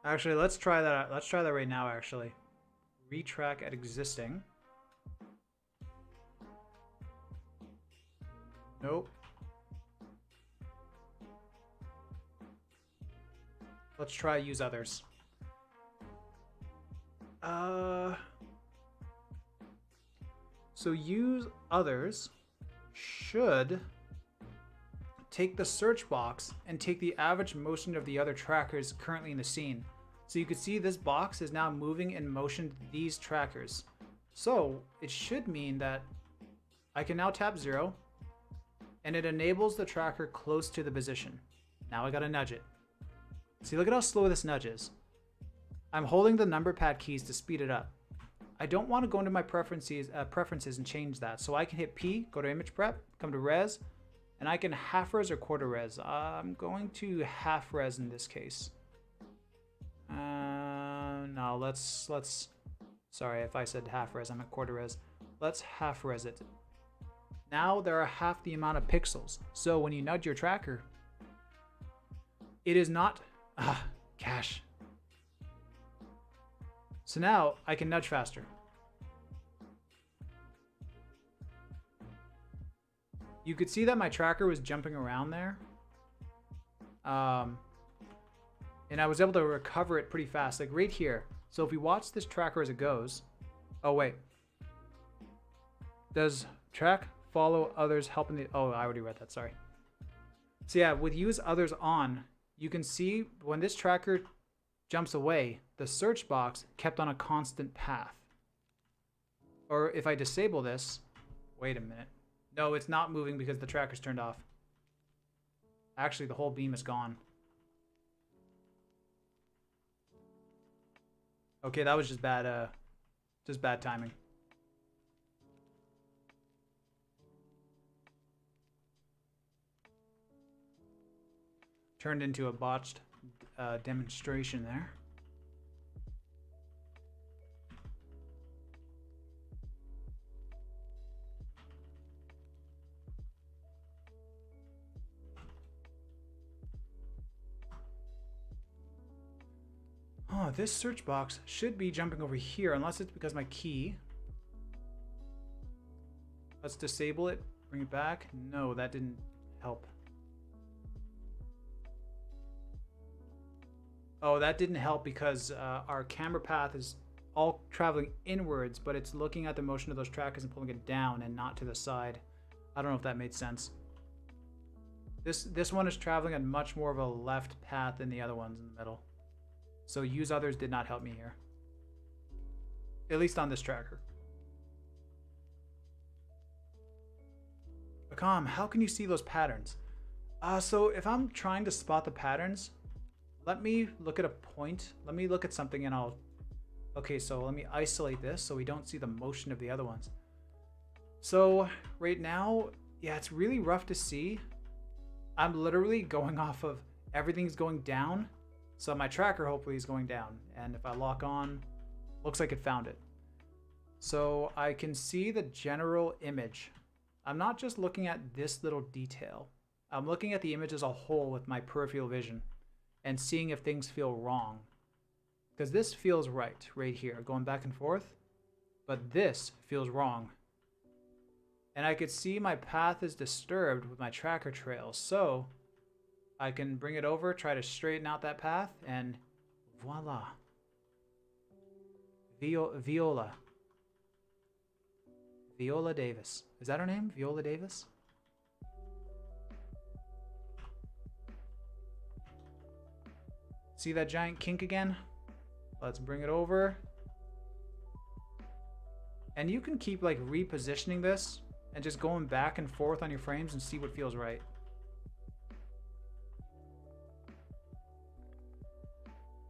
Speaker 1: Actually, let's try that. Let's try that right now. Actually, retrack at existing. Nope. Let's try use others. So use others should take the search box and take the average motion of the other trackers currently in the scene. So you can see this box is now moving in motion these trackers. So it should mean that I can now tap 0 and it enables the tracker close to the position. Now I gotta nudge it. See, look at how slow this nudge is. I'm holding the number pad keys to speed it up. I don't want to go into my preferences and change that. So I can hit P, go to image prep, come to res, and I can half res or quarter res. I'm going to half res in this case. No, let's. Sorry if I said half res, I meant quarter res. Let's half res it. Now there are half the amount of pixels. So when you nudge your tracker, it is not cache. So now I can nudge faster. You could see that my tracker was jumping around there. And I was able to recover it pretty fast, like right here. So if we watch this tracker as it goes, oh wait. Does track follow others helping the, oh, I already read that, sorry. So yeah, with use others on, you can see when this tracker jumps away, the search box kept on a constant path. Or if I disable this, wait a minute. No, it's not moving because the tracker's turned off. Actually, the whole beam is gone. Okay, that was just bad timing. Turned into a botched demonstration there. Oh, this search box should be jumping over here, unless it's because my key. Let's disable it, bring it back. No, that didn't help. Oh, that didn't help because our camera path is all traveling inwards, but it's looking at the motion of those trackers and pulling it down and not to the side. I don't know if that made sense. This one is traveling at much more of a left path than the other ones in the middle. So use others did not help me here. At least on this tracker. Akam, how can you see those patterns? So if I'm trying to spot the patterns, let me look at a point. Let me look at something and I'll... Okay, so let me isolate this so we don't see the motion of the other ones. So right now, yeah, it's really rough to see. I'm literally going off of everything's going down. So my tracker hopefully is going down. And if I lock on, looks like it found it. So I can see the general image. I'm not just looking at this little detail. I'm looking at the image as a whole with my peripheral vision and seeing if things feel wrong. Because this feels right here, going back and forth. But this feels wrong. And I could see my path is disturbed with my tracker trail. So I can bring it over, try to straighten out that path, and voila. Viola. Viola Davis. Is that her name? Viola Davis? See that giant kink again? Let's bring it over. And you can keep like repositioning this and just going back and forth on your frames and see what feels right.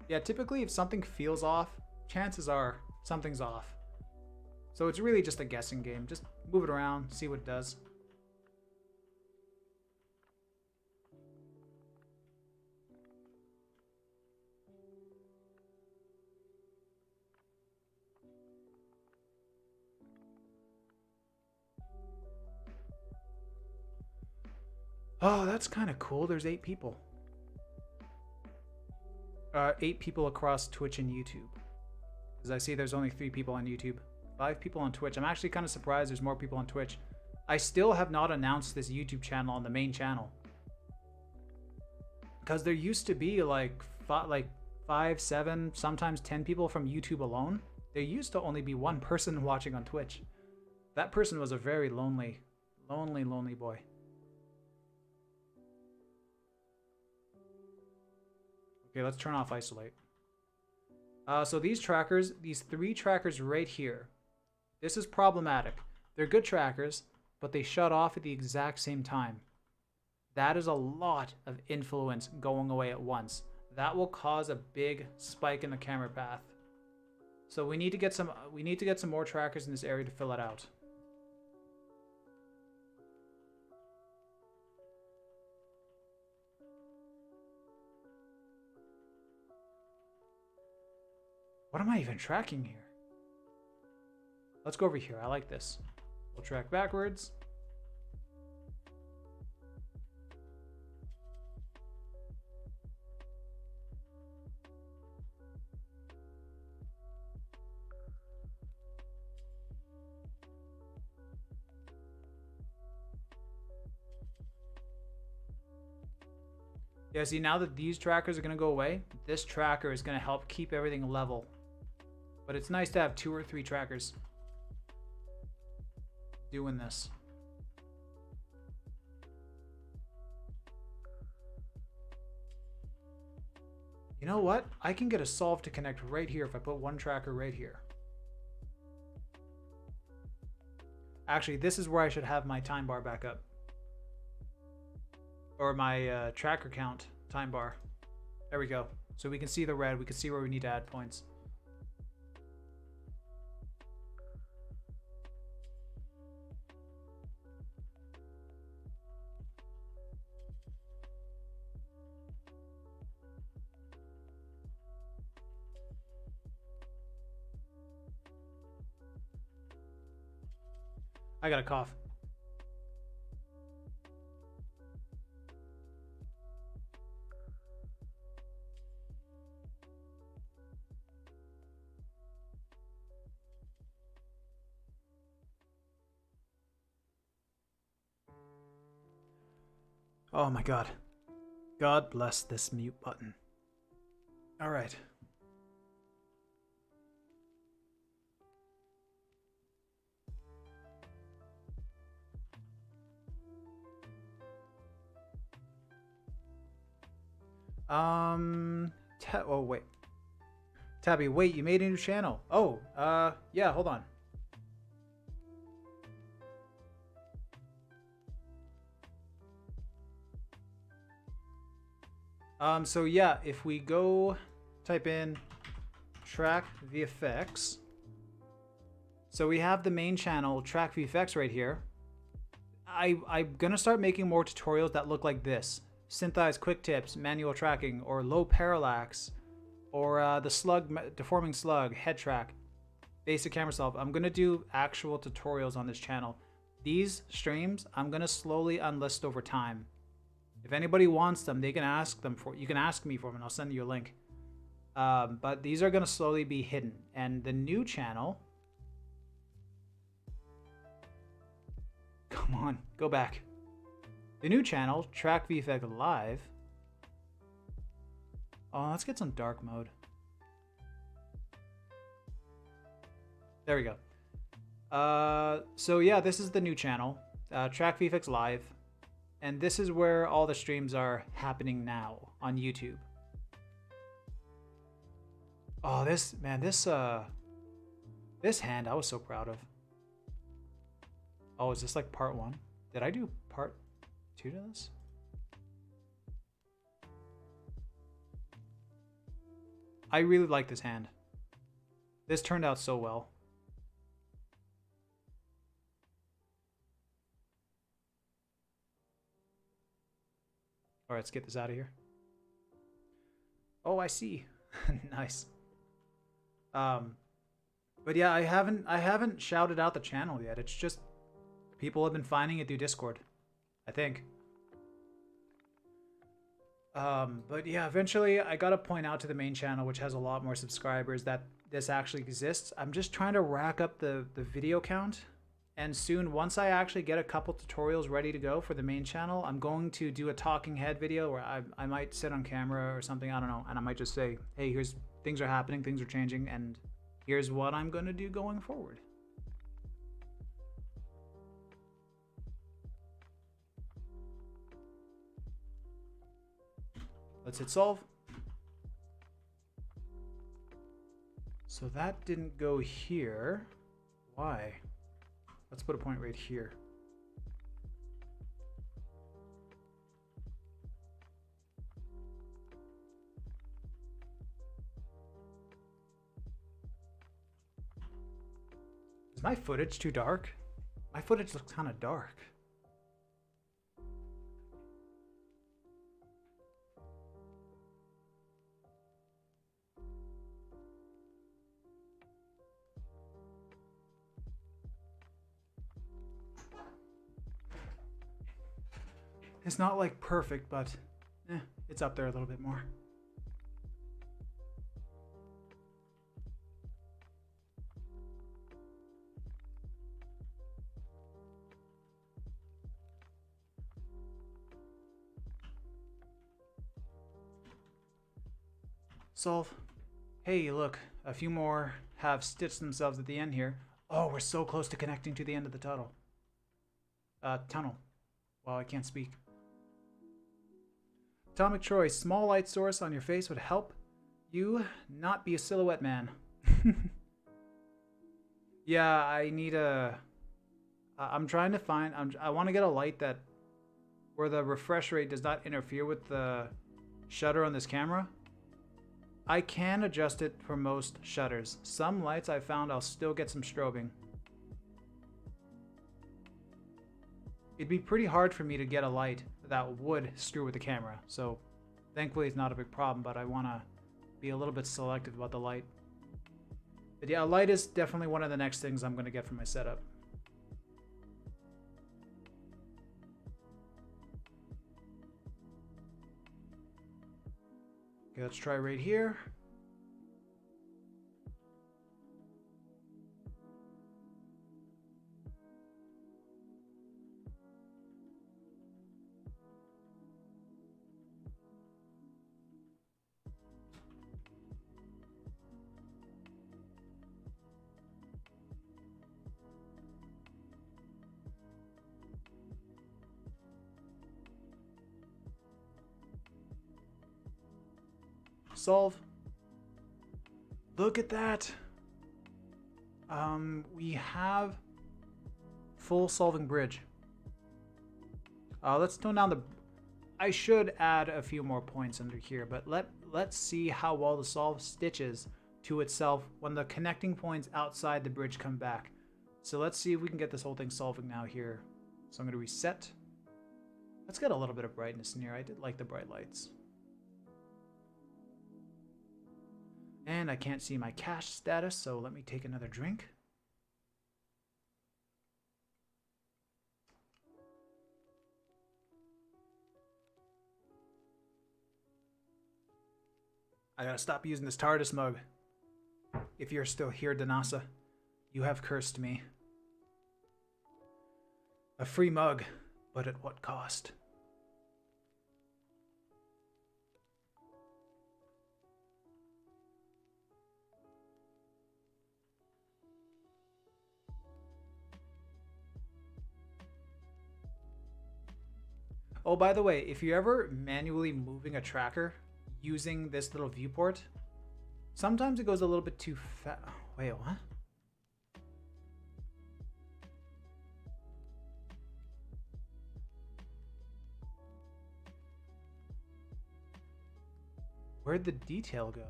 Speaker 1: Yeah, typically if something feels off, chances are something's off. So it's really just a guessing game. Just move it around, see what it does. Oh, that's kind of cool. There's 8 people. 8 people across Twitch and YouTube. As I see, there's only 3 people on YouTube. 5 people on Twitch. I'm actually kind of surprised there's more people on Twitch. I still have not announced this YouTube channel on the main channel. Because there used to be like 5, 7, sometimes 10 people from YouTube alone. There used to only be one person watching on Twitch. That person was a very lonely boy. Okay, let's turn off isolate. So these trackers, these 3 trackers right here, this is problematic. They're good trackers, but they shut off at the exact same time. That is a lot of influence going away at once. That will cause a big spike in the camera path. So we need to get some more trackers in this area to fill it out. What am I even tracking here? Let's go over here. I like this. We'll track backwards. Yeah, see, now that these trackers are going to go away, this tracker is going to help keep everything level. But it's nice to have 2 or 3 trackers doing this. You know what? I can get a solve to connect right here if I put one tracker right here. Actually, this is where I should have my time bar back up. Or my tracker count time bar. There we go. So we can see the red. We can see where we need to add points. I got a cough. Oh my god. God bless this mute button. All right. Oh wait. Tabby, wait, you made a new channel. Oh, yeah, hold on. So yeah, if we go type in track VFX. So we have the main channel, track VFX right here. I'm gonna start making more tutorials that look like this. Syntheyes quick tips, manual tracking, or low parallax, or the slug, deforming slug, head track, basic camera solve. I'm gonna do actual tutorials on this channel. These streams, I'm gonna slowly unlist over time. If anybody wants them, they can ask them for. You can ask me for them, and I'll send you a link. But these are gonna slowly be hidden. And the new channel. Come on, go back. The new channel, Track VFX Live. Oh, let's get some dark mode. There we go. So yeah, this is the new channel, Track VFX Live. And this is where all the streams are happening now on YouTube. Oh, this man, this hand I was so proud of. Oh, is this like part 1? Did I do part 2 to this? I really like this hand. This turned out so well. All right, let's get this out of here. Oh, I see. Nice. But yeah, I haven't shouted out the channel yet. It's just people have been finding it through Discord, I think. But yeah, eventually I gotta point out to the main channel, which has a lot more subscribers, that this actually exists. I'm just trying to rack up the video count. And soon, once I actually get a couple tutorials ready to go for the main channel, I'm going to do a talking head video where I might sit on camera or something, I don't know, and I might just say, hey, here's things are happening, things are changing, and here's what I'm going to do going forward. Let's hit solve. So that didn't go here. Why? Let's put a point right here. Is my footage too dark? My footage looks kind of dark. It's not like perfect, but it's up there a little bit more. Solve. Hey, look, a few more have stitched themselves at the end here. Oh, we're so close to connecting to the end of the tunnel. Well, I can't speak. Atomic Troy, small light source on your face would help you not be a silhouette man. Yeah, I need a... I'm trying to find... I want to get a light that... where the refresh rate does not interfere with the shutter on this camera. I can adjust it for most shutters. Some lights I found I'll still get some strobing. It'd be pretty hard for me to get a light that would screw with the camera. So thankfully it's not a big problem, but I want to be a little bit selective about the light. But yeah, a light is definitely one of the next things I'm going to get for my setup. Okay, let's try right here. Solve. Look at that. We have full solving bridge. Let's tone down the... I should add a few more points under here, but let's see how well the solve stitches to itself when the connecting points outside the bridge come back. So let's see if we can get this whole thing solving now here. So I'm going to reset. Let's get a little bit of brightness in here. I did like the bright lights. And I can't see my cache status, so let me take another drink. I gotta stop using this TARDIS mug. If you're still here, Danasa, you have cursed me. A free mug, but at what cost? Oh, by the way, if you're ever manually moving a tracker using this little viewport, Sometimes it goes a little bit too fast. Wait, what? Where'd the detail go?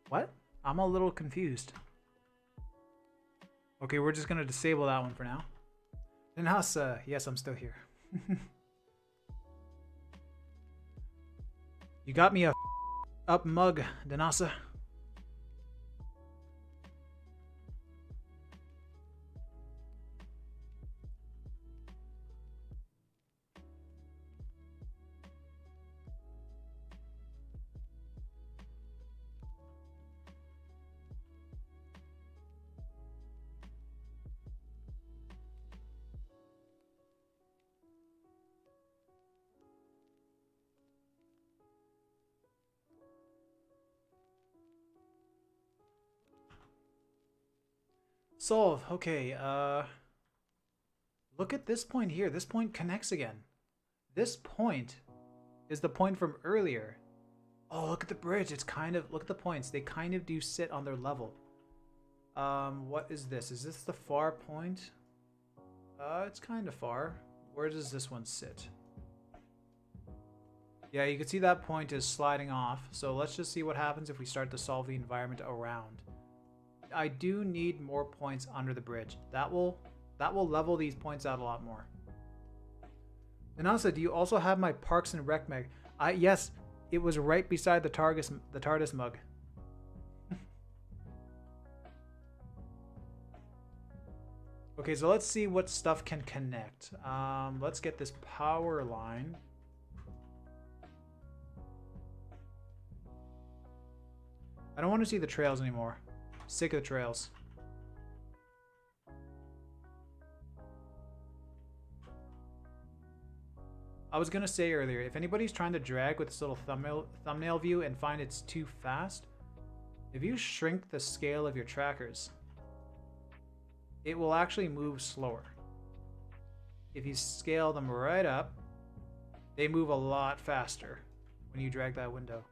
Speaker 1: What? I'm a little confused. Okay, we're just gonna disable that one for now. Danasa, yes, I'm still here. You got me a up mug, Danasa. Solve. Okay, look at this point here. This point connects again. This point is the point from earlier. Oh, look at the bridge. It's kind of, look at the points. They kind of do sit on their level. What is this? Is this the far point? It's kind of far. Where does this one sit? Yeah, you can see that point is sliding off. So let's just see what happens if we start to solve the environment around. I do need more points under the bridge. That will level these points out a lot more. And also, do you also have my Parks and Rec mag? Yes, it was right beside the TARDIS mug. Okay, so let's see what stuff can connect. Let's get this power line. I don't want to see the trails anymore. Sick of the trails. I was gonna say earlier, if anybody's trying to drag with this little thumbnail view and find it's too fast, if you shrink the scale of your trackers, it will actually move slower. If you scale them right up, they move a lot faster when you drag that window.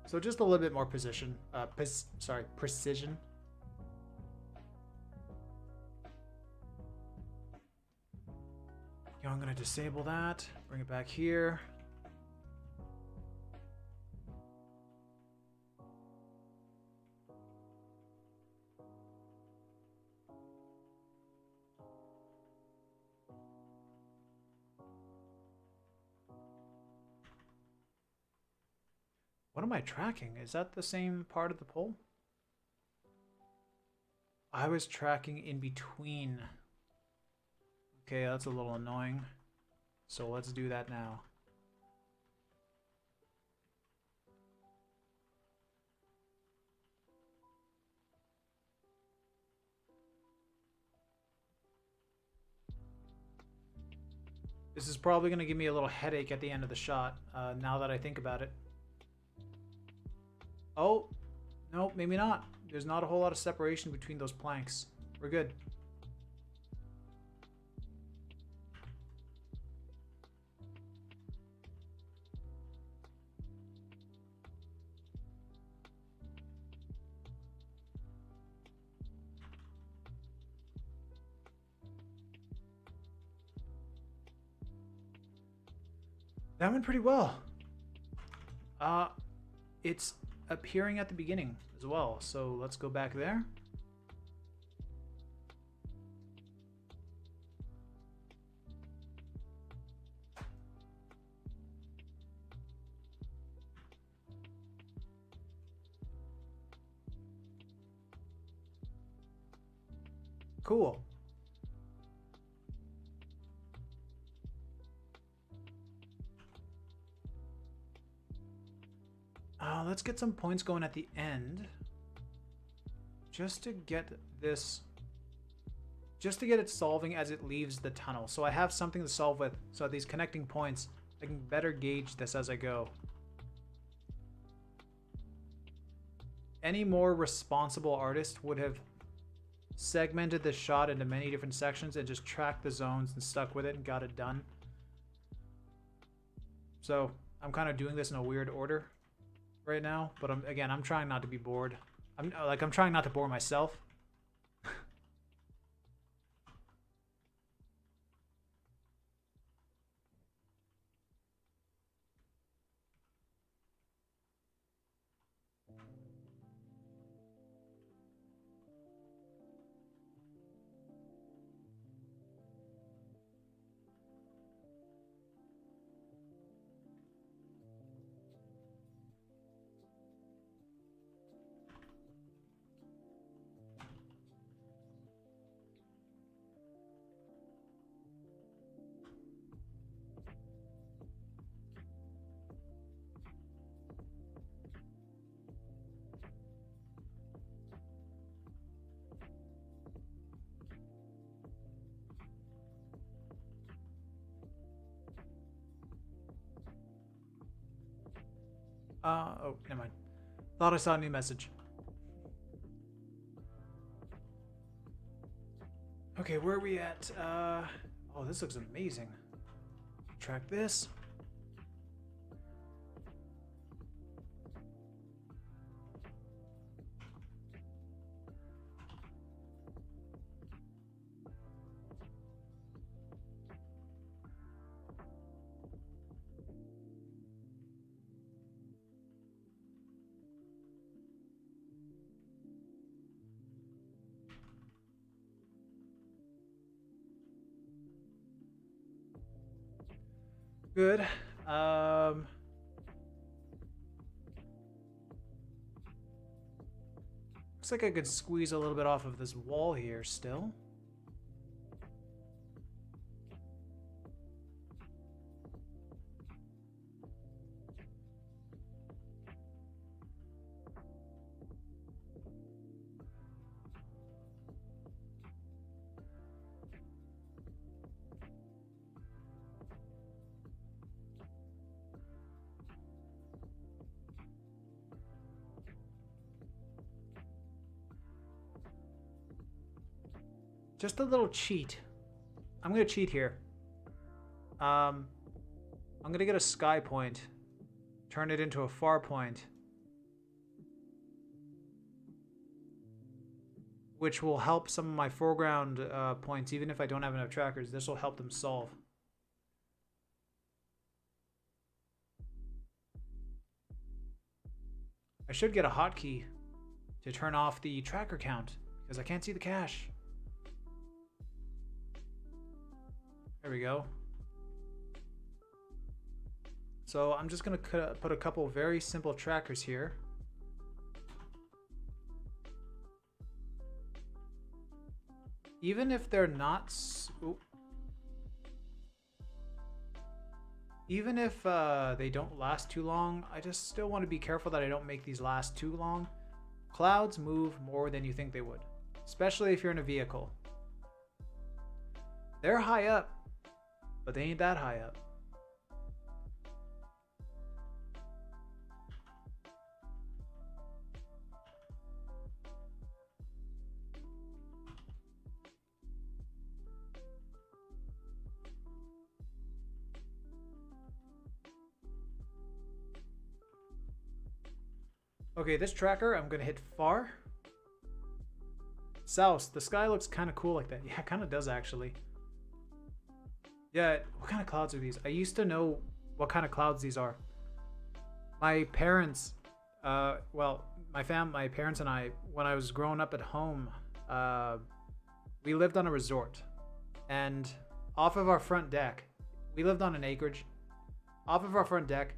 Speaker 1: So just a little bit more precision. Precision. I'm gonna disable that, bring it back here. What am I tracking? Is that the same part of the pole? I was tracking in between. Okay, that's a little annoying. So let's do that now. This is probably going to give me a little headache at the end of the shot, now that I think about it. Oh, no, maybe not. There's not a whole lot of separation between those planks. We're good. That went pretty well. It's appearing at the beginning as well, so let's go back there. Cool. Let's get some points going at the end. Just to get this... Just to get it solving as it leaves the tunnel. So I have something to solve with. So at these connecting points, I can better gauge this as I go. Any more responsible artist would have segmented the shot into many different sections and just tracked the zones and stuck with it and got it done. So I'm kind of doing this in a weird order right now, but I'm trying not to be bored. I'm trying not to bore myself. Oh, never mind. Thought I saw a new message. Okay, where are we at? Oh, this looks amazing. Track this. Good. Looks like I could squeeze a little bit off of this wall here still. Just a little cheat. I'm gonna cheat here. I'm gonna get a sky point, turn it into a far point, which will help some of my foreground points, even if I don't have enough trackers. This will help them solve. I should get a hotkey to turn off the tracker count because I can't see the cache. There we go. So I'm just gonna put a couple very simple trackers here. Even if they're not, even if they don't last too long, I just still want to be careful that I don't make these last too long. Clouds move more than you think they would, especially if you're in a vehicle. They're high up, but they ain't that high up. Okay, this tracker, I'm gonna hit far. South, the sky looks kind of cool like that. Yeah, it kind of does actually. Yeah, what kind of clouds are these? I used to know what kind of clouds these are. My parents, my parents and I, when I was growing up at home, we lived on a resort. And off of our front deck, we lived on an acreage. Off of our front deck,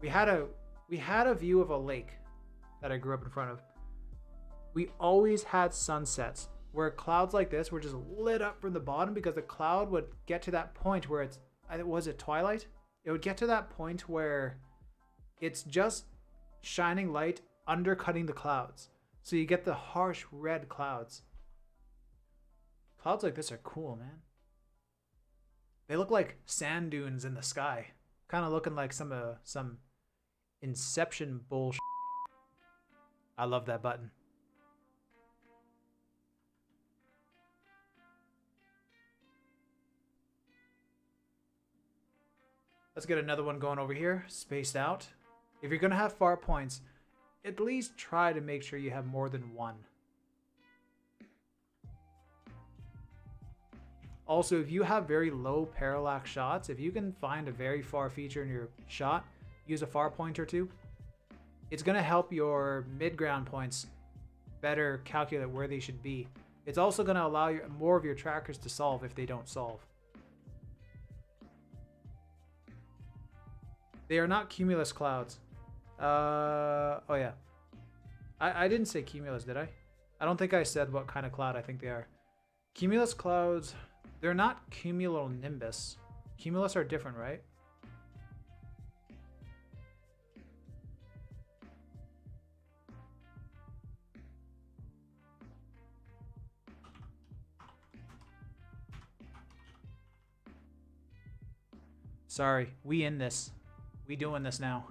Speaker 1: we had a view of a lake that I grew up in front of. We always had sunsets where clouds like this were just lit up from the bottom because the cloud would get to that point where was it twilight? It would get to that point where it's just shining light undercutting the clouds. So you get the harsh red clouds. Clouds like this are cool, man. They look like sand dunes in the sky. Kind of looking like some Inception bullshit. I love that button. Let's get another one going over here, spaced out. If you're going to have far points, at least try to make sure you have more than one. Also, if you have very low parallax shots, if you can find a very far feature in your shot, use a far point or two, it's going to help your mid-ground points better calculate where they should be. It's also going to allow more of your trackers to solve if they don't solve. They are not cumulus clouds. Oh yeah. I didn't say cumulus, did I? I don't think I said what kind of cloud I think they are. Cumulus clouds, they're not cumulonimbus. Cumulus are different, right? Sorry, we in this. We doing this now.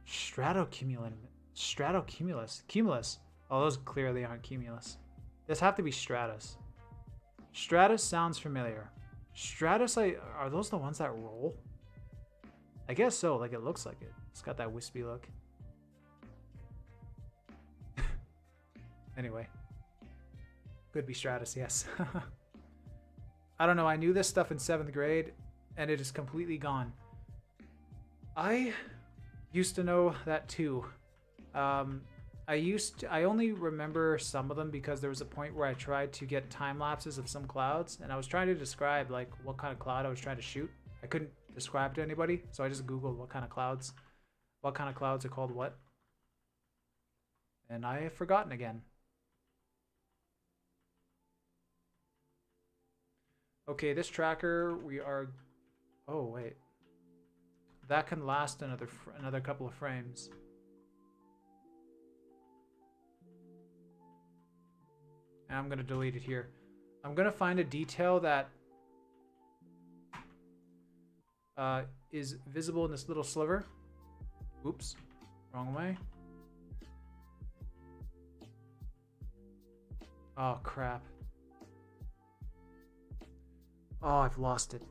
Speaker 1: Stratocumulus. Cumulus. Oh, those clearly aren't cumulus. Those have to be stratus. Stratus sounds familiar. Stratus, are those the ones that roll? I guess so, like it looks like it. It's got that wispy look. Anyway. Could be stratus, yes. I don't know, I knew this stuff in 7th grade, and it is completely gone. I used to know that too. I only remember some of them because there was a point where I tried to get time lapses of some clouds, and I was trying to describe like what kind of cloud I was trying to shoot. I couldn't describe to anybody, so I just Googled what kind of clouds are called what. And I have forgotten again. Okay, this tracker, we are... Oh, wait. That can last another couple of frames. And I'm going to delete it here. I'm going to find a detail that is visible in this little sliver. Oops, wrong way. Oh, crap. Oh, I've lost it.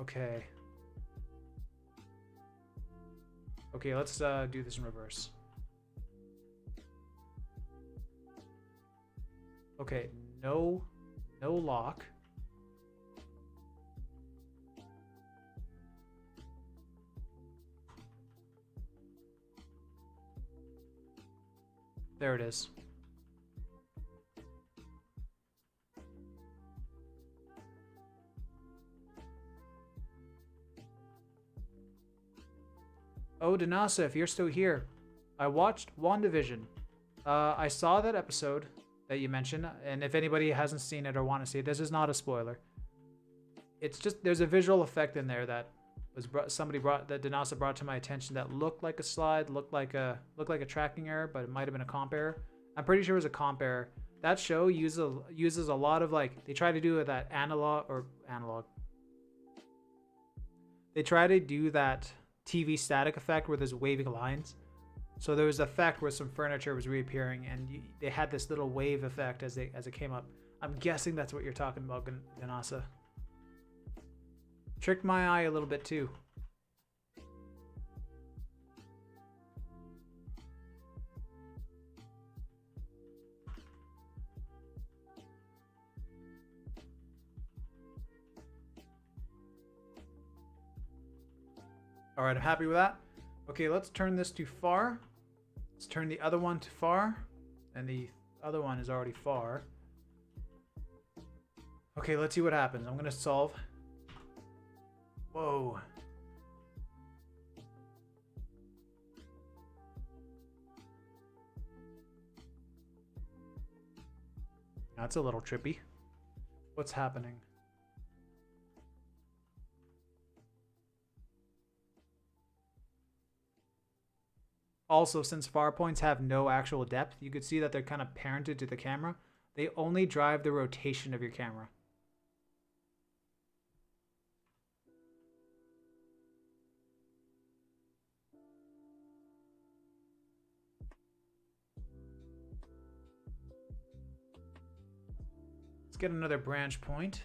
Speaker 1: Okay. Okay, let's do this in reverse. Okay, no lock. There it is. Oh, Danasa, if you're still here, I watched WandaVision. I saw that episode that you mentioned, and if anybody hasn't seen it or want to see it, this is not a spoiler. It's just there's a visual effect in there that was that Danasa brought to my attention that looked like a slide, looked like a tracking error, but it might have been a comp error. I'm pretty sure it was a comp error. That show uses a lot of like they try to do that analog. They try to do that TV static effect where there's waving lines. So there was an effect where some furniture was reappearing, and they had this little wave effect as it came up. I'm guessing that's what you're talking about, Ganasa. Tricked my eye a little bit too. All right, I'm happy with that. Okay, let's turn this to far. Let's turn the other one to far. And the other one is already far. Okay, let's see what happens. I'm gonna solve. Whoa. That's a little trippy. What's happening? Also, since far points have no actual depth, you could see that they're kind of parented to the camera. They only drive the rotation of your camera. Let's get another branch point.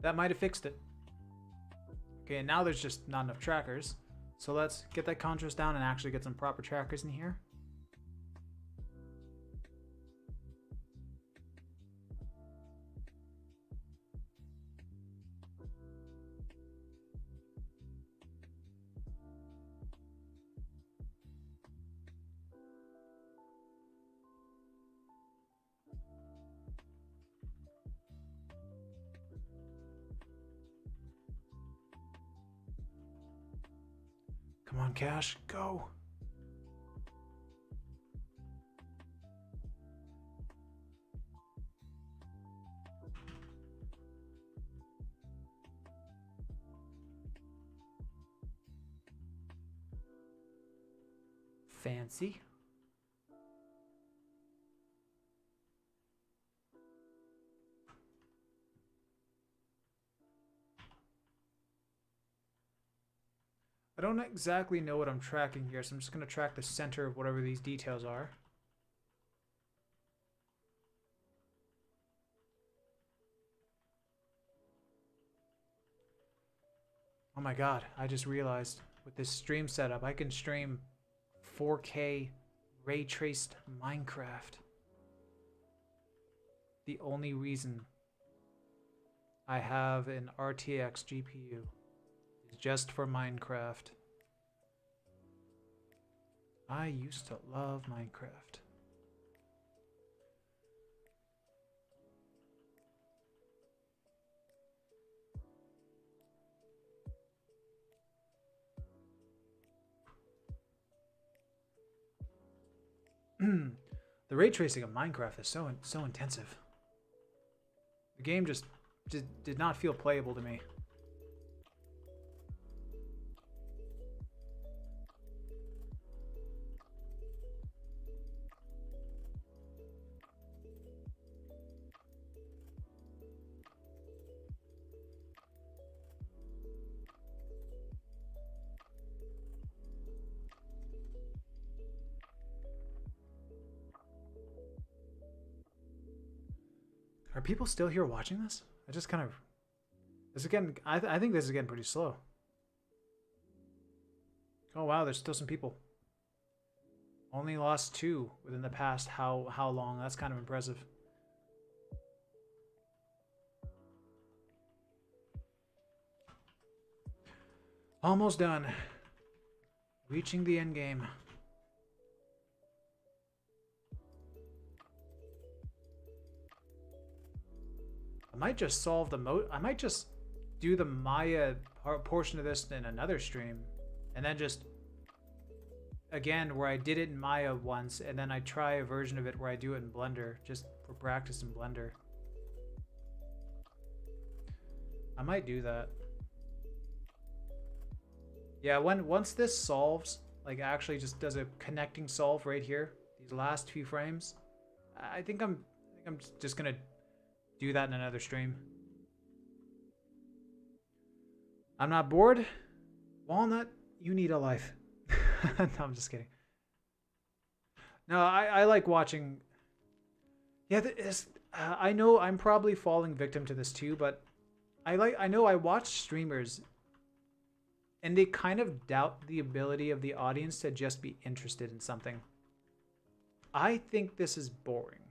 Speaker 1: That might have fixed it. Okay, and now there's just not enough trackers. So let's get that contrast down and actually get some proper trackers in here. Come on, Cash, go. Fancy. I don't exactly know what I'm tracking here, so I'm just going to track the center of whatever these details are. Oh my god, I just realized with this stream setup, I can stream 4K ray traced Minecraft. The only reason I have an RTX GPU is just for Minecraft. I used to love Minecraft. The ray tracing of Minecraft is so intensive. The game just did not feel playable to me. Are people still here watching this? I just kind of... This again, I think this is getting pretty slow. Oh wow, there's still some people. Only lost 2 within the past how long? That's kind of impressive. Almost done. Reaching the end game. I might just solve the I might just do the Maya portion of this in another stream, and then just again where I did it in Maya once, and then I try a version of it where I do it in Blender, just for practice in Blender. I might do that. Yeah, once this solves, like actually just does a connecting solve right here, these last few frames, I think I'm just gonna do that in another stream. I'm not bored. Walnut, you need a life. No, I'm just kidding. No, I like watching. Yeah, I know I'm probably falling victim to this too, but I know I watch streamers and they kind of doubt the ability of the audience to just be interested in something. I think this is boring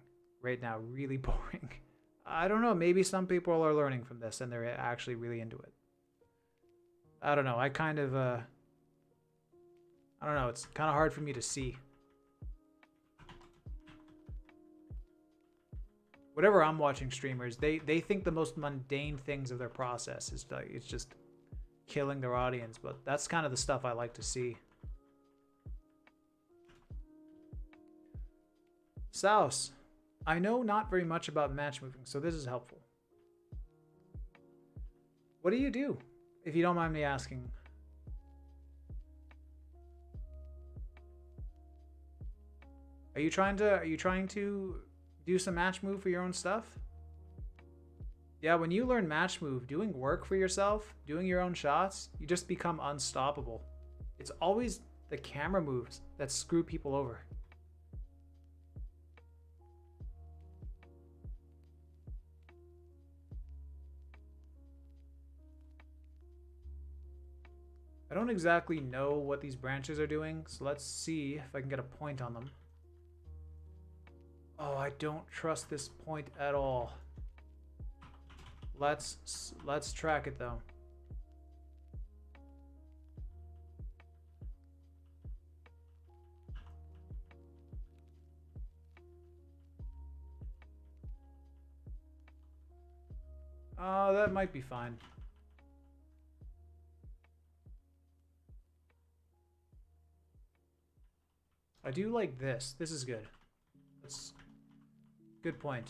Speaker 1: right now, really boring. I don't know, maybe some people are learning from this and they're actually really into it. I don't know, I kind of, I don't know, it's kind of hard for me to see. Whatever I'm watching streamers, they think the most mundane things of their process is like, it's just killing their audience, but that's kind of the stuff I like to see. Souse. I know not very much about match moving, so this is helpful. What do you do, if you don't mind me asking? Are you trying to do some match move for your own stuff? Yeah, when you learn match move, doing work for yourself, doing your own shots, you just become unstoppable. It's always the camera moves that screw people over. I don't exactly know what these branches are doing, so let's see if I can get a point on them. Oh, I don't trust this point at all. Let's track it though. Oh, that might be fine. I do like this. This is good. That's good point.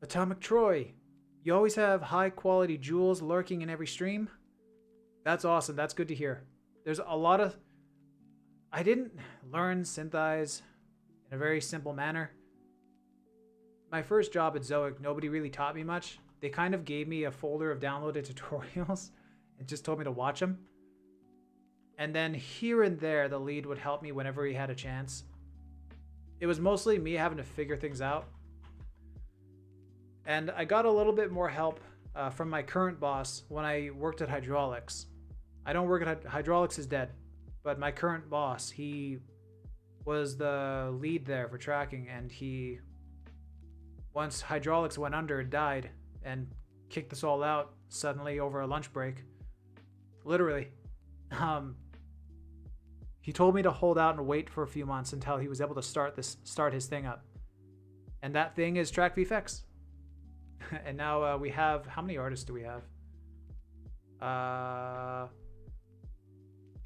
Speaker 1: Atomic Troy. You always have high quality jewels lurking in every stream? That's awesome. That's good to hear. There's a lot of... I didn't learn Syntheyes in a very simple manner. My first job at Zoic, nobody really taught me much. They kind of gave me a folder of downloaded tutorials and just told me to watch them. And then here and there, the lead would help me whenever he had a chance. It was mostly me having to figure things out. And I got a little bit more help from my current boss when I worked at Hydraulics. I don't work at Hydraulics is dead, but my current boss, he was the lead there for tracking, and he, once Hydraulics went under and died and kicked us all out suddenly over a lunch break, literally, he told me to hold out and wait for a few months until he was able to start his thing up. And that thing is Track VFX. And now we have, how many artists do we have?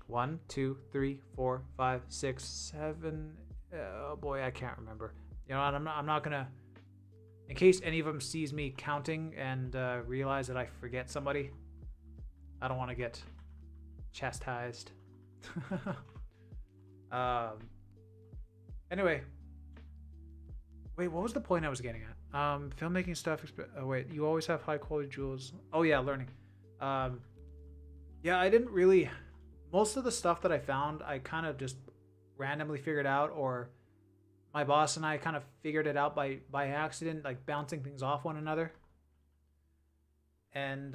Speaker 1: 1, 2, 3, 4, 5, 6, 7. Oh boy, I can't remember. You know what? I'm not gonna. In case any of them sees me counting and realize that I forget somebody, I don't want to get chastised. Anyway, wait, what was the point I was getting at? Filmmaking stuff. Oh wait, you always have high quality jewels. Oh yeah, learning. Yeah, I didn't really. Most of the stuff that I found, I kind of just randomly figured out, or my boss and I kind of figured it out by accident, like bouncing things off one another. And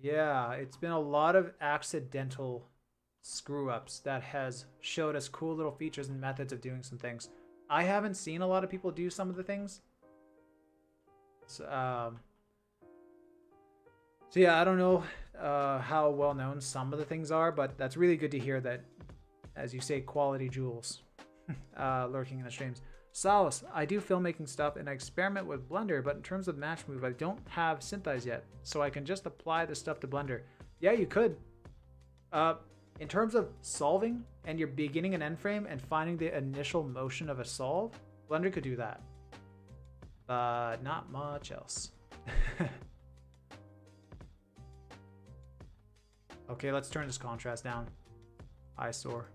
Speaker 1: yeah, it's been a lot of accidental screw ups that has showed us cool little features and methods of doing some things. I haven't seen a lot of people do some of the things. So yeah, I don't know how well known some of the things are, but that's really good to hear that, as you say, quality jewels lurking in the streams. Solace, I do filmmaking stuff and I experiment with Blender, but in terms of match move, I don't have Syntheyes yet, so I can just apply the stuff to Blender. Yeah, you could. In terms of solving and your beginning and end frame and finding the initial motion of a solve, Blender could do that. But not much else. Okay, let's turn this contrast down. Eyesore.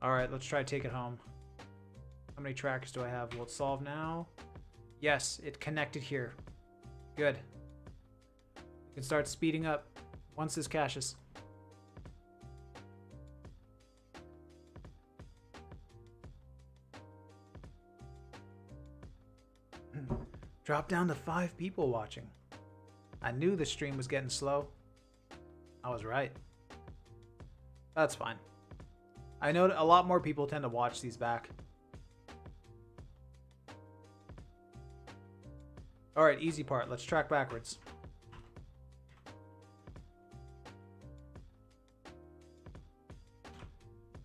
Speaker 1: Alright, let's try to take it home. How many trackers do I have? Will it solve now? Yes, it connected here. Good. You can start speeding up once this caches. Drop down to 5 people watching. I knew the stream was getting slow. I was right. That's fine. I know a lot more people tend to watch these back. Alright, easy part. Let's track backwards.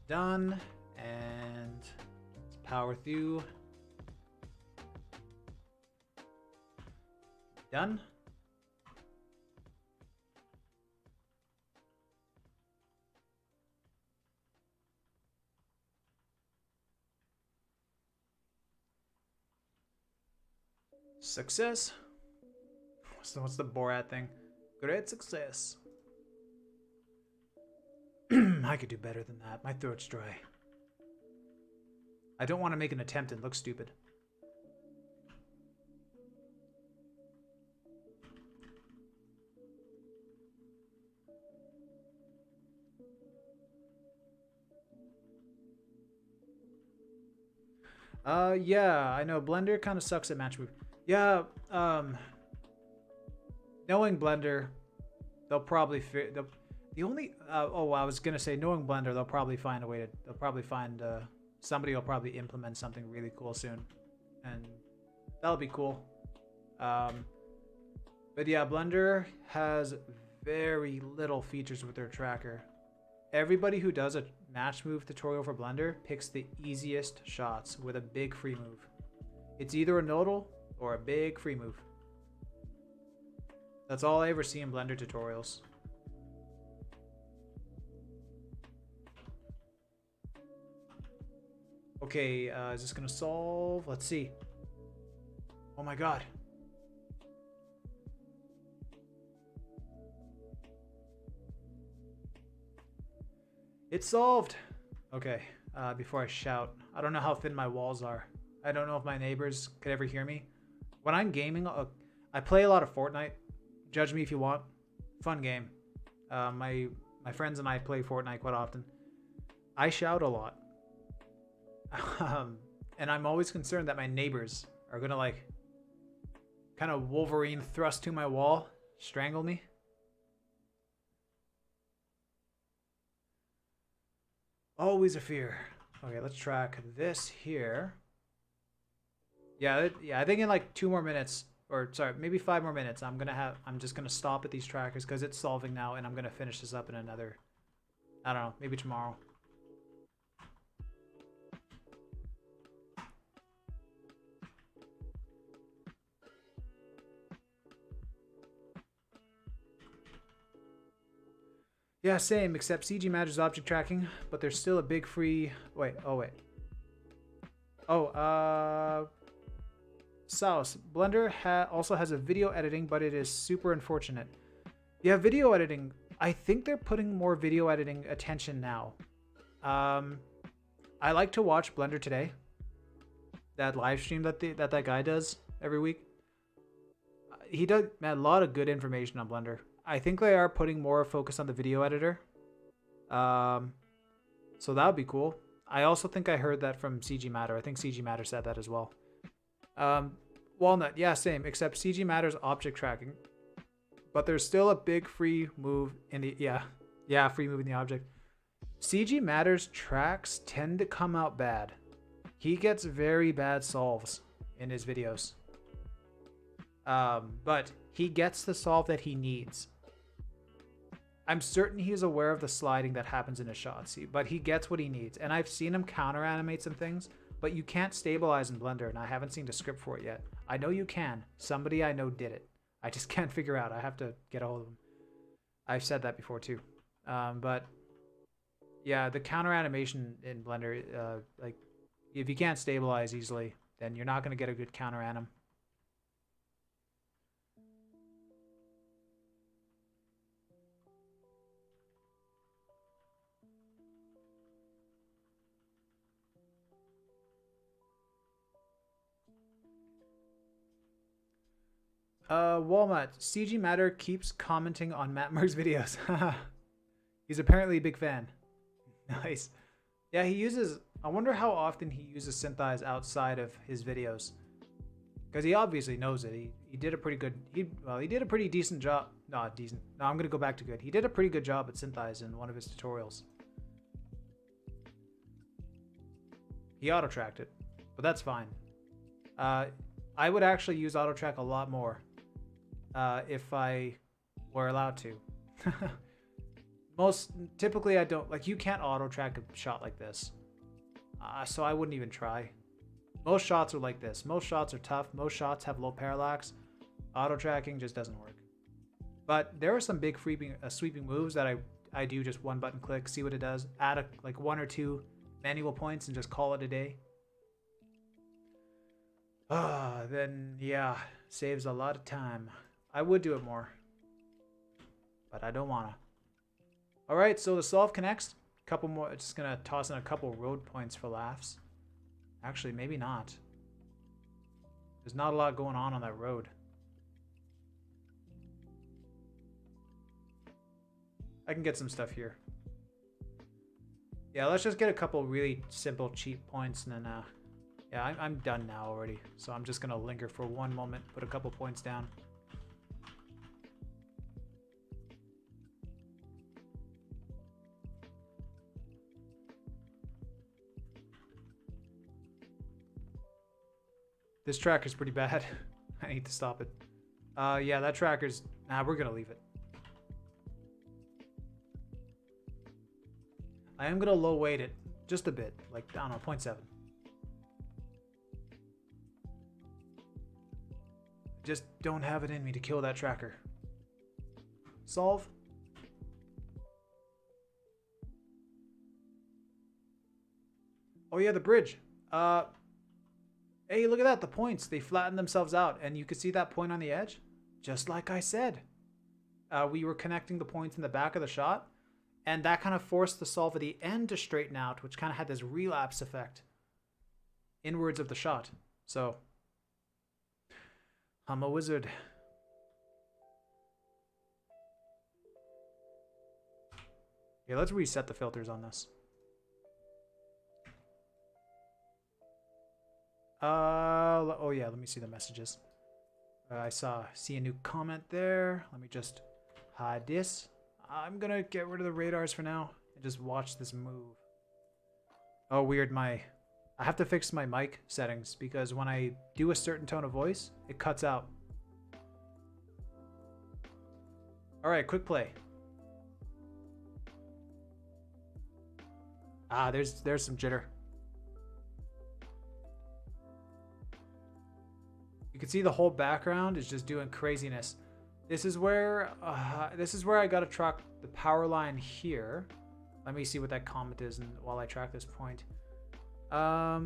Speaker 1: Done. And let's power through. Done. Success. What's the Borat thing? Great success. I could do better than that. My throat's dry. I don't want to make an attempt and look stupid. Yeah, I know Blender kind of sucks at match move. Yeah, knowing Blender, they'll probably the only oh, I was gonna say knowing Blender, they'll probably find a way to. They'll probably find somebody will probably implement something really cool soon, and that'll be cool. But yeah, Blender has very little features with their tracker. Everybody who does a match move tutorial for Blender picks the easiest shots with a big free move. It's either a nodal or a big free move. That's all I ever see in Blender tutorials. Okay, is this gonna solve? Let's see. Oh my god. It's solved. Okay, before I shout, I don't know how thin my walls are. I don't know if my neighbors could ever hear me. When I'm gaming, I play a lot of Fortnite. Judge me if you want. Fun game. My friends and I play Fortnite quite often. I shout a lot. And I'm always concerned that my neighbors are gonna like kind of Wolverine thrust to my wall, strangle me. Always a fear. Okay, let's track this here. Yeah, I think in like 2 more minutes, or sorry, maybe 5 more minutes, I'm just gonna stop at these trackers because it's solving now, and I'm gonna finish this up in another, I don't know, maybe tomorrow. Yeah, same, except CG Matters object tracking, but there's still a big free... Wait. Souse. Blender also has a video editing, but it is super unfortunate. Yeah, video editing. I think they're putting more video editing attention now. I like to watch Blender Today. That live stream that that guy does every week. He does a lot of good information on Blender. I think they are putting more focus on the video editor. So that would be cool. I also think I heard that from CG Matter. I think CG Matter said that as well. Walnut, yeah, same, except CG Matter's object tracking. But there's still a big free move in the, yeah, free move in the object. CG Matter's tracks tend to come out bad. He gets very bad solves in his videos. But he gets the solve that he needs. I'm certain he's aware of the sliding that happens in his shots, but he gets what he needs. And I've seen him counter animate some things, but you can't stabilize in Blender, and I haven't seen a script for it yet. I know you can. Somebody I know did it. I just can't figure out. I have to get a hold of him. I've said that before too. But yeah, the counter animation in Blender, like if you can't stabilize easily, then you're not going to get a good counter anim. Walmart. CG Matter keeps commenting on Matt Merck's videos. He's apparently a big fan. Nice. Yeah, he uses... I wonder how often he uses Syntheyes outside of his videos. Because he obviously knows it. He did a pretty good... He did a pretty decent job. Not decent. No, I'm going to go back to good. He did a pretty good job at Syntheyes in one of his tutorials. He auto-tracked it. But that's fine. I would actually use auto-track a lot more. If I were allowed to. Typically I don't, like, you can't auto track a shot like this. So I wouldn't even try. Most shots are like this. Most shots are tough. Most shots have low parallax. Auto tracking just doesn't work. But there are some big sweeping moves that I do just one button click, see what it does, add like 1 or 2 manual points and just call it a day. Then yeah, saves a lot of time. I would do it more, but I don't wanna. All right, so the solve connects. Couple more. Just gonna toss in a couple road points for laughs. Actually, maybe not. There's not a lot going on that road. I can get some stuff here. Yeah, let's just get a couple really simple, cheap points, and then Yeah, I'm done now already. So I'm just gonna linger for one moment, put a couple points down. This tracker's pretty bad. I need to stop it. Yeah, that tracker's... Nah, we're gonna leave it. I am gonna low weight it just a bit, like, I don't know, 0.7. Just don't have it in me to kill that tracker. Solve. Oh yeah, the bridge. Hey, look at that, the points. They flatten themselves out, and you can see that point on the edge. Just like I said. We were connecting the points in the back of the shot, and that kind of forced the solve at the end to straighten out, which kind of had this relapse effect inwards of the shot. So, I'm a wizard. Okay, let's reset the filters on this. Oh yeah, let me see the messages. I see a new comment there. Let me just hide this. I'm gonna get rid of the radars for now and just watch this move. Oh, weird, I have to fix my mic settings because when I do a certain tone of voice, it cuts out. All right, quick play. Ah, there's some jitter. You can see the whole background is just doing craziness. This is where I gotta track the power line here. Let me see what that comment is, and while I track this point, I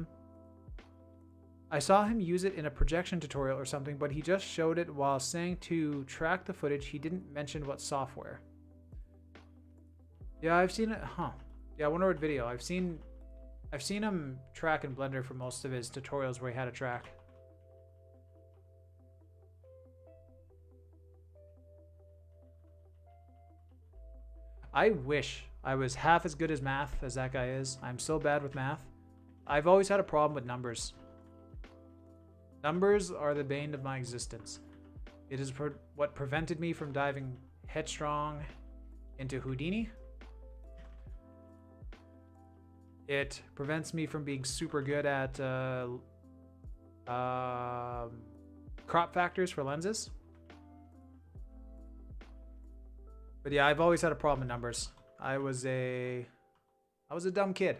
Speaker 1: saw him use it in a projection tutorial or something, but he just showed it while saying to track the footage. He didn't mention what software. Yeah, I've seen it. Huh? Yeah, I wonder what video. I've seen him track in Blender for most of his tutorials where he had a track. I wish I was half as good as math as that guy is. I'm so bad with math. I've always had a problem with numbers. Numbers are the bane of my existence. It is what prevented me from diving headstrong into Houdini. It prevents me from being super good at crop factors for lenses. But yeah, I've always had a problem with numbers. I was a dumb kid.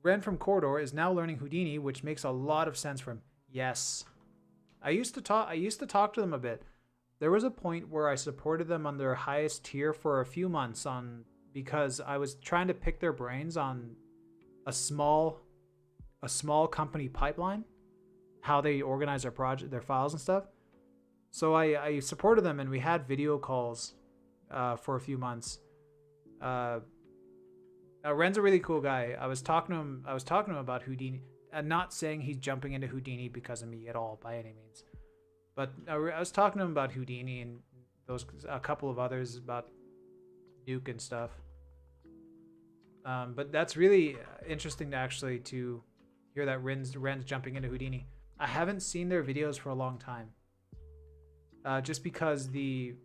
Speaker 1: Ren from Corridor is now learning Houdini, which makes a lot of sense for him. Yes. I used to talk to them a bit. There was a point where I supported them on their highest tier for a few months because I was trying to pick their brains on a small company pipeline, how they organize their project, their files and stuff. So I supported them, and we had video calls for a few months. Ren's a really cool guy. I was talking to him about Houdini. I'm not saying he's jumping into Houdini because of me at all by any means, but I was talking to him about Houdini and a couple of others about Nuke and stuff. But that's really interesting to hear that Ren's jumping into Houdini. I haven't seen their videos for a long time. Just because the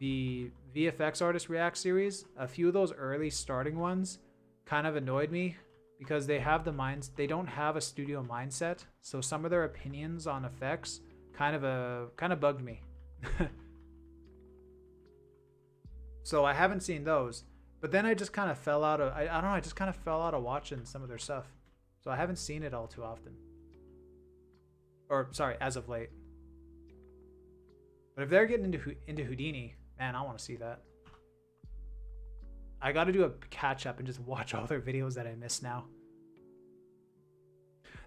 Speaker 1: VFX Artist React series, a few of those early starting ones kind of annoyed me because they don't have a studio mindset. So some of their opinions on effects kind of bugged me. So I haven't seen those. But then I just kind of fell out of I just kind of fell out of watching some of their stuff. So I haven't seen it all too often. Or sorry, as of late. But if they're getting into Houdini, man, I want to see that. I got to do a catch up and just watch all their videos that I missed now.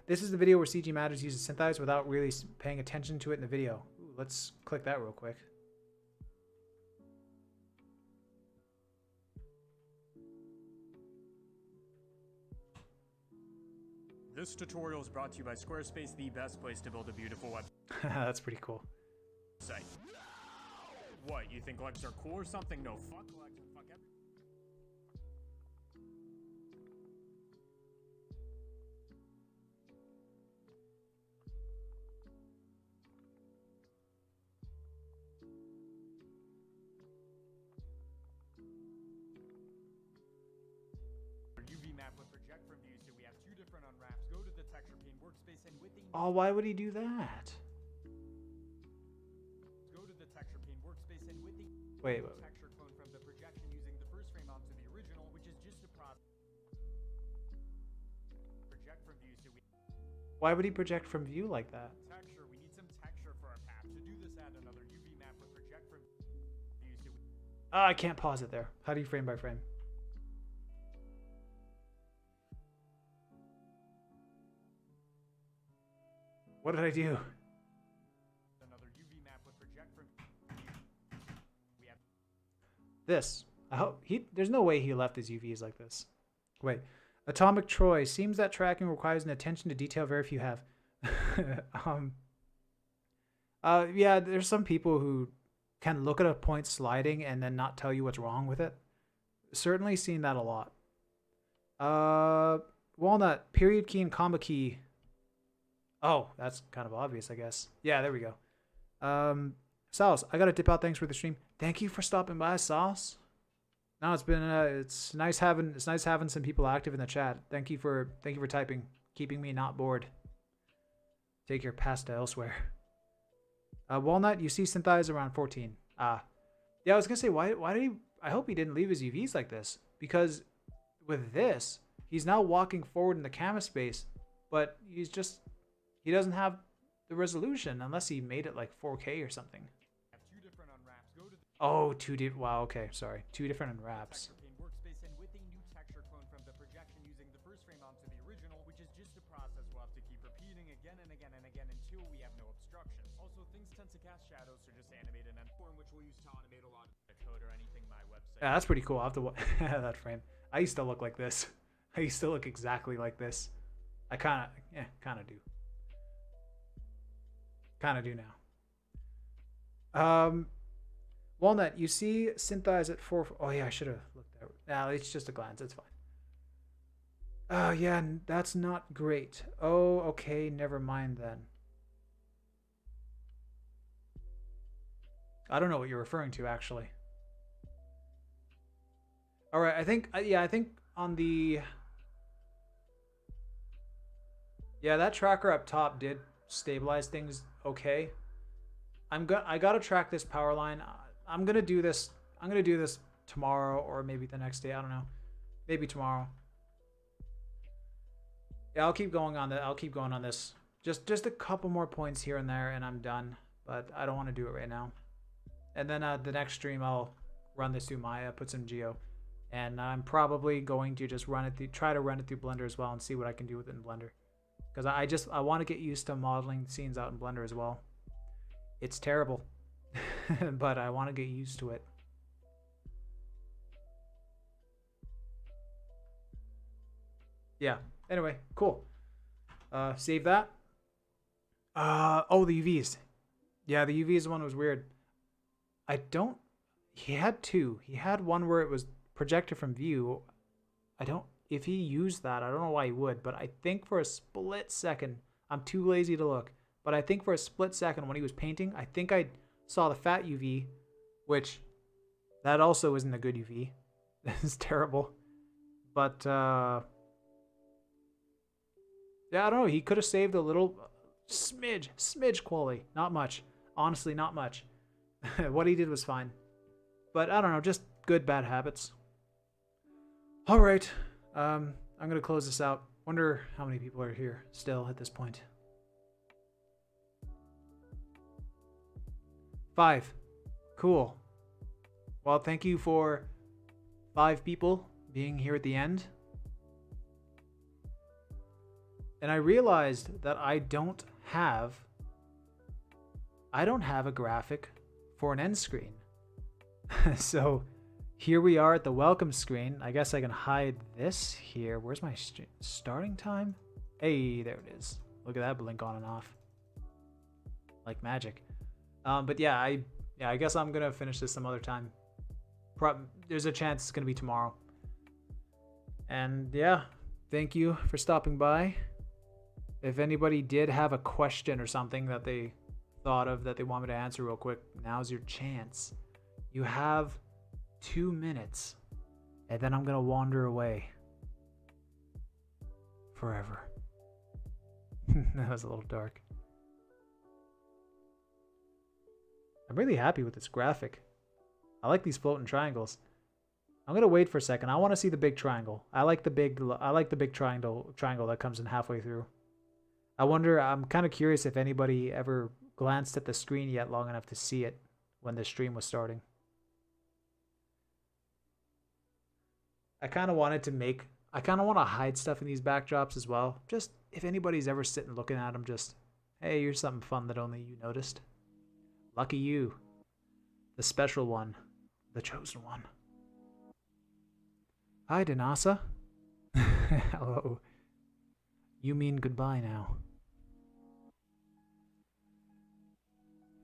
Speaker 1: This is the video where CG Matters uses Syntheyes without really paying attention to it in the video. Ooh, let's click that real quick.
Speaker 4: This tutorial is brought to you by Squarespace, the best place to build a beautiful website.
Speaker 1: That's pretty cool.
Speaker 4: What, you think legs are cool or something? No, fuck legs and fuck everything. UV map with project from view, so we have two different unwraps. Go to the texture pane workspace and with the
Speaker 1: Oh, why would he do that?
Speaker 4: go to the texture pane workspace and with the
Speaker 1: Wait.
Speaker 4: texture clone from the projection using the first frame onto the original, which is just a process. Project from view, so we
Speaker 1: Why would he project from view like that?
Speaker 4: texture. We need some texture for our path. To do this, add another UV map with project from view, so we
Speaker 1: Oh, I can't pause it there. How do you frame by frame? What did I do?
Speaker 4: another UV map with project from we have
Speaker 1: This. I hope there's no way he left his UVs like this. Wait. Atomic Troy. Seems that tracking requires an attention to detail very few have. Yeah, there's some people who can look at a point sliding and then not tell you what's wrong with it. Certainly seen that a lot. Walnut, period key and comma key. Oh, that's kind of obvious, I guess. Yeah, there we go. Sauce, I gotta dip out. Thanks for the stream. Thank you for stopping by, Sauce. No, it's been it's nice having some people active in the chat. Thank you for typing, keeping me not bored. Take your pasta elsewhere. Walnut, you see Syntheyes around 14. Yeah, I was gonna say why did he? I hope he didn't leave his UVs like this, because with this, he's now walking forward in the canvas space, but he doesn't have the resolution unless he made it like 4K or something.
Speaker 4: have two different unwraps. Go to the
Speaker 1: Oh, wow, okay, sorry. Two different unwraps.
Speaker 4: texture pane workspace and with a new texture clone from the projection using the first frame onto the original, which is just a process we'll have to keep repeating again and again and again until we have no obstructions. Also, things tend to cast shadows, so just animate an endpoint, which we'll use to automate a lot of the code or anything my website.
Speaker 1: Yeah, that's pretty cool. I'll have to that frame. I used to look like this. I used to look exactly like this. I kind of do. Kind of do now. Walnut, you see Syntheyes at 4. Oh yeah, I should have looked at it. Nah, it's just a glance. It's fine. Oh yeah, that's not great. Oh, okay, never mind then. I don't know what you're referring to actually. All right, I think on the that tracker up top did stabilize things okay. I gotta track this power line. I'm gonna do this tomorrow or maybe the next day. I don't know. Maybe tomorrow. Yeah, I'll keep going on that. I'll keep going on this. Just a couple more points here and there, and I'm done. But I don't want to do it right now. And then the next stream, I'll run this through Maya, put some Geo, and I'm probably going to just try to run it through Blender as well, and see what I can do with it in Blender. Because I want to get used to modeling scenes out in Blender as well. It's terrible, but I want to get used to it. Yeah. Anyway, cool. Save that. Oh, the UVs. Yeah, the UVs one was weird. He had two. He had one where it was projected from view. If he used that, I don't know why he would, but I think for a split second, I'm too lazy to look, but I think for a split second when he was painting, I think I saw the fat UV, which that also isn't a good UV. It's terrible. But, yeah, I don't know. He could have saved a little smidge quality. Not much. Honestly, not much. What he did was fine. But I don't know, just good bad habits. All right. I'm going to close this out. Wonder how many people are here still at this point. 5. Cool. Well, thank you for 5 people being here at the end. And I realized that I don't have a graphic for an end screen. So here we are at the welcome screen. I guess I can hide this here. Where's my starting time? Hey, there it is. Look at that blink on and off. Like magic. But yeah, I guess I'm gonna finish this some other time. There's a chance it's gonna be tomorrow. And yeah, thank you for stopping by. If anybody did have a question or something that they thought of that they want me to answer real quick, now's your chance. You have 2 minutes, and then I'm gonna wander away forever. That was a little dark. I'm really happy with this graphic. I like these floating triangles. I'm gonna wait for a second. I want to see the big triangle. I like the big triangle that comes in halfway through. I'm kind of curious if anybody ever glanced at the screen yet long enough to see it when the stream was starting. I kind of want to hide stuff in these backdrops as well. Just if anybody's ever sitting looking at them, just, hey, here's something fun that only you noticed. Lucky you. The special one. The chosen one. Hi, Danasa. Hello. You mean goodbye now.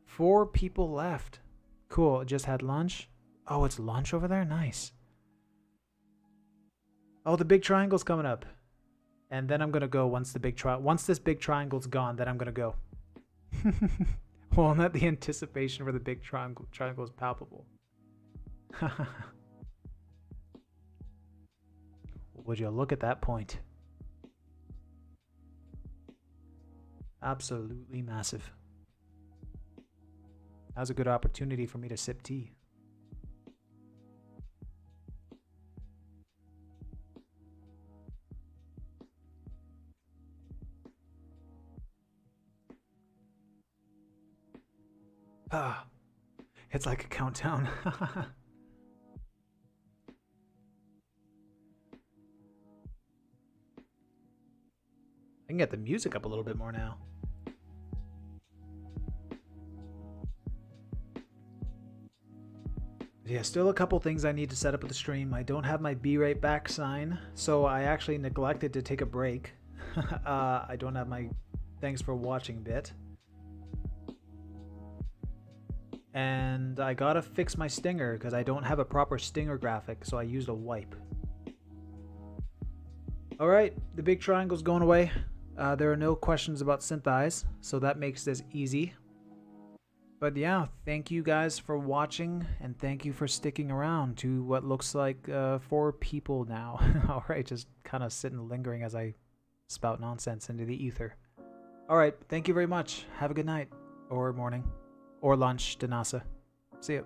Speaker 1: 4 people left. Cool. Just had lunch. Oh, it's lunch over there? Nice. Oh, the big triangle's coming up. And then I'm going to go once this big triangle's gone, then I'm going to go. Well, not the anticipation for the big triangle is palpable. Would you look at that point? Absolutely massive. That was a good opportunity for me to sip tea. Ah, it's like a countdown. I can get the music up a little bit more now. Yeah, still a couple things I need to set up with the stream. I don't have my Be Right Back sign, so I actually neglected to take a break. I don't have my thanks for watching bit. And I gotta fix my stinger because I don't have a proper stinger graphic, so I used a wipe. Alright, the big triangle's going away. There are no questions about Syntheyes, so that makes this easy. But yeah, thank you guys for watching, and thank you for sticking around to what looks like 4 people now. Alright, just kind of sitting lingering as I spout nonsense into the ether. Alright, thank you very much. Have a good night, or morning, or lunch, Danasa. See ya.